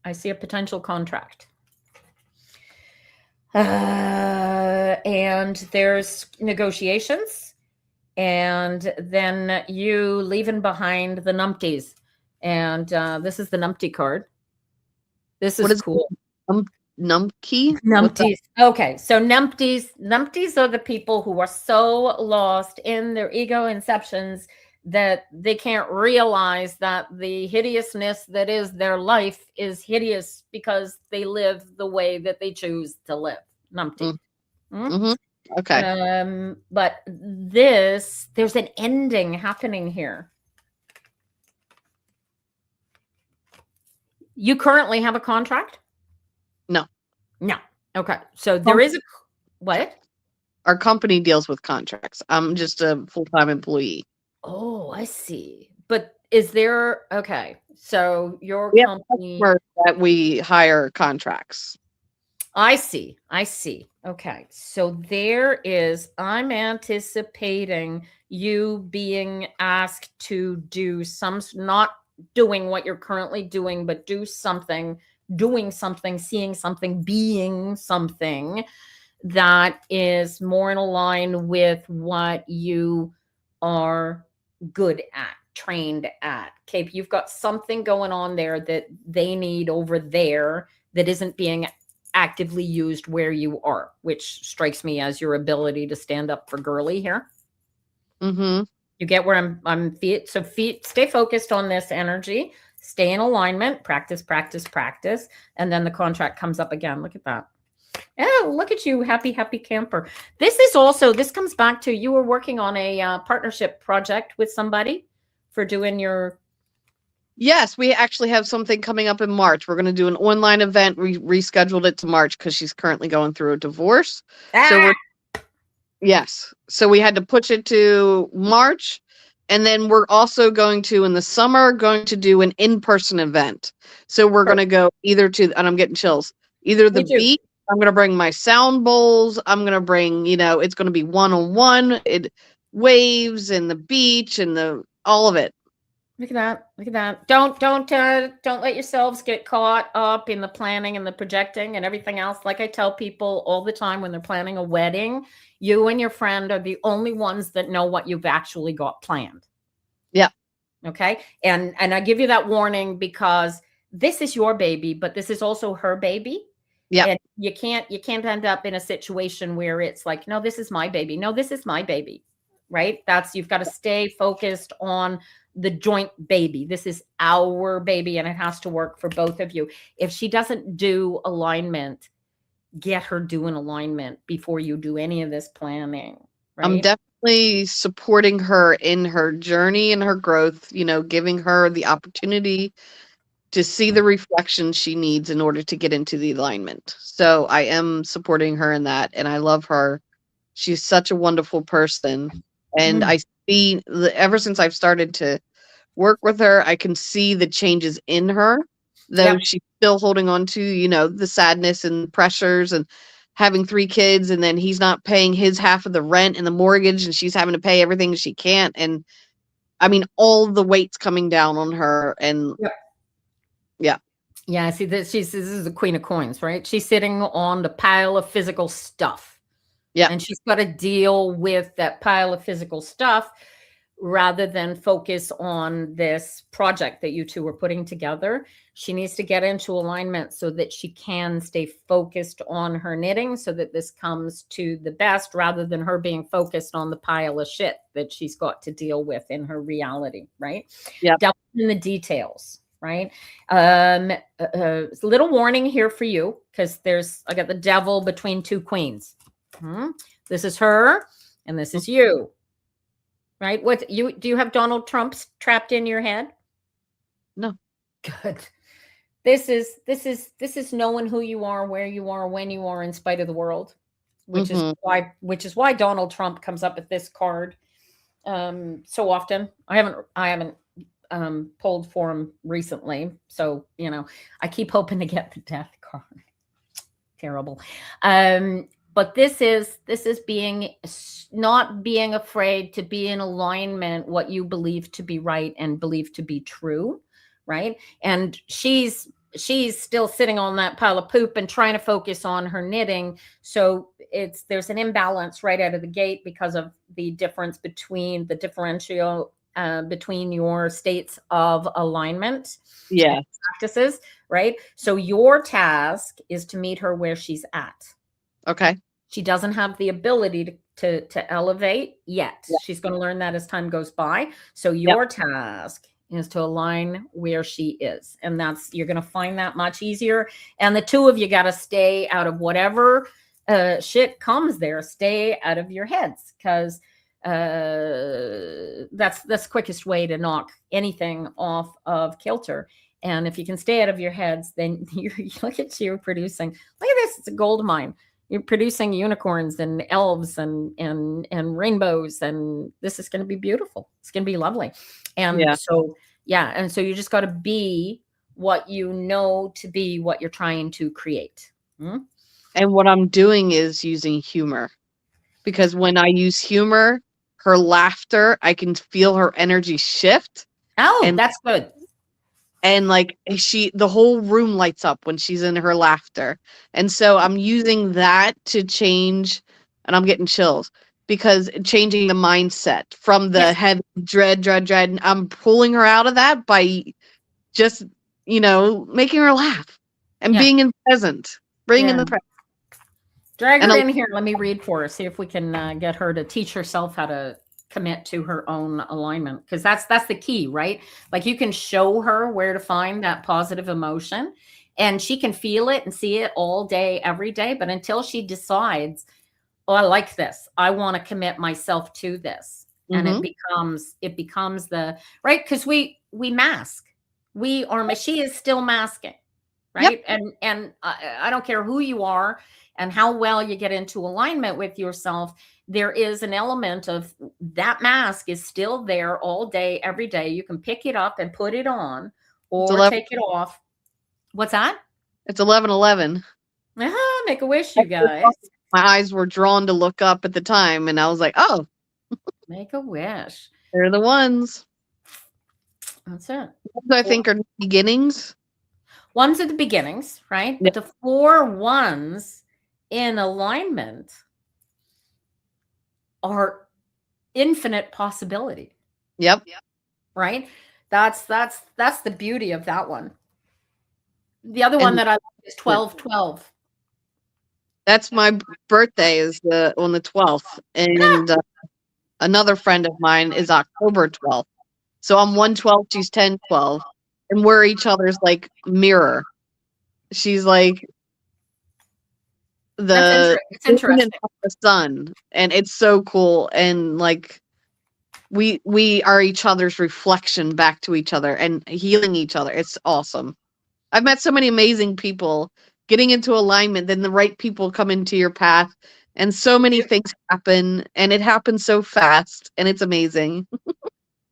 Speaker 1: I see a potential contract. And there's negotiations, and then you leaving behind the numpties, And this is the numpty card. This
Speaker 3: What
Speaker 1: is
Speaker 3: is
Speaker 1: cool.
Speaker 3: Numpty?
Speaker 1: Numpties. Okay, so numpties are the people who are so lost in their ego inceptions that they can't realize that the hideousness that is their life is hideous because they live the way that they choose to live. Numpty.
Speaker 3: Okay.
Speaker 1: But there's an ending happening here. You currently have a contract?
Speaker 3: No.
Speaker 1: Okay. So there is a what?
Speaker 3: Our company deals with contracts. I'm just a full-time employee.
Speaker 1: Oh, I see. But is there okay? So your
Speaker 3: We have
Speaker 1: company
Speaker 3: customers that we hire contracts.
Speaker 1: I see. Okay. So I'm anticipating you being asked to do not doing what you're currently doing, but doing something, seeing something, being something that is more in line with what you are good at, trained at. Okay. You've got something going on there that they need over there that isn't being actively used where you are, which strikes me as your ability to stand up for girly here.
Speaker 3: Mm-hmm.
Speaker 1: You get where I'm stay focused on this energy, stay in alignment, practice, and then the contract comes up again. Look at that. Oh, look at you, happy camper. This comes back to you were working on a partnership project with somebody for doing your.
Speaker 3: Yes, we actually have something coming up in March. We're going to do an online event. We rescheduled it to March because she's currently going through a divorce. So we had to push it to March. And then we're also going to, in the summer, do an in-person event. So we're going to go and I'm getting chills, either the beach. I'm going to bring my sound bowls. I'm going to bring, it's going to be one-on-one, waves and the beach and all of it.
Speaker 1: Look at that. Don't let yourselves get caught up in the planning and the projecting and everything else. Like I tell people all the time when they're planning a wedding, you and your friend are the only ones that know what you've actually got planned.
Speaker 3: Yeah.
Speaker 1: Okay. And I give you that warning because this is your baby, but this is also her baby.
Speaker 3: Yeah.
Speaker 1: And you can't end up in a situation where it's like, no, this is my baby. No, this is my baby. Right. You've got to stay focused on the joint baby. This is our baby and it has to work for both of you. If she doesn't do alignment, get her doing alignment before you do any of this planning. Right?
Speaker 3: I'm definitely supporting her in her journey and her growth, giving her the opportunity to see the reflection she needs in order to get into the alignment. So I am supporting her in that. And I love her. She's such a wonderful person. And I see ever since I've started to work with her, I can see the changes in her, though she's still holding on to, the sadness and pressures and having 3 kids. And then he's not paying his half of the rent and the mortgage and she's having to pay everything she can't. And I mean, all the weight's coming down on her. And
Speaker 1: yeah. See, this is the queen of coins, right? She's sitting on the pile of physical stuff.
Speaker 3: Yeah.
Speaker 1: And she's got to deal with that pile of physical stuff rather than focus on this project that you two are putting together. She needs to get into alignment so that she can stay focused on her knitting so that this comes to the best rather than her being focused on the pile of shit that she's got to deal with in her reality, right?
Speaker 3: Yeah.
Speaker 1: Delve in the details. Right. A little warning here for you because I got the devil between 2 queens. This is her and this is you. Right. Do you have Donald Trump trapped in your head?
Speaker 3: No.
Speaker 1: Good. This is knowing who you are, where you are, when you are in spite of the world, which is why Donald Trump comes up with this card so often. I haven't pulled for him recently. So, I keep hoping to get the death card. Terrible. But this is not being afraid to be in alignment, what you believe to be right and believe to be true. Right. And she's still sitting on that pile of poop and trying to focus on her knitting. So there's an imbalance right out of the gate because of the difference between the differential between your states of alignment
Speaker 3: Yeah.
Speaker 1: practices, right? So your task is to meet her where she's at.
Speaker 3: Okay.
Speaker 1: She doesn't have the ability to elevate yet.
Speaker 3: Yeah.
Speaker 1: She's going to learn that as time goes by. So your task is to align where she is. And that's, you're going to find that much easier. And the two of you got to stay out of whatever shit comes there. Stay out of your heads, because that's the quickest way to knock anything off of kilter. And if you can stay out of your heads, then you look at you producing, look at this, it's a gold mine. You're producing unicorns and elves and rainbows, and this is going to be beautiful. It's going to be lovely. And so you just got to be what you know to be what you're trying to create.
Speaker 3: And what I'm doing is using humor, because when I use humor, her laughter, I can feel her energy shift.
Speaker 1: Oh,
Speaker 3: and
Speaker 1: that's good.
Speaker 3: And like the whole room lights up when she's in her laughter. And so I'm using that to change, and I'm getting chills, because changing the mindset from the heavy dread. I'm pulling her out of that by just, making her laugh and being in present, bringing the present.
Speaker 1: Drag her in here. Let me read for her. See if we can get her to teach herself how to commit to her own alignment, because that's the key, right? Like, you can show her where to find that positive emotion, and she can feel it and see it all day, every day. But until she decides, oh, I like this, I want to commit myself to this, and it becomes the right, because we mask. She is still masking, right? And I don't care who you are and how well you get into alignment with yourself, there is an element of that mask is still there all day, every day. You can pick it up and put it on, or take it off. What's that?
Speaker 3: It's 11:11.
Speaker 1: Make a wish, you guys.
Speaker 3: My eyes were drawn to look up at the time, and I was like, oh.
Speaker 1: Make a wish.
Speaker 3: They're the ones.
Speaker 1: That's it.
Speaker 3: I think are beginnings.
Speaker 1: Ones are the beginnings, right?
Speaker 3: Yep.
Speaker 1: The 4 ones in alignment are infinite possibility.
Speaker 3: Yep.
Speaker 1: Right? That's the beauty of that one. The other one that I like is 12/12.
Speaker 3: That's my birthday, is on the 12th, and another friend of mine is October 12th. So I'm 1/12, she's 10/12, and we're each other's like mirror. She's like
Speaker 1: it's interesting.
Speaker 3: The sun, and it's so cool. And like we are each other's reflection back to each other and healing each other. It's awesome. I've met so many amazing people getting into alignment, then the right people come into your path, and so many things happen, and it happens so fast, and it's amazing.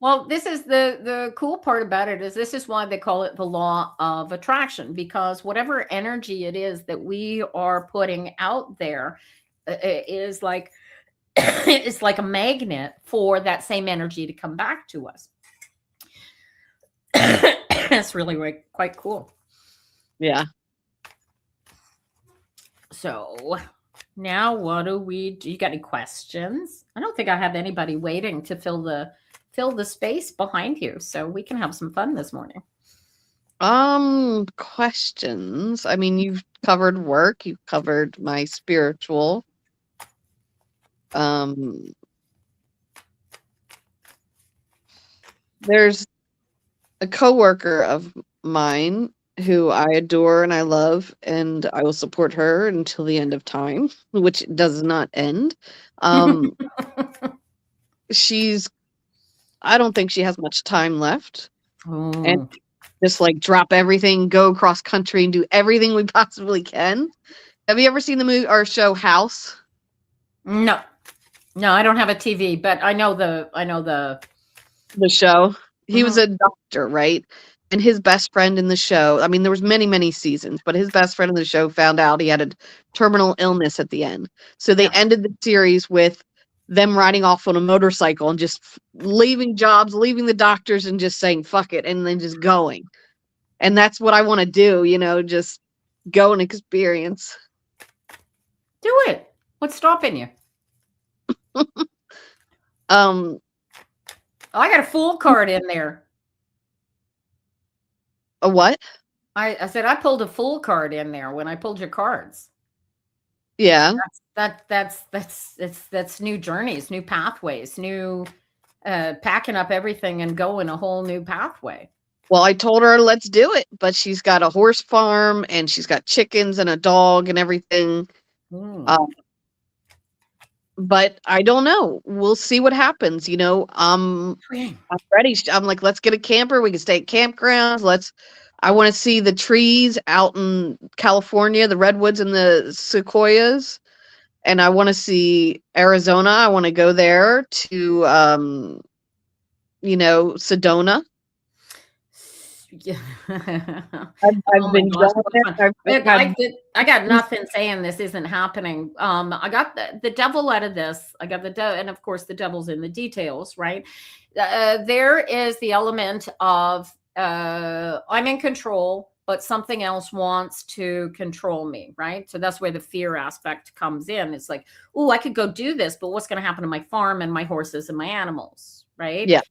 Speaker 1: Well, this is the cool part about it, is this is why they call it the law of attraction, because whatever energy it is that we are putting out there is like it's like a magnet for that same energy to come back to us. It's really quite cool.
Speaker 3: Yeah.
Speaker 1: So now what do we do? You got any questions? I don't think I have anybody waiting to fill the space behind you, so we can have some fun this morning.
Speaker 3: Questions. I mean, you've covered work, you've covered my spiritual. There's a coworker of mine who I adore and I love, and I will support her until the end of time, which does not end. I don't think she has much time left. And just like drop everything, go across country and do everything we possibly can. Have you ever seen the movie or show House?
Speaker 1: No, I don't have a TV, but I know the
Speaker 3: show. He was a doctor, right? And his best friend in the show, I mean, there was many seasons, but his best friend in the show found out he had a terminal illness at the end. So they ended the series with them riding off on a motorcycle and just leaving jobs, leaving the doctors, and just saying, fuck it, and then just going. And that's what I want to do, just go and experience.
Speaker 1: Do it. What's stopping you? Oh, I got a Fool card in there.
Speaker 3: A what?
Speaker 1: I said I pulled a Fool card in there when I pulled your cards.
Speaker 3: Yeah.
Speaker 1: That's new journeys, new pathways, new packing up everything and going a whole new pathway.
Speaker 3: Well, I told her let's do it, but she's got a horse farm and she's got chickens and a dog and everything. But I don't know. We'll see what happens. You know, I'm ready. I'm like, let's get a camper. We can stay at campgrounds. I want to see the trees out in California, the redwoods and the sequoias. And I want to see Arizona. I want to go there to, Sedona.
Speaker 1: Yeah.
Speaker 3: I've been going there.
Speaker 1: I got nothing saying this isn't happening. I got the devil out of this. I got and of course the devil's in the details, right? There is the element of I'm in control, but something else wants to control me, right? So that's where the fear aspect comes in. It's like, oh, I could go do this, but what's going to happen to my farm and my horses and my animals, right?
Speaker 3: Yeah.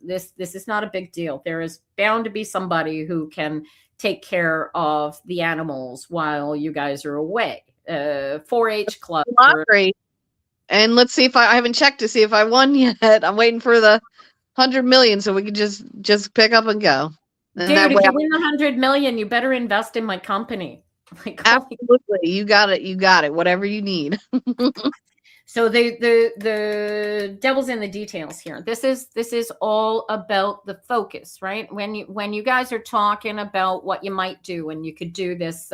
Speaker 1: This is not a big deal. There is bound to be somebody who can take care of the animals while you guys are away. 4-H club.
Speaker 3: Great. And let's see if I haven't checked to see if I won yet. I'm waiting for the 100 million so we can just pick up and go. And
Speaker 1: dude, if you win the 100 million, you better invest in my company. Like,
Speaker 3: absolutely. You got it. Whatever you need.
Speaker 1: So the devil's in the details here. This is all about the focus, right? When you guys are talking about what you might do, and you could do this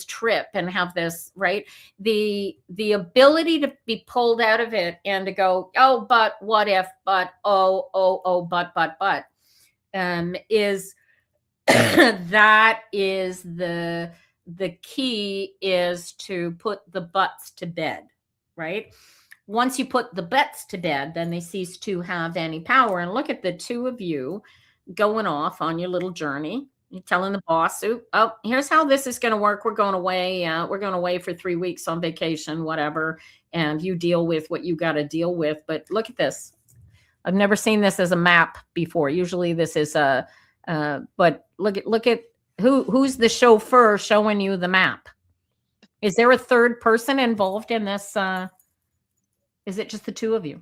Speaker 1: trip and have this, right? The ability to be pulled out of it and to go, oh, but what if, but but is that is the key is to put the butts to bed, right? Once you put the butts to bed, then they cease to have any power. And look at the two of you going off on your little journey. You're telling the boss, oh, here's how this is going to work. We're going away. We're going away for 3 weeks on vacation, whatever. And you deal with what you got to deal with. But look at this. I've never seen this as a map before. Usually this is but look at who's the chauffeur showing you the map? Is there a third person involved in this? Is it just the two of you?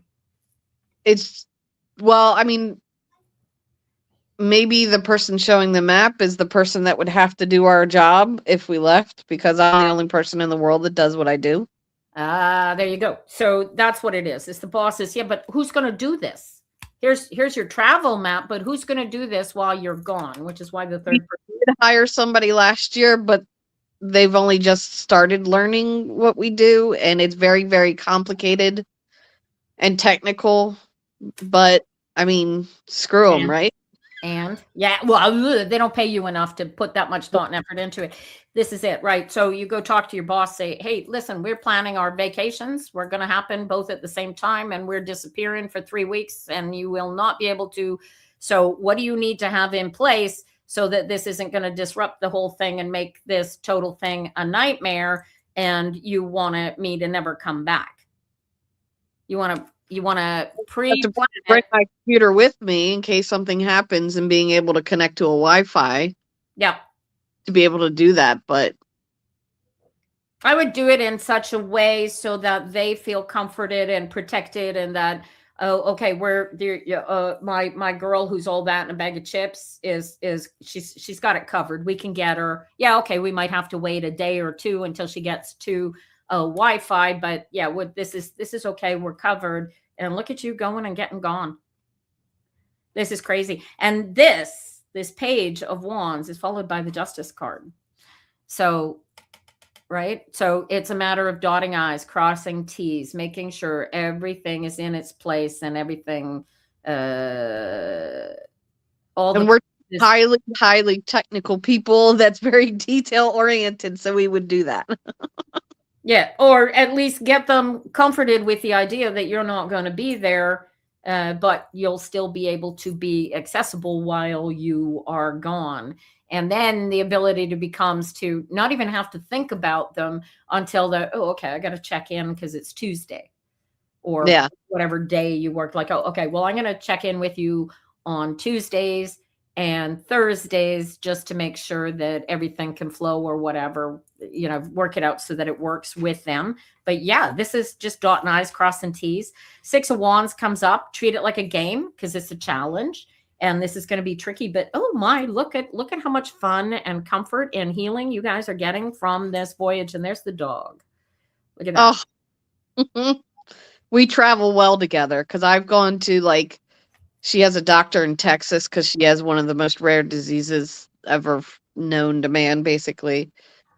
Speaker 3: Maybe the person showing the map is the person that would have to do our job if we left, because I'm the only person in the world that does what I do.
Speaker 1: There you go. So that's what it is. It's the bosses. Yeah, but who's going to do this? Here's your travel map, but who's going to do this while you're gone? Which is why the third person
Speaker 3: did hire somebody last year, but they've only just started learning what we do, and it's very, very complicated and technical. But I mean, screw them, right?
Speaker 1: And yeah, well, they don't pay you enough to put that much thought and effort into it. This is it, right? So you go talk to your boss, say, hey, listen, we're planning our vacations. We're going to happen both at the same time, and we're disappearing for 3 weeks, and you will not be able to. So what do you need to have in place so that this isn't going to disrupt the whole thing and make this total thing a nightmare, and you want me to never come back? You want to bring
Speaker 3: my computer with me in case something happens, and being able to connect to a Wi-Fi.
Speaker 1: Yeah.
Speaker 3: To be able to do that. But
Speaker 1: I would do it in such a way so that they feel comforted and protected, and that, oh, okay, my girl who's all that in a bag of chips she's got it covered. We can get her. Yeah. Okay. We might have to wait a day or two until she gets to Wi-Fi, but yeah, this is okay. We're covered. And look at you going and getting gone. This is crazy. And this page of wands is followed by the justice card. So, right. So it's a matter of dotting I's, crossing T's, making sure everything is in its place and everything, we're
Speaker 3: highly, highly technical people. That's very detail oriented. So we would do that.
Speaker 1: Yeah, or at least get them comforted with the idea that you're not going to be there, but you'll still be able to be accessible while you are gone. And then the ability becomes to not even have to think about them until okay, I got to check in because it's Tuesday. or
Speaker 3: Yeah.
Speaker 1: whatever day you work. Like, oh, okay, well, I'm going to check in with you on Tuesdays and Thursdays just to make sure that everything can flow or whatever, work it out so that it works with them. But yeah, this is just dotting I's, crossing T's. 6 of Wands comes up, treat it like a game because it's a challenge. And this is going to be tricky, but oh my, look at how much fun and comfort and healing you guys are getting from this voyage. And there's the dog. Look at that.
Speaker 3: Oh, we travel well together because I've gone to, like, she has a doctor in Texas because she has one of the most rare diseases ever known to man, basically.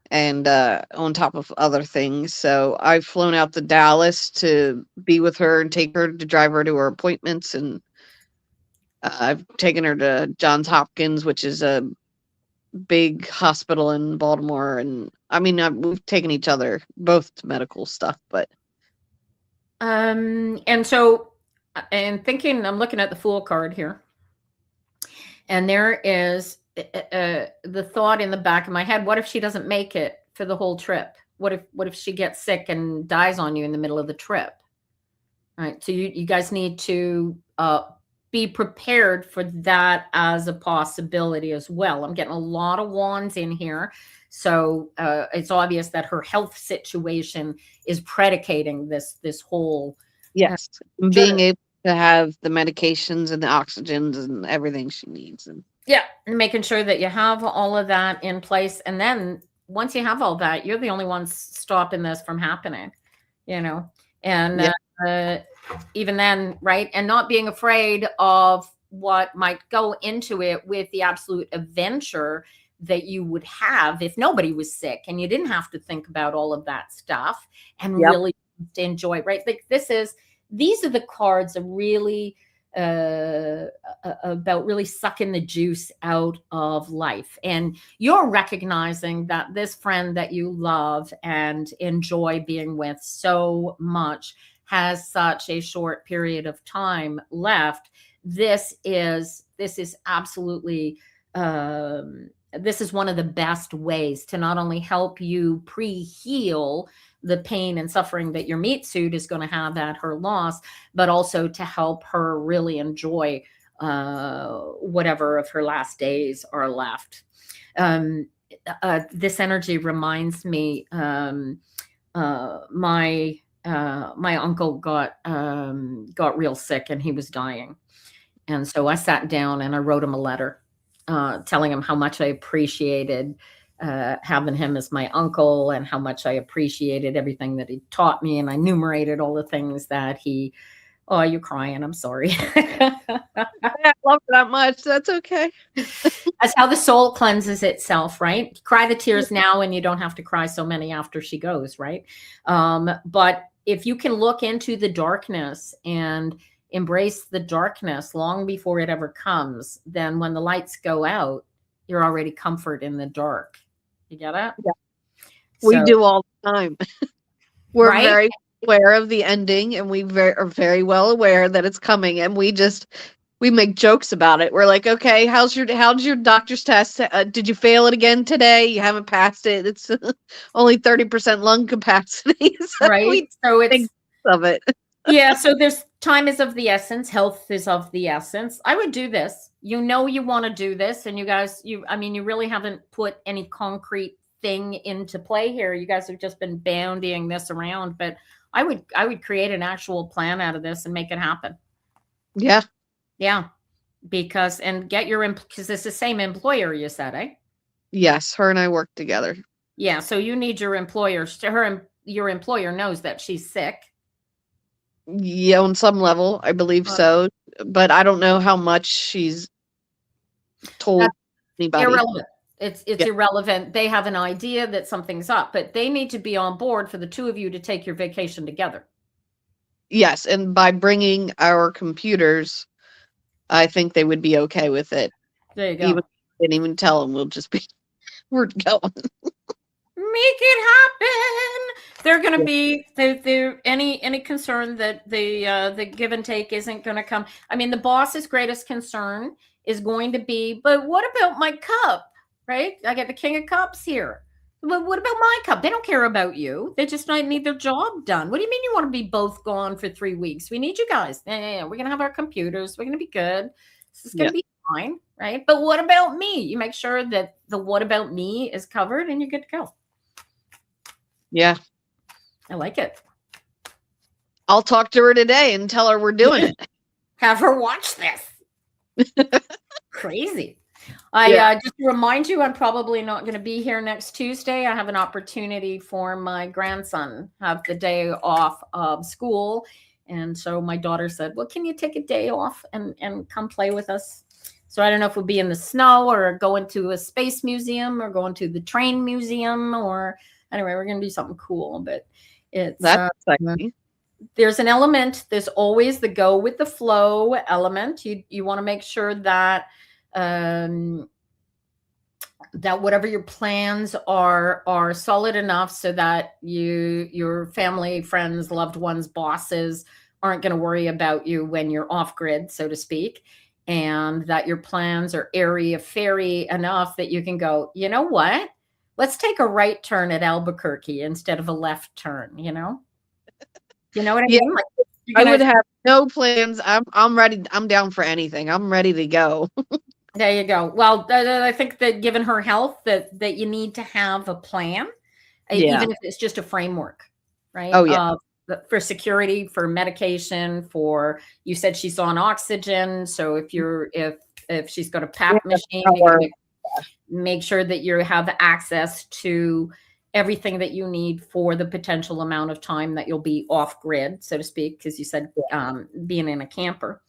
Speaker 3: And on top of other things. So I've flown out to Dallas to be with her and take her to drive her to her appointments. And I've taken her to Johns Hopkins, which is a big hospital in Baltimore. And I mean, we've taken each other both to medical stuff, but.
Speaker 1: And so, and thinking, I'm looking at the Fool card here. And there is the thought in the back of my head, what if she doesn't make it for the whole trip? What if she gets sick and dies on you in the middle of the trip? All right. So you guys need to be prepared for that as a possibility as well. I'm getting a lot of wands in here. So it's obvious that her health situation is predicating this whole.
Speaker 3: Yes. Being able to have the medications and the oxygens and everything she needs. And
Speaker 1: yeah, and making sure that you have all of that in place. And then once you have all that, you're the only ones stopping this from happening, and even then, right. And not being afraid of what might go into it with the absolute adventure that you would have if nobody was sick and you didn't have to think about all of that stuff and really enjoy it, right? Like these are the cards that really about really sucking the juice out of life. And you're recognizing that this friend that you love and enjoy being with so much has such a short period of time left. This is absolutely this is one of the best ways to not only help you pre-heal the pain and suffering that your meat suit is going to have at her loss, but also to help her really enjoy whatever of her last days are left. This energy reminds me, my uncle got real sick and he was dying. And so I sat down and I wrote him a letter telling him how much I appreciated having him as my uncle and how much I appreciated everything that he taught me. And I enumerated all the things that oh, you're crying. I'm sorry.
Speaker 3: I love it that much. That's okay.
Speaker 1: That's how the soul cleanses itself, right? Cry the tears now and you don't have to cry so many after she goes, right? But if you can look into the darkness and embrace the darkness long before it ever comes, then when the lights go out, you're already comfort in the dark. You get it?
Speaker 3: Yeah. We do all the time. We're very aware of the ending and we are very well aware that it's coming, and we make jokes about it. We're like, okay, how's your doctor's test? Did you fail it again today? You haven't passed it. It's only 30% lung capacity. So
Speaker 1: right. So it's
Speaker 3: of it.
Speaker 1: Yeah. So there's time is of the essence. Health is of the essence. I would do this. You want to do this. And you guys, you really haven't put any concrete thing into play here. You guys have just been bandying this around, but I would create an actual plan out of this and make it happen.
Speaker 3: Yeah.
Speaker 1: Yeah. Because it's the same employer, you said, eh?
Speaker 3: Yes. Her and I work together. Yeah.
Speaker 1: So you need your employer. Your employer knows that she's sick.
Speaker 3: Yeah, on some level, I believe so. But I don't know how much she's told anybody.
Speaker 1: Irrelevant. It's irrelevant. They have an idea that something's up, but they need to be on board for the two of you to take your vacation together.
Speaker 3: Yes, and by bringing our computers, I think they would be okay with it.
Speaker 1: There you go.
Speaker 3: Didn't even tell them. We're going.
Speaker 1: Make it happen. They're going to be any concern that the give and take isn't going to come. I mean, the boss's greatest concern is going to be, but what about my cup? Right? I get the King of Cups here. But what about my cup? They don't care about you. They just need their job done. What do you mean you want to be both gone for 3 weeks? We need you guys. Yeah. We're going to have our computers. We're going to be good. This is going to be fine, right? But what about me? You make sure that the what about me is covered and you're good to go.
Speaker 3: Yeah.
Speaker 1: I like it.
Speaker 3: I'll talk to her today and tell her we're doing it.
Speaker 1: Have her watch this. Crazy. Just to remind you, I'm probably not going to be here next Tuesday. I have an opportunity for my grandson have the day off of school. And so my daughter said, well, can you take a day off and come play with us? So I don't know if we'll be in the snow or going to a space museum or going to the train museum, or anyway, we're going to do something cool. But
Speaker 3: that's exciting.
Speaker 1: There's an element. There's always the go with the flow element. You want to make sure that that whatever your plans are solid enough so that your family, friends, loved ones, bosses aren't going to worry about you when you're off grid, so to speak, and that your plans are airy fairy enough that you can go, you know what? Let's take a right turn at Albuquerque instead of a left turn, You know what I mean? Like,
Speaker 3: I would have no plans. I'm ready. I'm down for anything. I'm ready to go.
Speaker 1: There you go. Well, I think that given her health, that you need to have a plan, even if it's just a framework, right?
Speaker 3: Oh, yeah.
Speaker 1: For security, for medication, you said she's on oxygen. So if she's got a PAP machine, you gotta make sure that you have access to everything that you need for the potential amount of time that you'll be off grid, so to speak, because you said being in a camper.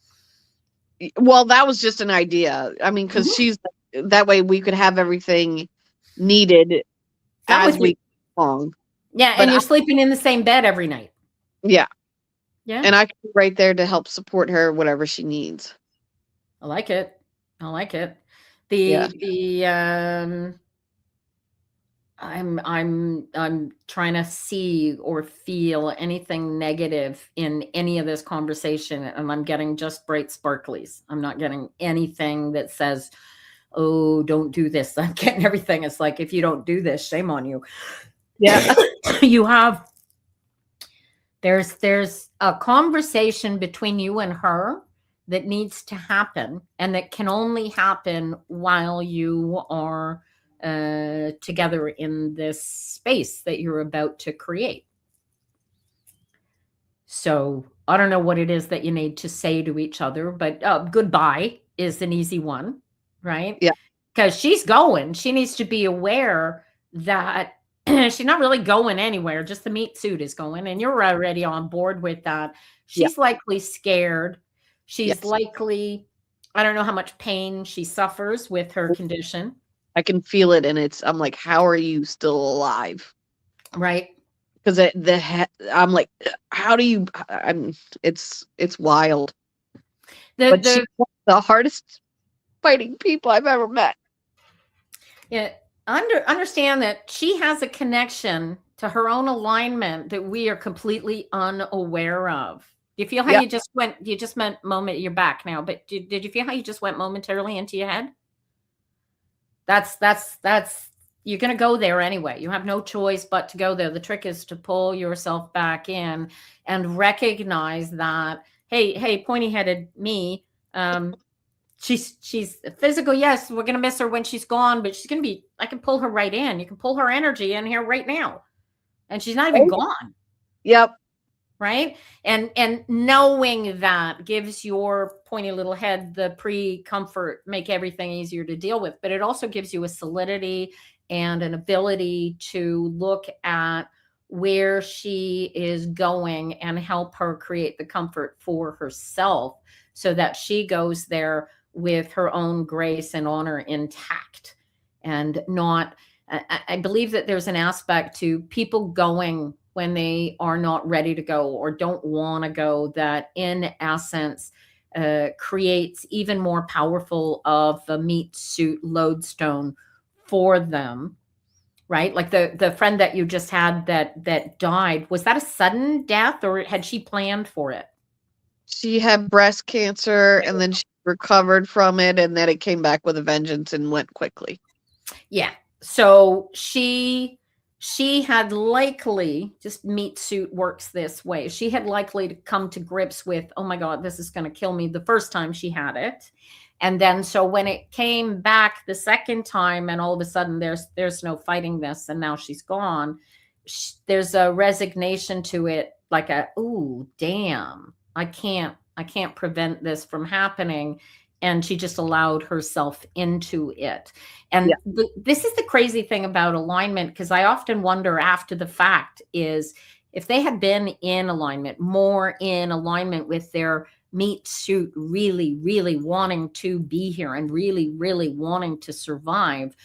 Speaker 3: Well, that was just an idea. I mean, because she's that way we could have everything needed as we go along.
Speaker 1: Yeah, and you're sleeping in the same bed every night.
Speaker 3: Yeah.
Speaker 1: Yeah.
Speaker 3: And I can be right there to help support her, whatever she needs.
Speaker 1: I like it. I'm trying to see or feel anything negative in any of this conversation, and I'm getting just bright sparklies. I'm not getting anything that says, oh, don't do this. I'm getting everything. It's like, if you don't do this, shame on you.
Speaker 3: Yeah.
Speaker 1: There's a conversation between you and her that needs to happen, and that can only happen while you are together in this space that you're about to create. So I don't know what it is that you need to say to each other, but goodbye is an easy one, right?
Speaker 3: Yeah.
Speaker 1: Because she's going. She needs to be aware that she's not really going anywhere. Just the meat suit is going, and you're already on board with that. She's likely scared. She's likely, I don't know how much pain she suffers with her condition.
Speaker 3: I can feel it, and I'm like, how are you still alive?
Speaker 1: Right.
Speaker 3: Because I'm like, how do you? It's wild. But she's one of the hardest fighting people I've ever met.
Speaker 1: Yeah, understand that she has a connection to her own alignment that we are completely unaware of. Do you feel how you just went? You just meant moment. You're back now, but did you feel how you just went momentarily into your head? That's you're going to go there anyway. You have no choice but to go there. The trick is to pull yourself back in and recognize that, hey, pointy-headed me, she's physical. Yes, we're going to miss her when she's gone, but she's going to be, I can pull her right in. You can pull her energy in here right now. And she's not even gone.
Speaker 3: Yep.
Speaker 1: Right. And knowing that gives your pointy little head the pre-comfort, make everything easier to deal with. But it also gives you a solidity and an ability to look at where she is going and help her create the comfort for herself so that she goes there with her own grace and honor intact, and not, I believe that there's an aspect to people going when they are not ready to go or don't want to go, that in essence creates even more powerful of a meat suit lodestone for them, right? Like the friend that you just had that died, was that a sudden death or had she planned for it?
Speaker 3: She had breast cancer and then she recovered from it, and then it came back with a vengeance and went quickly.
Speaker 1: Yeah. So she she had likely, just meat suit works this way. She had likely to come to grips with, oh my God, this is going to kill me the first time she had it. And then, so when it came back the second time and all of a sudden there's no fighting this and now she's gone, there's a resignation to it, like a, ooh, damn, I can't prevent this from happening. And she just allowed herself into it. And this is the crazy thing about alignment, because I often wonder after the fact is if they had been in alignment, more in alignment with their meat suit, really, really wanting to be here and really, really wanting to survive,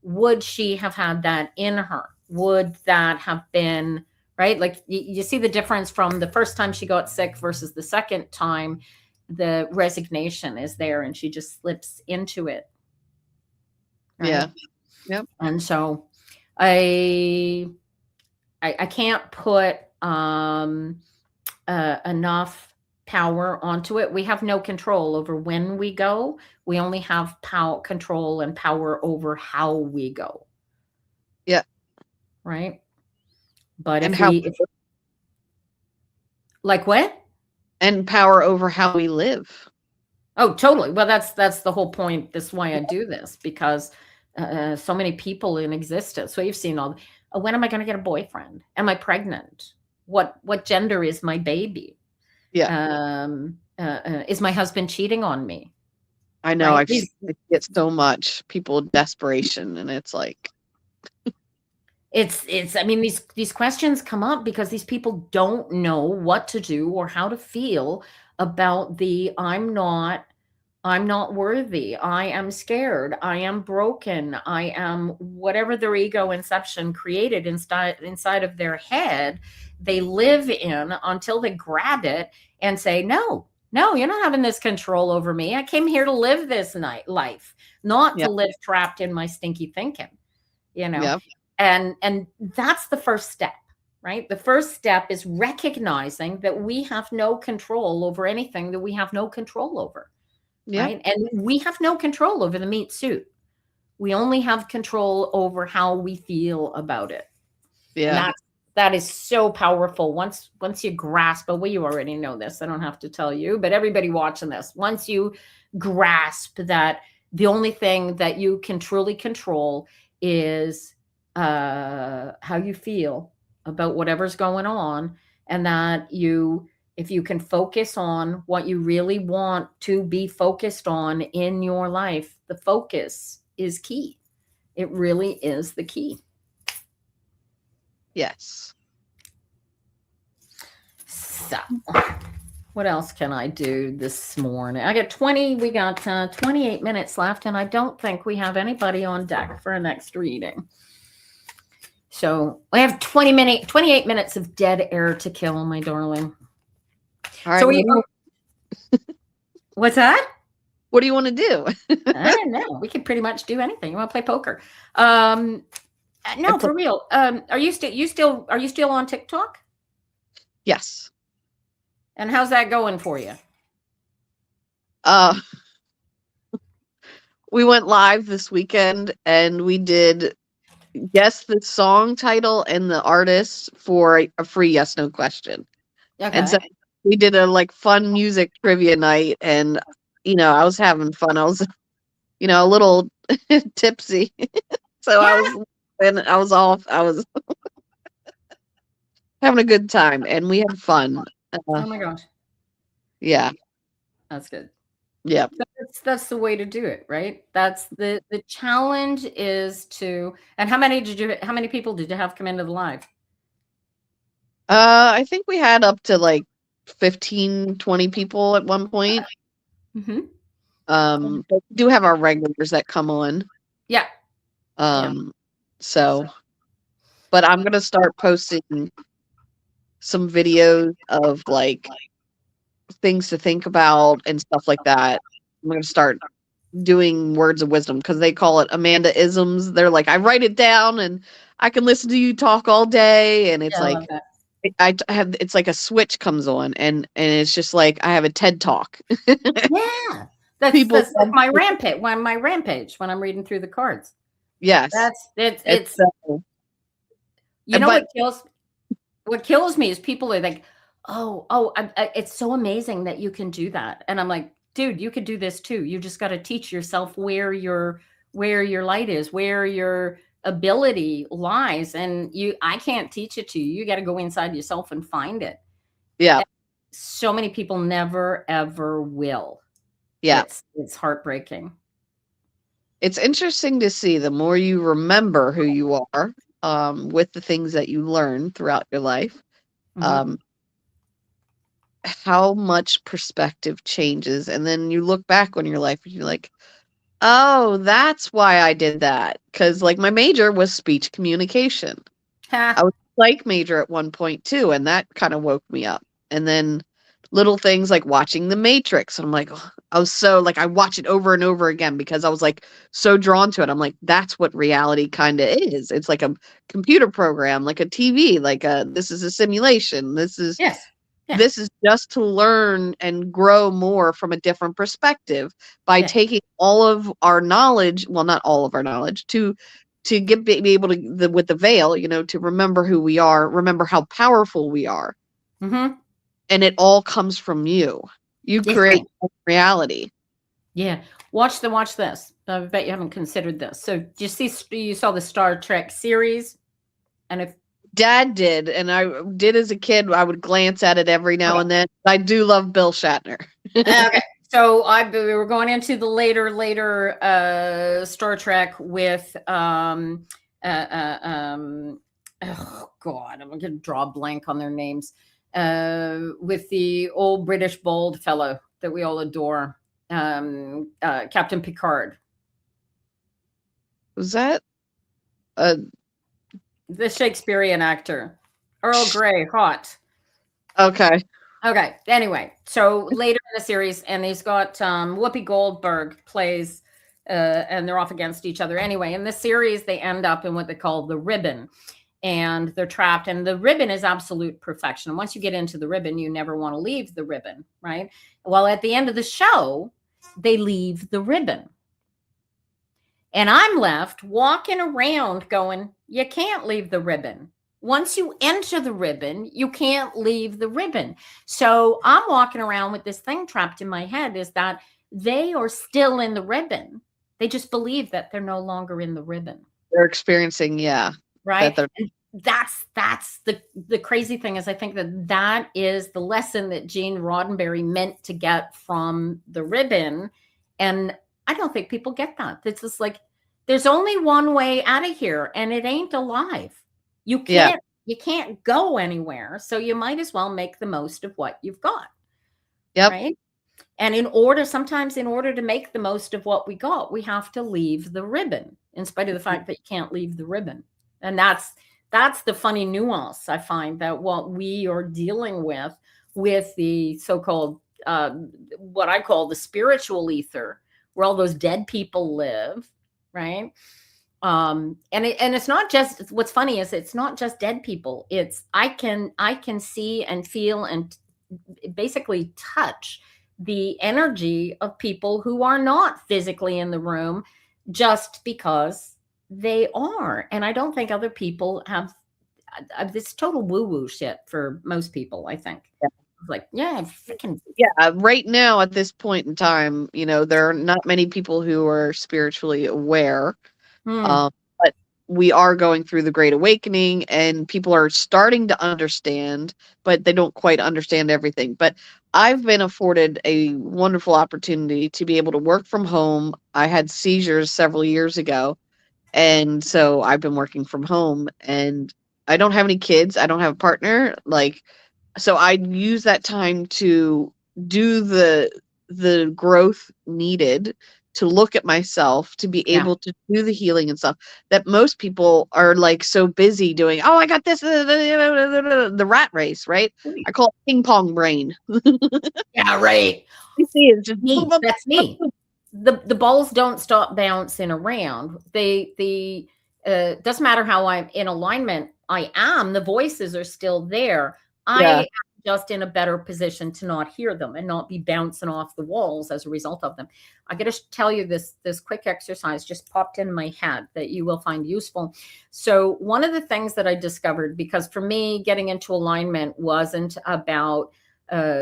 Speaker 1: would she have had that in her? Would that have been, right? Like you see the difference from the first time she got sick versus the second time. The resignation is there and she just slips into it. Right?
Speaker 3: Yeah. Yep.
Speaker 1: And so I can't put enough power onto it. We have no control over when we go. We only have control and power over how we go.
Speaker 3: Yeah.
Speaker 1: Right. But
Speaker 3: and
Speaker 1: if like what?
Speaker 3: And power over how we live.
Speaker 1: Oh, totally. Well, that's the whole point. That's why I do this, because so many people in existence. So you've seen all, when am I going to get a boyfriend? Am I pregnant? What gender is my baby?
Speaker 3: Yeah.
Speaker 1: Is my husband cheating on me?
Speaker 3: I know.
Speaker 1: Right?
Speaker 3: I get so much people desperation, and it's like,
Speaker 1: it's I mean, these questions come up because these people don't know what to do or how to feel about the I'm not worthy, I am scared, I am broken, I am whatever their ego inception created inside of their head, they live in until they grab it and say, no, you're not having this control over me. I came here to live this life, not to live trapped in my stinky thinking, you know.
Speaker 3: Yep.
Speaker 1: And that's the first step, right? The first step is recognizing that we have no control over anything that we have no control over.
Speaker 3: Yeah.
Speaker 1: Right? And we have no control over the meat suit. We only have control over how we feel about it.
Speaker 3: Yeah.
Speaker 1: And that is so powerful. Once you grasp, well, you already know this, I don't have to tell you, but everybody watching this, once you grasp that the only thing that you can truly control is how you feel about whatever's going on, and that if you can focus on what you really want to be focused on in your life, the focus is key. It really is the key.
Speaker 3: Yes.
Speaker 1: So what else can I do this morning? We got 28 minutes left, and I don't think we have anybody on deck for a next reading. So we have 28 minutes of dead air to kill, my darling.
Speaker 3: All right.
Speaker 1: So what's that?
Speaker 3: What do you want to do?
Speaker 1: I don't know. We could pretty much do anything. You want to play poker? No, for real. Are you still on TikTok?
Speaker 3: Yes.
Speaker 1: And how's that going for you?
Speaker 3: We went live this weekend and we did guess the song title and the artist for a free yes no question.
Speaker 1: Okay.
Speaker 3: And so we did a fun music trivia night, and I was having fun. I was a little tipsy. So yeah. I was having a good time, and we had fun.
Speaker 1: Oh my gosh.
Speaker 3: Yeah.
Speaker 1: That's good.
Speaker 3: Yeah.
Speaker 1: That's the way to do it, right? That's the challenge is to, and how many people did you have come into the live?
Speaker 3: I think we had up to 15, 20 people at one point.
Speaker 1: Mm-hmm.
Speaker 3: But we do have our regulars that come on.
Speaker 1: Yeah.
Speaker 3: So, but I'm going to start posting some videos of things to think about and stuff like that. I'm going to start doing words of wisdom, because they call it Amanda-isms. They're like, I write it down and I can listen to you talk all day. And it's it's like a switch comes on, and it's just like I have a TED talk.
Speaker 1: Yeah. That's like my rampage when I'm reading through the cards.
Speaker 3: Yes.
Speaker 1: It's You know
Speaker 3: But
Speaker 1: what kills me is people are like, it's so amazing that you can do that. And I'm like, dude, you could do this too. You just got to teach yourself where your light is, where your ability lies. And I can't teach it to you. You got to go inside yourself and find it.
Speaker 3: yeah,
Speaker 1: And so many people never, ever will.
Speaker 3: yeah.
Speaker 1: It's heartbreaking.
Speaker 3: It's interesting to see the more you remember who you are, with the things that you learn throughout your life, how much perspective changes. And then you look back on your life and you're like, oh, that's why I did that. Because like my major was speech communication. I was a psych major at one point too, and that kind of woke me up. And then little things like watching The Matrix. And I'm like, oh, I was so like, I watch it over and over again because I was like so drawn to it. I'm like, that's what reality kind of is. It's like a computer program, like a TV, like this is a simulation. This is This is just to learn and grow more from a different perspective by taking all of our knowledge, well, not all of our knowledge, to be able to, with the veil, to remember who we are, remember how powerful we are. And it all comes from you. You create reality.
Speaker 1: Yeah. Watch this. I bet you haven't considered this. So you saw the Star Trek series? And if
Speaker 3: Dad did, and I did as a kid. I would glance at it every now and then. I do love Bill Shatner.
Speaker 1: Okay. So we were going into the later Star Trek with oh God, I'm gonna draw a blank on their names. With the old British bald fellow that we all adore, Captain Picard.
Speaker 3: Was that
Speaker 1: the Shakespearean actor, Earl Grey, hot.
Speaker 3: Okay.
Speaker 1: Anyway, so later in the series, and he's got Whoopi Goldberg plays, and they're off against each other. Anyway, in this series, they end up in what they call the ribbon, and they're trapped. And the ribbon is absolute perfection. Once you get into the ribbon, you never want to leave the ribbon, right? Well, at the end of the show, they leave the ribbon. And I'm left walking around going, you can't leave the ribbon. Once you enter the ribbon, you can't leave the ribbon. So I'm walking around with this thing trapped in my head, is that they are still in the ribbon. They just believe that they're no longer in the ribbon.
Speaker 3: They're experiencing,
Speaker 1: right. And that's the crazy thing is, I think that is the lesson that Gene Roddenberry meant to get from the ribbon. And I don't think people get that. It's just like, there's only one way out of here, and it ain't alive. You can't go anywhere. So you might as well make the most of what you've got.
Speaker 3: Yep.
Speaker 1: Right. And sometimes in order to make the most of what we got, we have to leave the ribbon, in spite of the fact that you can't leave the ribbon. And that's the funny nuance I find, that what we are dealing with the so-called, what I call the spiritual ether, where all those dead people live. Right. And it's not just, what's funny is it's not just dead people. It's, I can see and feel and basically touch the energy of people who are not physically in the room, just because they are. And I don't think other people have this total woo-woo shit for most people, I think. Like,
Speaker 3: right now at this point in time, there are not many people who are spiritually aware. But we are going through the Great Awakening, and people are starting to understand, but they don't quite understand everything. But I've been afforded a wonderful opportunity to be able to work from home. I had seizures several years ago, and so I've been working from home, and I don't have any kids. I don't have a partner. So I use that time to do the growth needed to look at myself, to be able to do the healing and stuff that most people are like so busy doing. Oh, I got this, the rat race, right? I call it ping pong brain.
Speaker 1: Yeah, right.
Speaker 3: You see, it's just
Speaker 1: me. That's me. The balls don't stop bouncing around. They doesn't matter how I'm in alignment. I am. The voices are still there. I have just in a better position to not hear them and not be bouncing off the walls as a result of them. I got to tell you this quick exercise just popped in my head that you will find useful. So one of the things that I discovered, because for me, getting into alignment wasn't about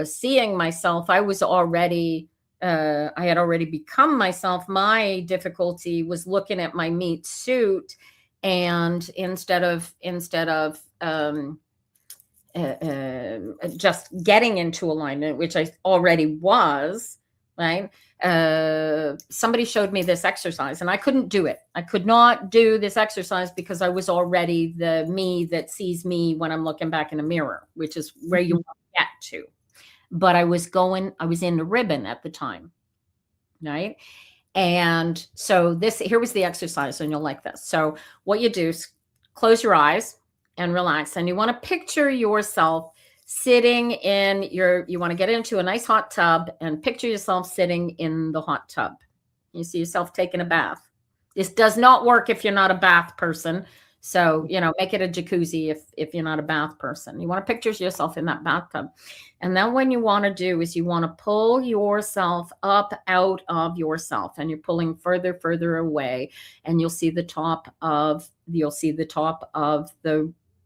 Speaker 1: seeing myself. I was already, I had already become myself. My difficulty was looking at my meat suit, and instead of just getting into alignment, which I already was, right? Somebody showed me this exercise and I couldn't do it. I could not do this exercise because I was already the me that sees me when I'm looking back in a mirror, which is where you want to get to. But I was in the ribbon at the time, right? And so here was the exercise, and you'll like this. So what you do is close your eyes and relax. And you want to picture yourself sitting in you want to get into a nice hot tub and picture yourself sitting in the hot tub. You see yourself taking a bath. This does not work if you're not a bath person. So, make it a jacuzzi if you're not a bath person. You want to picture yourself in that bathtub. And then what you want to do is you want to pull yourself up out of yourself, and you're pulling further away, and you'll see the top of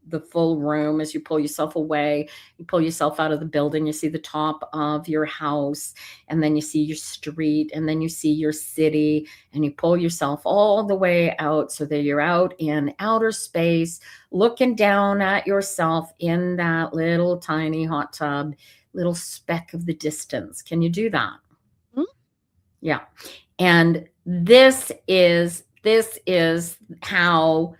Speaker 1: the full room as you pull yourself away. You pull yourself out of the building, you see the top of your house, and then you see your street, and then you see your city, and you pull yourself all the way out so that you're out in outer space, looking down at yourself in that little tiny hot tub, little speck of the distance. Can you do that? Mm-hmm. Yeah. And this is how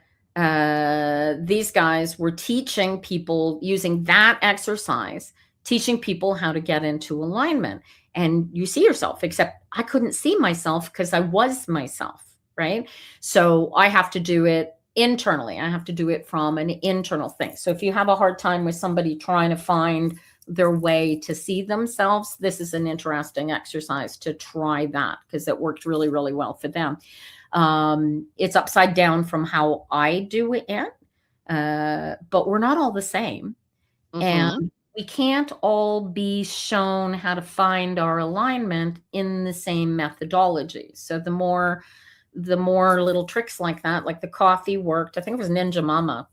Speaker 1: these guys were teaching people, using that exercise, teaching people how to get into alignment. And you see yourself, except I couldn't see myself because I was myself, right? So I have to do it internally. I have to do it from an internal thing. So if you have a hard time with somebody trying to find their way to see themselves, this is an interesting exercise to try that, because it worked really, really well for them. It's upside down from how I do it, but we're not all the same. Mm-hmm. And we can't all be shown how to find our alignment in the same methodology. So the more little tricks like that, like the coffee worked. I think it was Ninja Mama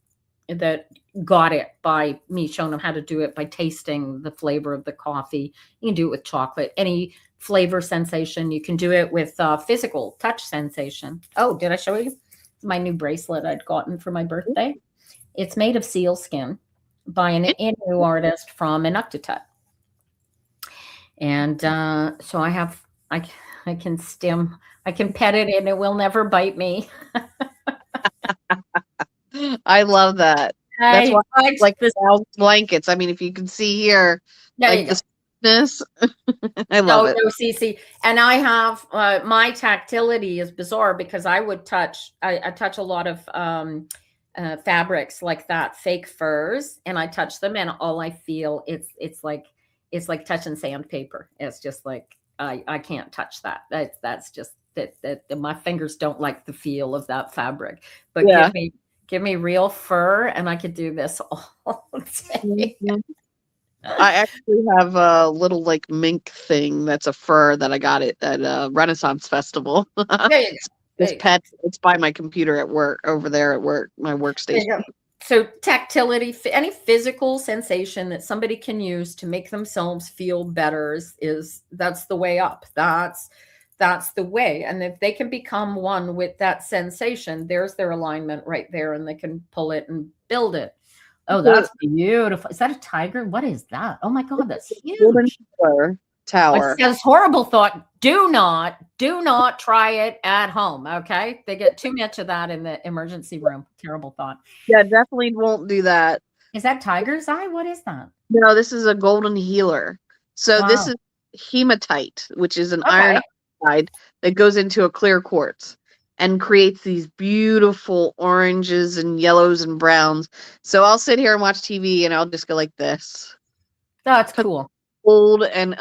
Speaker 1: that got it by me showing them how to do it by tasting the flavor of the coffee. You can do it with chocolate, any flavor sensation. You can do it with physical touch sensation. Oh, did I show you my new bracelet I'd gotten for my birthday? It's made of seal skin by an Innu artist from Inuktitut. And so I can pet it and it will never bite me.
Speaker 3: I love that. That's why I like the blankets. I mean, if you can see here, like the softness, I love it.
Speaker 1: No, Cece. And I have my tactility is bizarre because I touch a lot of fabrics like that, fake furs, and I touch them, and all I feel it's like touching sandpaper. It's just like I can't touch that. That's just that my fingers don't like the feel of that fabric. But give me real fur, and I could do this all day.
Speaker 3: Mm-hmm. I actually have a little like mink thing that's a fur that I got it at a Renaissance festival. There you go. This pet, it's by my computer at work, over there at work, my workstation.
Speaker 1: So tactility, any physical sensation that somebody can use to make themselves feel better that's the way up. That's the way. And if they can become one with that sensation, there's their alignment right there, and they can pull it and build it. Oh, that's beautiful. Is that a tiger? What is that? Oh my God, that's huge.
Speaker 3: Tower.
Speaker 1: It's horrible thought. Do not try it at home. Okay. They get too much of that in the emergency room. Terrible thought.
Speaker 3: Yeah, definitely won't do that.
Speaker 1: Is that tiger's eye? What is that?
Speaker 3: No, this is a golden healer. So This is hematite, which is an iron oxide that goes into a clear quartz and creates these beautiful oranges and yellows and browns. So I'll sit here and watch TV and I'll just go like this.
Speaker 1: That's cool.
Speaker 3: Old and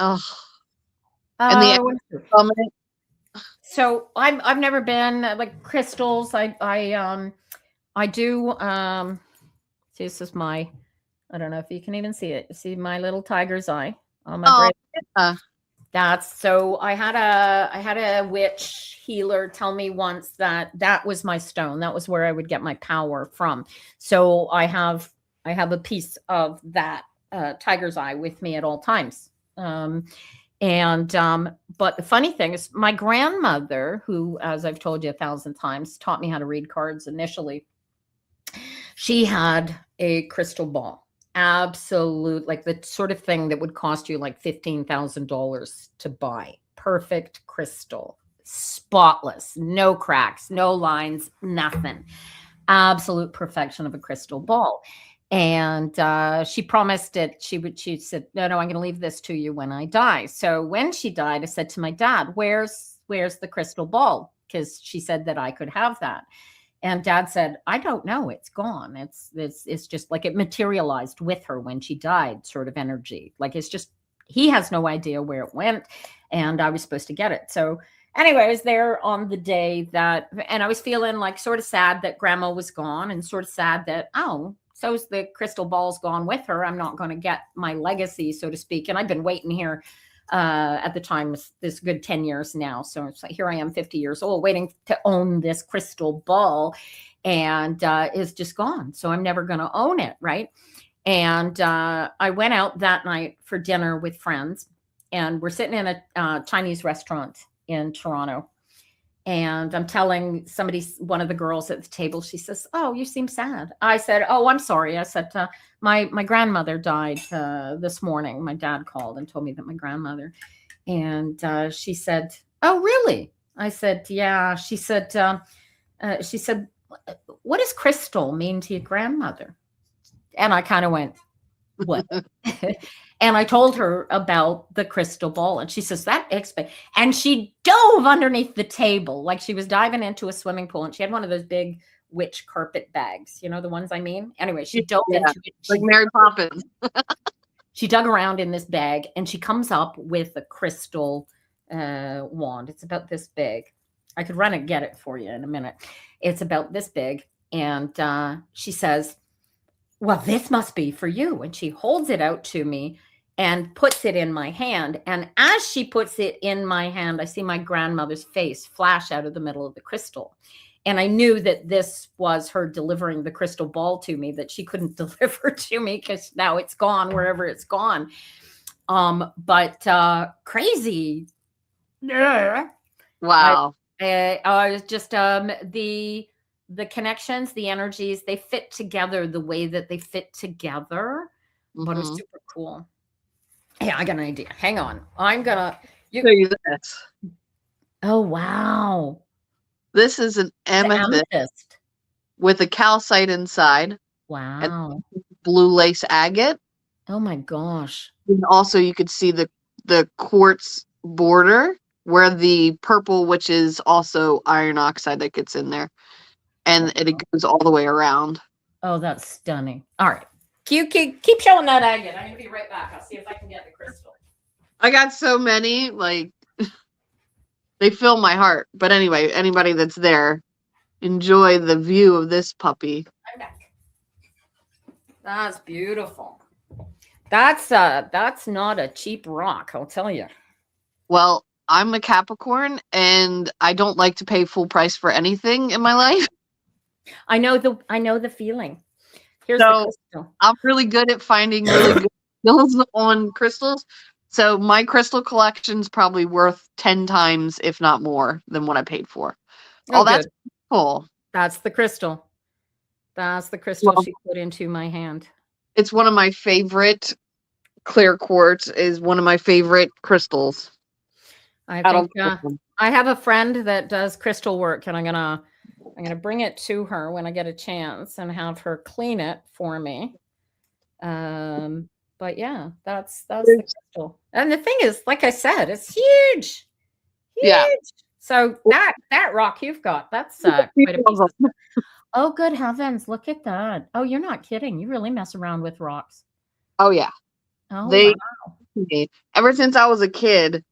Speaker 1: so I've never been like crystals. I do see, this is my I don't know if you can even see it. You see my little tiger's eye on my bracelet?
Speaker 3: Yeah.
Speaker 1: That's so I had a witch healer tell me once that that was my stone. That was where I would get my power from. So I have a piece of that tiger's eye with me at all times. But the funny thing is my grandmother, who, as I've told you 1,000 times, taught me how to read cards initially, she had a crystal ball. Absolute, like the sort of thing that would cost you like $15,000 to buy. Perfect crystal, spotless, no cracks, no lines, nothing. Absolute perfection of a crystal ball. And she promised it. She said, no, I'm going to leave this to you when I die. So when she died, I said to my dad, where's the crystal ball? Because she said that I could have that. And Dad said, I don't know. It's gone. It's just like it materialized with her when she died, sort of energy. Like it's just, he has no idea where it went. And I was supposed to get it. So anyway, I was there on the day that, and I was feeling like sort of sad that Grandma was gone and sort of sad that, oh, so's the crystal ball's gone with her. I'm not going to get my legacy, so to speak. And I've been waiting here. At the time, this good 10 years now. So it's like, here I am 50 years old waiting to own this crystal ball, and it's just gone. So I'm never going to own it. Right. And I went out that night for dinner with friends, and we're sitting in a Chinese restaurant in Toronto. And I'm telling one of the girls at the table, she says, oh, you seem sad. I said, oh, I'm sorry. I said, my grandmother died this morning. My dad called and told me that my grandmother. And she said, oh, really? I said, yeah. She said, what does crystal mean to your grandmother? And I kind of went, what? And I told her about the crystal ball, and she says and she dove underneath the table like she was diving into a swimming pool, and she had one of those big witch carpet bags, you know, the ones I mean. Anyway, she dove into it,
Speaker 3: like Mary Poppins.
Speaker 1: She dug around in this bag, and she comes up with a crystal wand. It's about this big. I could run and get it for you in a minute. It's about this big, and she says, well, this must be for you. And she holds it out to me and puts it in my hand. And as she puts it in my hand, I see my grandmother's face flash out of the middle of the crystal. And I knew that this was her delivering the crystal ball to me, that she couldn't deliver to me because now it's gone wherever it's gone. But crazy. Yeah.
Speaker 3: Wow.
Speaker 1: I was just the connections, the energies, they fit together the way that they fit together. But it's super cool. Yeah, I got an idea. Hang on. I'm gonna
Speaker 3: show you this.
Speaker 1: Oh wow.
Speaker 3: This is an amethyst with a calcite inside.
Speaker 1: Wow.
Speaker 3: And blue lace agate.
Speaker 1: Oh my gosh.
Speaker 3: And also you could see the quartz border where the purple, which is also iron oxide, that gets in there. And it goes all the way around.
Speaker 1: Oh, that's stunning. All right. Keep showing that agate. I'm going to be right back. I'll see if I can get the crystal.
Speaker 3: I got so many, like, they fill my heart. But anyway, anybody that's there, enjoy the view of this puppy.
Speaker 1: I'm back. That's beautiful. That's not a cheap rock, I'll tell you.
Speaker 3: Well, I'm a Capricorn, and I don't like to pay full price for anything in my life.
Speaker 1: I know the feeling. Here's the crystal.
Speaker 3: I'm really good at finding really good deals on crystals. So my crystal collection's probably worth 10 times, if not more, than what I paid for. Oh, that's cool.
Speaker 1: That's the crystal. That's the crystal she put into my hand.
Speaker 3: It's one of my favorite. Clear quartz is one of my favorite crystals.
Speaker 1: I think I have a friend that does crystal work, and I'm gonna bring it to her when I get a chance and have her clean it for me. But yeah, that's the crystal. And the thing is, like I said, it's huge.
Speaker 3: Yeah.
Speaker 1: So that rock you've got, that's quite a piece. Oh, good heavens! Look at that. Oh, you're not kidding. You really mess around with rocks.
Speaker 3: Oh yeah.
Speaker 1: Oh,
Speaker 3: wow. Ever since I was a kid,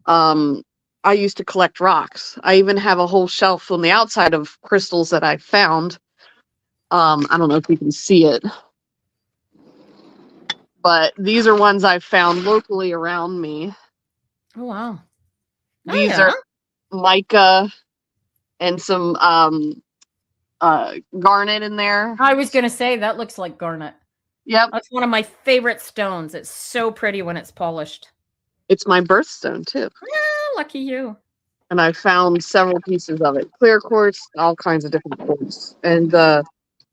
Speaker 3: I used to collect rocks. I even have a whole shelf on the outside of crystals that I found. I don't know if you can see it. but these are ones I've found locally around me.
Speaker 1: Oh, wow.
Speaker 3: These are mica and some garnet in there.
Speaker 1: I was going to say that looks like garnet.
Speaker 3: Yep.
Speaker 1: That's one of my favorite stones. It's so pretty when it's polished.
Speaker 3: It's my birthstone too.
Speaker 1: Ah, lucky you.
Speaker 3: And I found several pieces of it. Clear quartz, all kinds of different quartz. And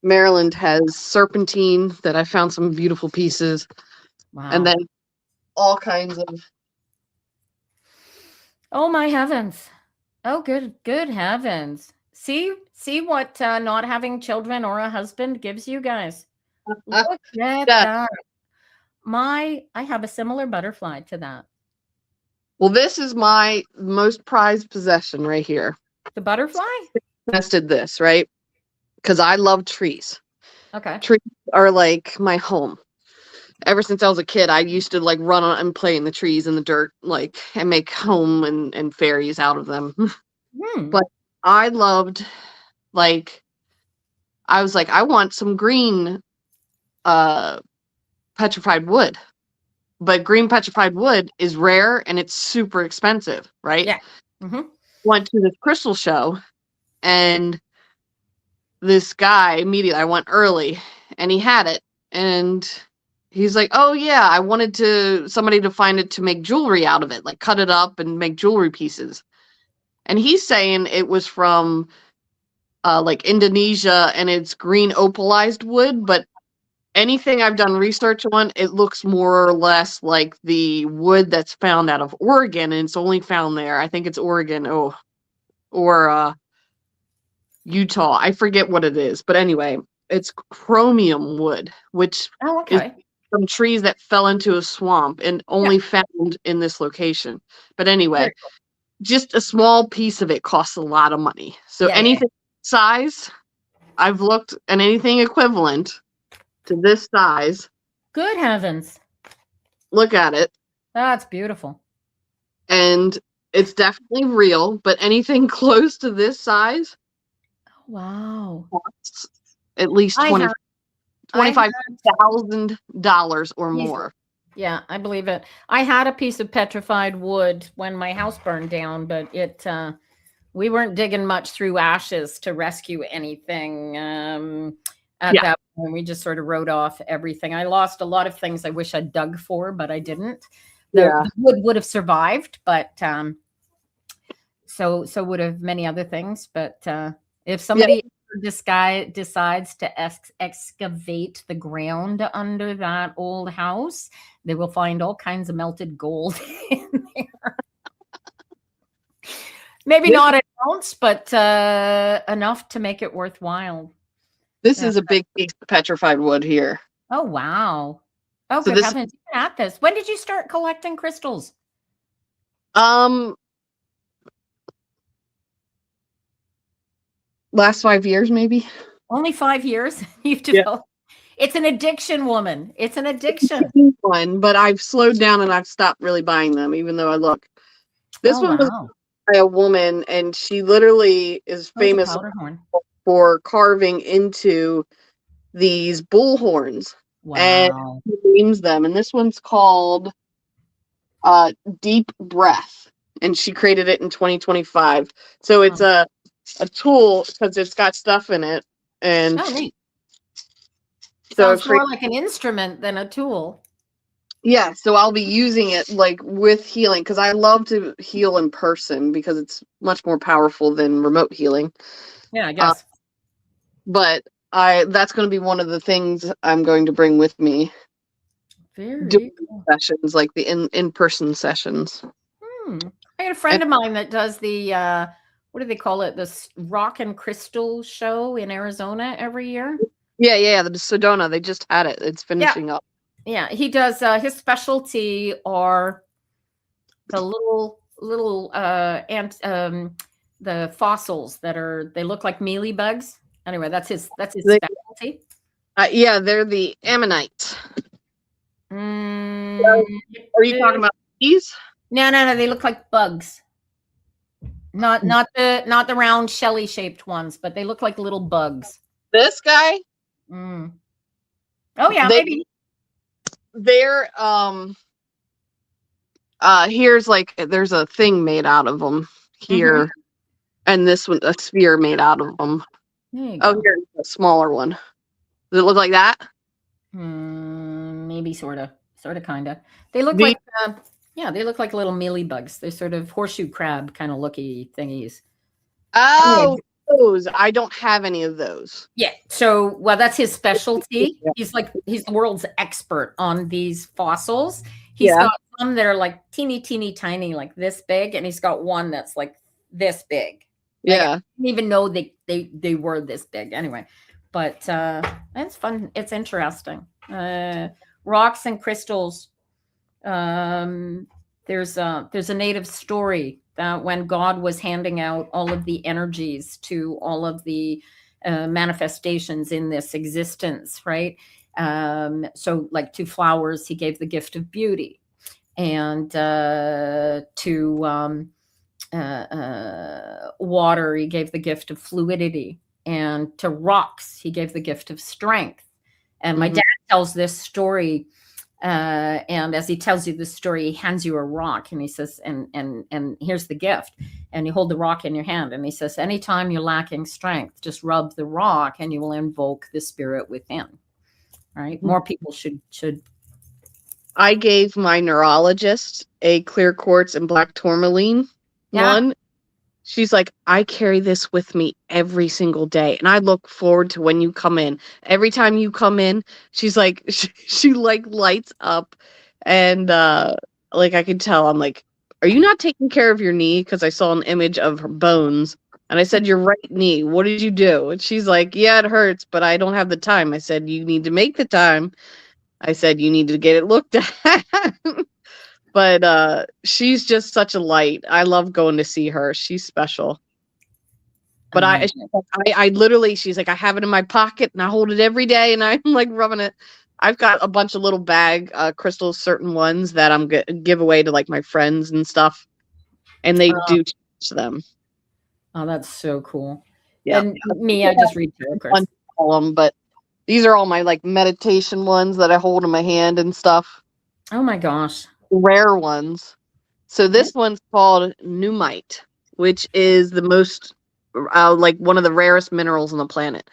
Speaker 3: Maryland has serpentine that I found some beautiful pieces.
Speaker 1: Wow.
Speaker 3: And then all kinds of.
Speaker 1: Oh my heavens. Oh, good heavens. See what not having children or a husband gives you guys. Look at that. I have a similar butterfly to that.
Speaker 3: Well, this is my most prized possession right here.
Speaker 1: The butterfly?
Speaker 3: Nested this, right? Because I love trees.
Speaker 1: Okay.
Speaker 3: Trees are like my home. Ever since I was a kid, I used to like run on and play in the trees in the dirt, like, and make home and fairies out of them. But I loved, like, I was like, I want some green petrified wood. But green petrified wood is rare and it's super expensive, right?
Speaker 1: Yeah.
Speaker 3: Went to this crystal show, and this guy immediately, I went early, and he had it, and he's like, oh yeah, I wanted somebody to find it to make jewelry out of it, like cut it up and make jewelry pieces. And he's saying it was from like Indonesia, and it's green opalized wood, but anything I've done research on, it looks more or less like the wood that's found out of Oregon, and it's only found there. I think it's Oregon, or Utah. I forget what it is, but anyway, it's chromium wood, which is from trees that fell into a swamp and only found in this location. But anyway, just a small piece of it costs a lot of money. So anything size, I've looked, and anything equivalent to this size.
Speaker 1: Good heavens.
Speaker 3: Look at it.
Speaker 1: That's beautiful.
Speaker 3: And it's definitely real, but anything close to this size,
Speaker 1: wow,
Speaker 3: costs at least $25,000 or more.
Speaker 1: Yeah, I believe it. I had a piece of petrified wood when my house burned down, but we weren't digging much through ashes to rescue anything. At that point, we just sort of wrote off everything. I lost a lot of things I wish I'd dug for, but I didn't. The wood would have survived, but so would have many other things. But if somebody decides to excavate the ground under that old house, they will find all kinds of melted gold in there. Maybe not an ounce, but enough to make it worthwhile.
Speaker 3: This is a big piece of petrified wood here.
Speaker 1: Oh, wow. Oh, so good heavens. You've been at this. When did you start collecting crystals?
Speaker 3: Last 5 years, maybe.
Speaker 1: Only 5 years? You've developed. It's an addiction, woman. It's an addiction.
Speaker 3: One, but I've slowed down and I've stopped really buying them, even though I look. This one was by a woman, and she literally is famous for carving into these bull horns. Wow. And he names them. And this one's called Deep Breath. And she created it in 2025. So it's a tool because it's got stuff in it. And
Speaker 1: neat. So it's more like an instrument than a tool.
Speaker 3: Yeah, so I'll be using it like with healing, because I love to heal in person because it's much more powerful than remote healing.
Speaker 1: Yeah, I guess.
Speaker 3: But that's going to be one of the things I'm going to bring with me.
Speaker 1: Very cool.
Speaker 3: Sessions, like the in-person sessions.
Speaker 1: I got a friend of mine that does the what do they call it? This rock and crystal show in Arizona every year. Yeah,
Speaker 3: the Sedona. They just had it. It's finishing up.
Speaker 1: Yeah, he does. His specialty are the little the fossils they look like mealy bugs. Anyway, that's his specialty.
Speaker 3: They're the ammonites. Are you talking about these?
Speaker 1: No. They look like bugs. Not the round shelly shaped ones, but they look like little bugs.
Speaker 3: This guy?
Speaker 1: Oh yeah, maybe.
Speaker 3: They're here's like there's a thing made out of them here, and this one a sphere made out of them.
Speaker 1: There you
Speaker 3: Oh,
Speaker 1: go.
Speaker 3: here's a smaller one. Does it look like that?
Speaker 1: Maybe sort of kind of. They look
Speaker 3: The-
Speaker 1: like yeah, they look like little mealy bugs. They're sort of horseshoe crab kind of looky thingies.
Speaker 3: Oh, those. I don't have any of those.
Speaker 1: Yeah. So, well, that's his specialty.
Speaker 3: Yeah.
Speaker 1: He's the world's expert on these fossils. He's
Speaker 3: Yeah.
Speaker 1: got some that are like teeny, teeny, tiny, like this big, and he's got one that's like this big. Like,
Speaker 3: Yeah.
Speaker 1: I didn't even know they were this big. Anyway, but it's fun. It's interesting. Rocks and crystals. There's a native story that when God was handing out all of the energies to all of the manifestations in this existence, right? So, like to flowers, he gave the gift of beauty, and to water, he gave the gift of fluidity, and to rocks, he gave the gift of strength. And my dad tells this story. And as he tells you this story, he hands you a rock and he says, and here's the gift. And you hold the rock in your hand and he says, anytime you're lacking strength, just rub the rock and you will invoke the spirit within. Right? More people should.
Speaker 3: I gave my neurologist a clear quartz and black tourmaline one. She's like, I carry this with me every single day. And I look forward to when you come in. Every time you come in, she's like, she like lights up. And like I can tell, I'm like, are you not taking care of your knee? Because I saw an image of her bones. And I said, your right knee, what did you do? And she's like, yeah, it hurts, but I don't have the time. I said, you need to make the time. I said, you need to get it looked at. But she's just such a light. I love going to see her. She's special. But I literally, she's like, I have it in my pocket and I hold it every day and I'm like rubbing it. I've got a bunch of little bag crystals, certain ones that I'm gonna give away to like my friends and stuff. And they do teach them.
Speaker 1: Oh, that's so cool.
Speaker 3: Yeah.
Speaker 1: And me, I just read tarot cards.
Speaker 3: But these are all my like meditation ones that I hold in my hand and stuff.
Speaker 1: Oh my gosh.
Speaker 3: Rare ones. So this one's called Numite, which is the most like one of the rarest minerals on the planet.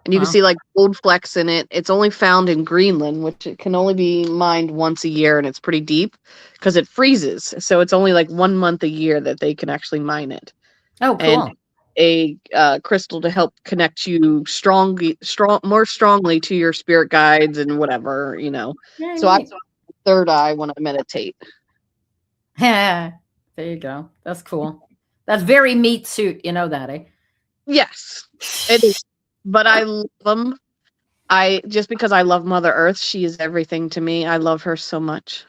Speaker 3: And you can see like gold flecks in it. It's only found in Greenland, which it can only be mined once a year, and it's pretty deep because it freezes. So it's only like 1 month a year that they can actually mine it.
Speaker 1: Oh, cool.
Speaker 3: And a crystal to help connect you more strongly to your spirit guides and whatever, you know.
Speaker 1: Very
Speaker 3: So
Speaker 1: neat.
Speaker 3: I third eye when I meditate.
Speaker 1: There you go. That's cool. That's very meat suit. You know that, eh?
Speaker 3: Yes, it is. But I love them. Just because I love Mother Earth, she is everything to me. I love her so much.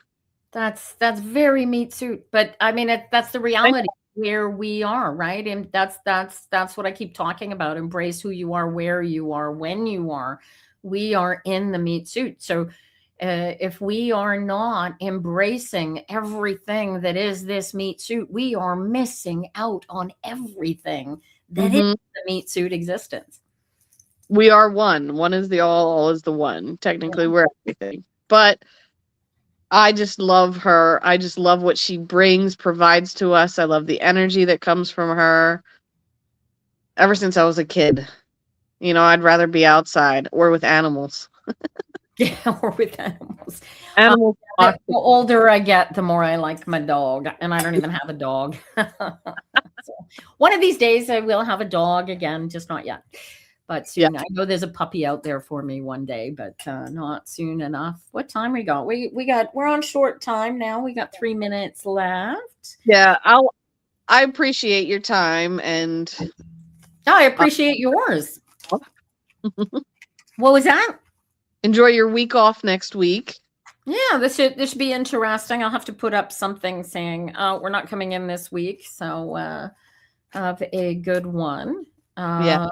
Speaker 1: That's very meat suit. But I mean, that's the reality where we are, right? And that's what I keep talking about. Embrace who you are, where you are, when you are. We are in the meat suit. So if we are not embracing everything that is this meat suit, we are missing out on everything that is the meat suit existence.
Speaker 3: We are one. One is the all is the one. Technically, we're everything. But I just love her. I just love what she provides to us. I love the energy that comes from her. Ever since I was a kid, you know, I'd rather be outside or with animals.
Speaker 1: Yeah, or with animals.
Speaker 3: Animals.
Speaker 1: The older I get, the more I like my dog, and I don't even have a dog. So, one of these days, I will have a dog again, just not yet. But soon. Yeah. I know there's a puppy out there for me one day, but not soon enough. What time we got? We're on short time now. We got 3 minutes left.
Speaker 3: Yeah, I appreciate your time, and
Speaker 1: I appreciate yours. What was that?
Speaker 3: Enjoy your week off next week.
Speaker 1: Yeah, this should be interesting. I'll have to put up something saying we're not coming in this week, so have a good one.
Speaker 3: Yeah.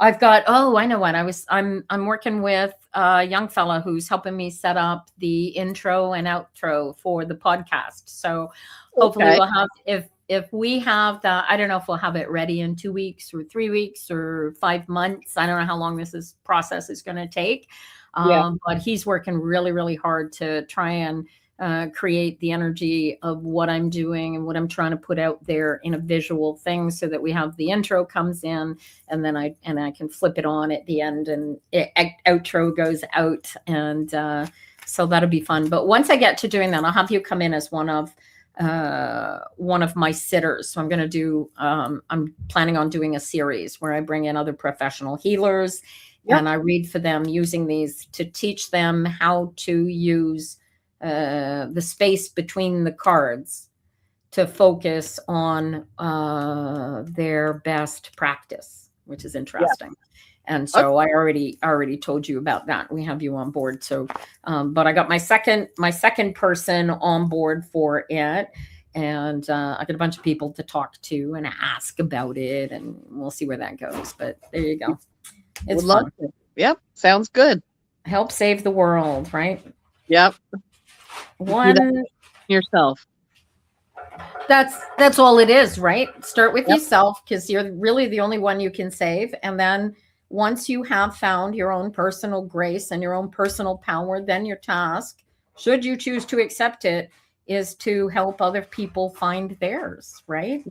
Speaker 1: I've got, I know what I'm working with a young fella who's helping me set up the intro and outro for the podcast. So hopefully we'll have, if we have that, I don't know if we'll have it ready in 2 weeks or 3 weeks or 5 months. I don't know how long process is going to take.
Speaker 3: Yeah.
Speaker 1: But he's working really, really hard to try and create the energy of what I'm doing and what I'm trying to put out there in a visual thing, so that we have the intro comes in, and then I can flip it on at the end, and outro goes out, and so that'll be fun. But once I get to doing that, I'll have you come in as one of my sitters. So I'm going to do, I'm planning on doing a series where I bring in other professional healers, and I read for them using these to teach them how to use the space between the cards to focus on their best practice, which is interesting. And so I already told you about that. We have you on board. So, but I got my second person on board for it, and I got a bunch of people to talk to and ask about it, and we'll see where that goes. But there you go. It's fun.
Speaker 3: Yep, sounds good.
Speaker 1: Help save the world, right?
Speaker 3: Yep.
Speaker 1: One
Speaker 3: yourself.
Speaker 1: That's all it is, right? Start with yourself, because you're really the only one you can save, and then once you have found your own personal grace and your own personal power, then your task, should you choose to accept it, is to help other people find theirs, right?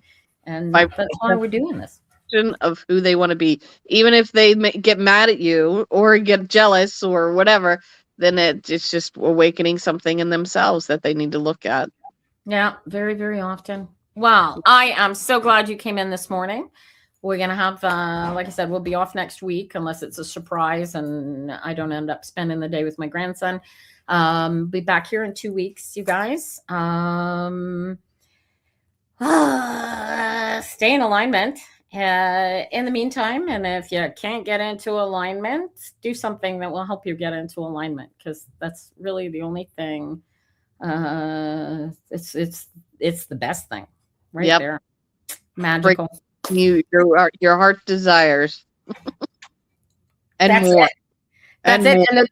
Speaker 1: And that's why we're doing this.
Speaker 3: Of who they want to be, even if they get mad at you or get jealous or whatever, then it's just awakening something in themselves that they need to look at.
Speaker 1: Yeah, very, very often. Wow, I am so glad you came in this morning. We're going to have, like I said, we'll be off next week unless it's a surprise and I don't end up spending the day with my grandson. Be back here in 2 weeks, you guys. Stay in alignment in the meantime. And if you can't get into alignment, do something that will help you get into alignment, because that's really the only thing. It's the best thing right there. Magical.
Speaker 3: Your heart desires. And
Speaker 1: that's
Speaker 3: more.
Speaker 1: It. That's
Speaker 3: and
Speaker 1: it.
Speaker 3: More.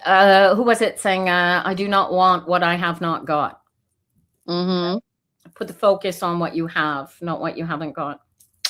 Speaker 1: And who was it saying, I do not want what I have not got.
Speaker 3: Mm-hmm.
Speaker 1: Put the focus on what you have, not what you haven't got.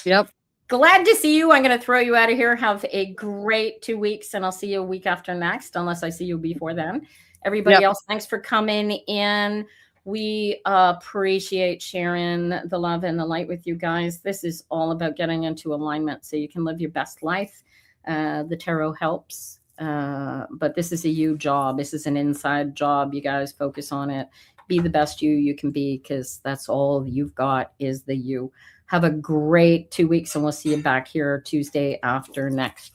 Speaker 3: Yep.
Speaker 1: Glad to see you. I'm going to throw you out of here. Have a great 2 weeks, and I'll see you a week after next, unless I see you before then. Everybody else, thanks for coming in. We appreciate sharing the love and the light with you guys. This is all about getting into alignment so you can live your best life. The tarot helps, but this is a you job. This is an inside job. You guys focus on it. Be the best you can be, because that's all you've got is the you. Have a great 2 weeks, and we'll see you back here Tuesday after next.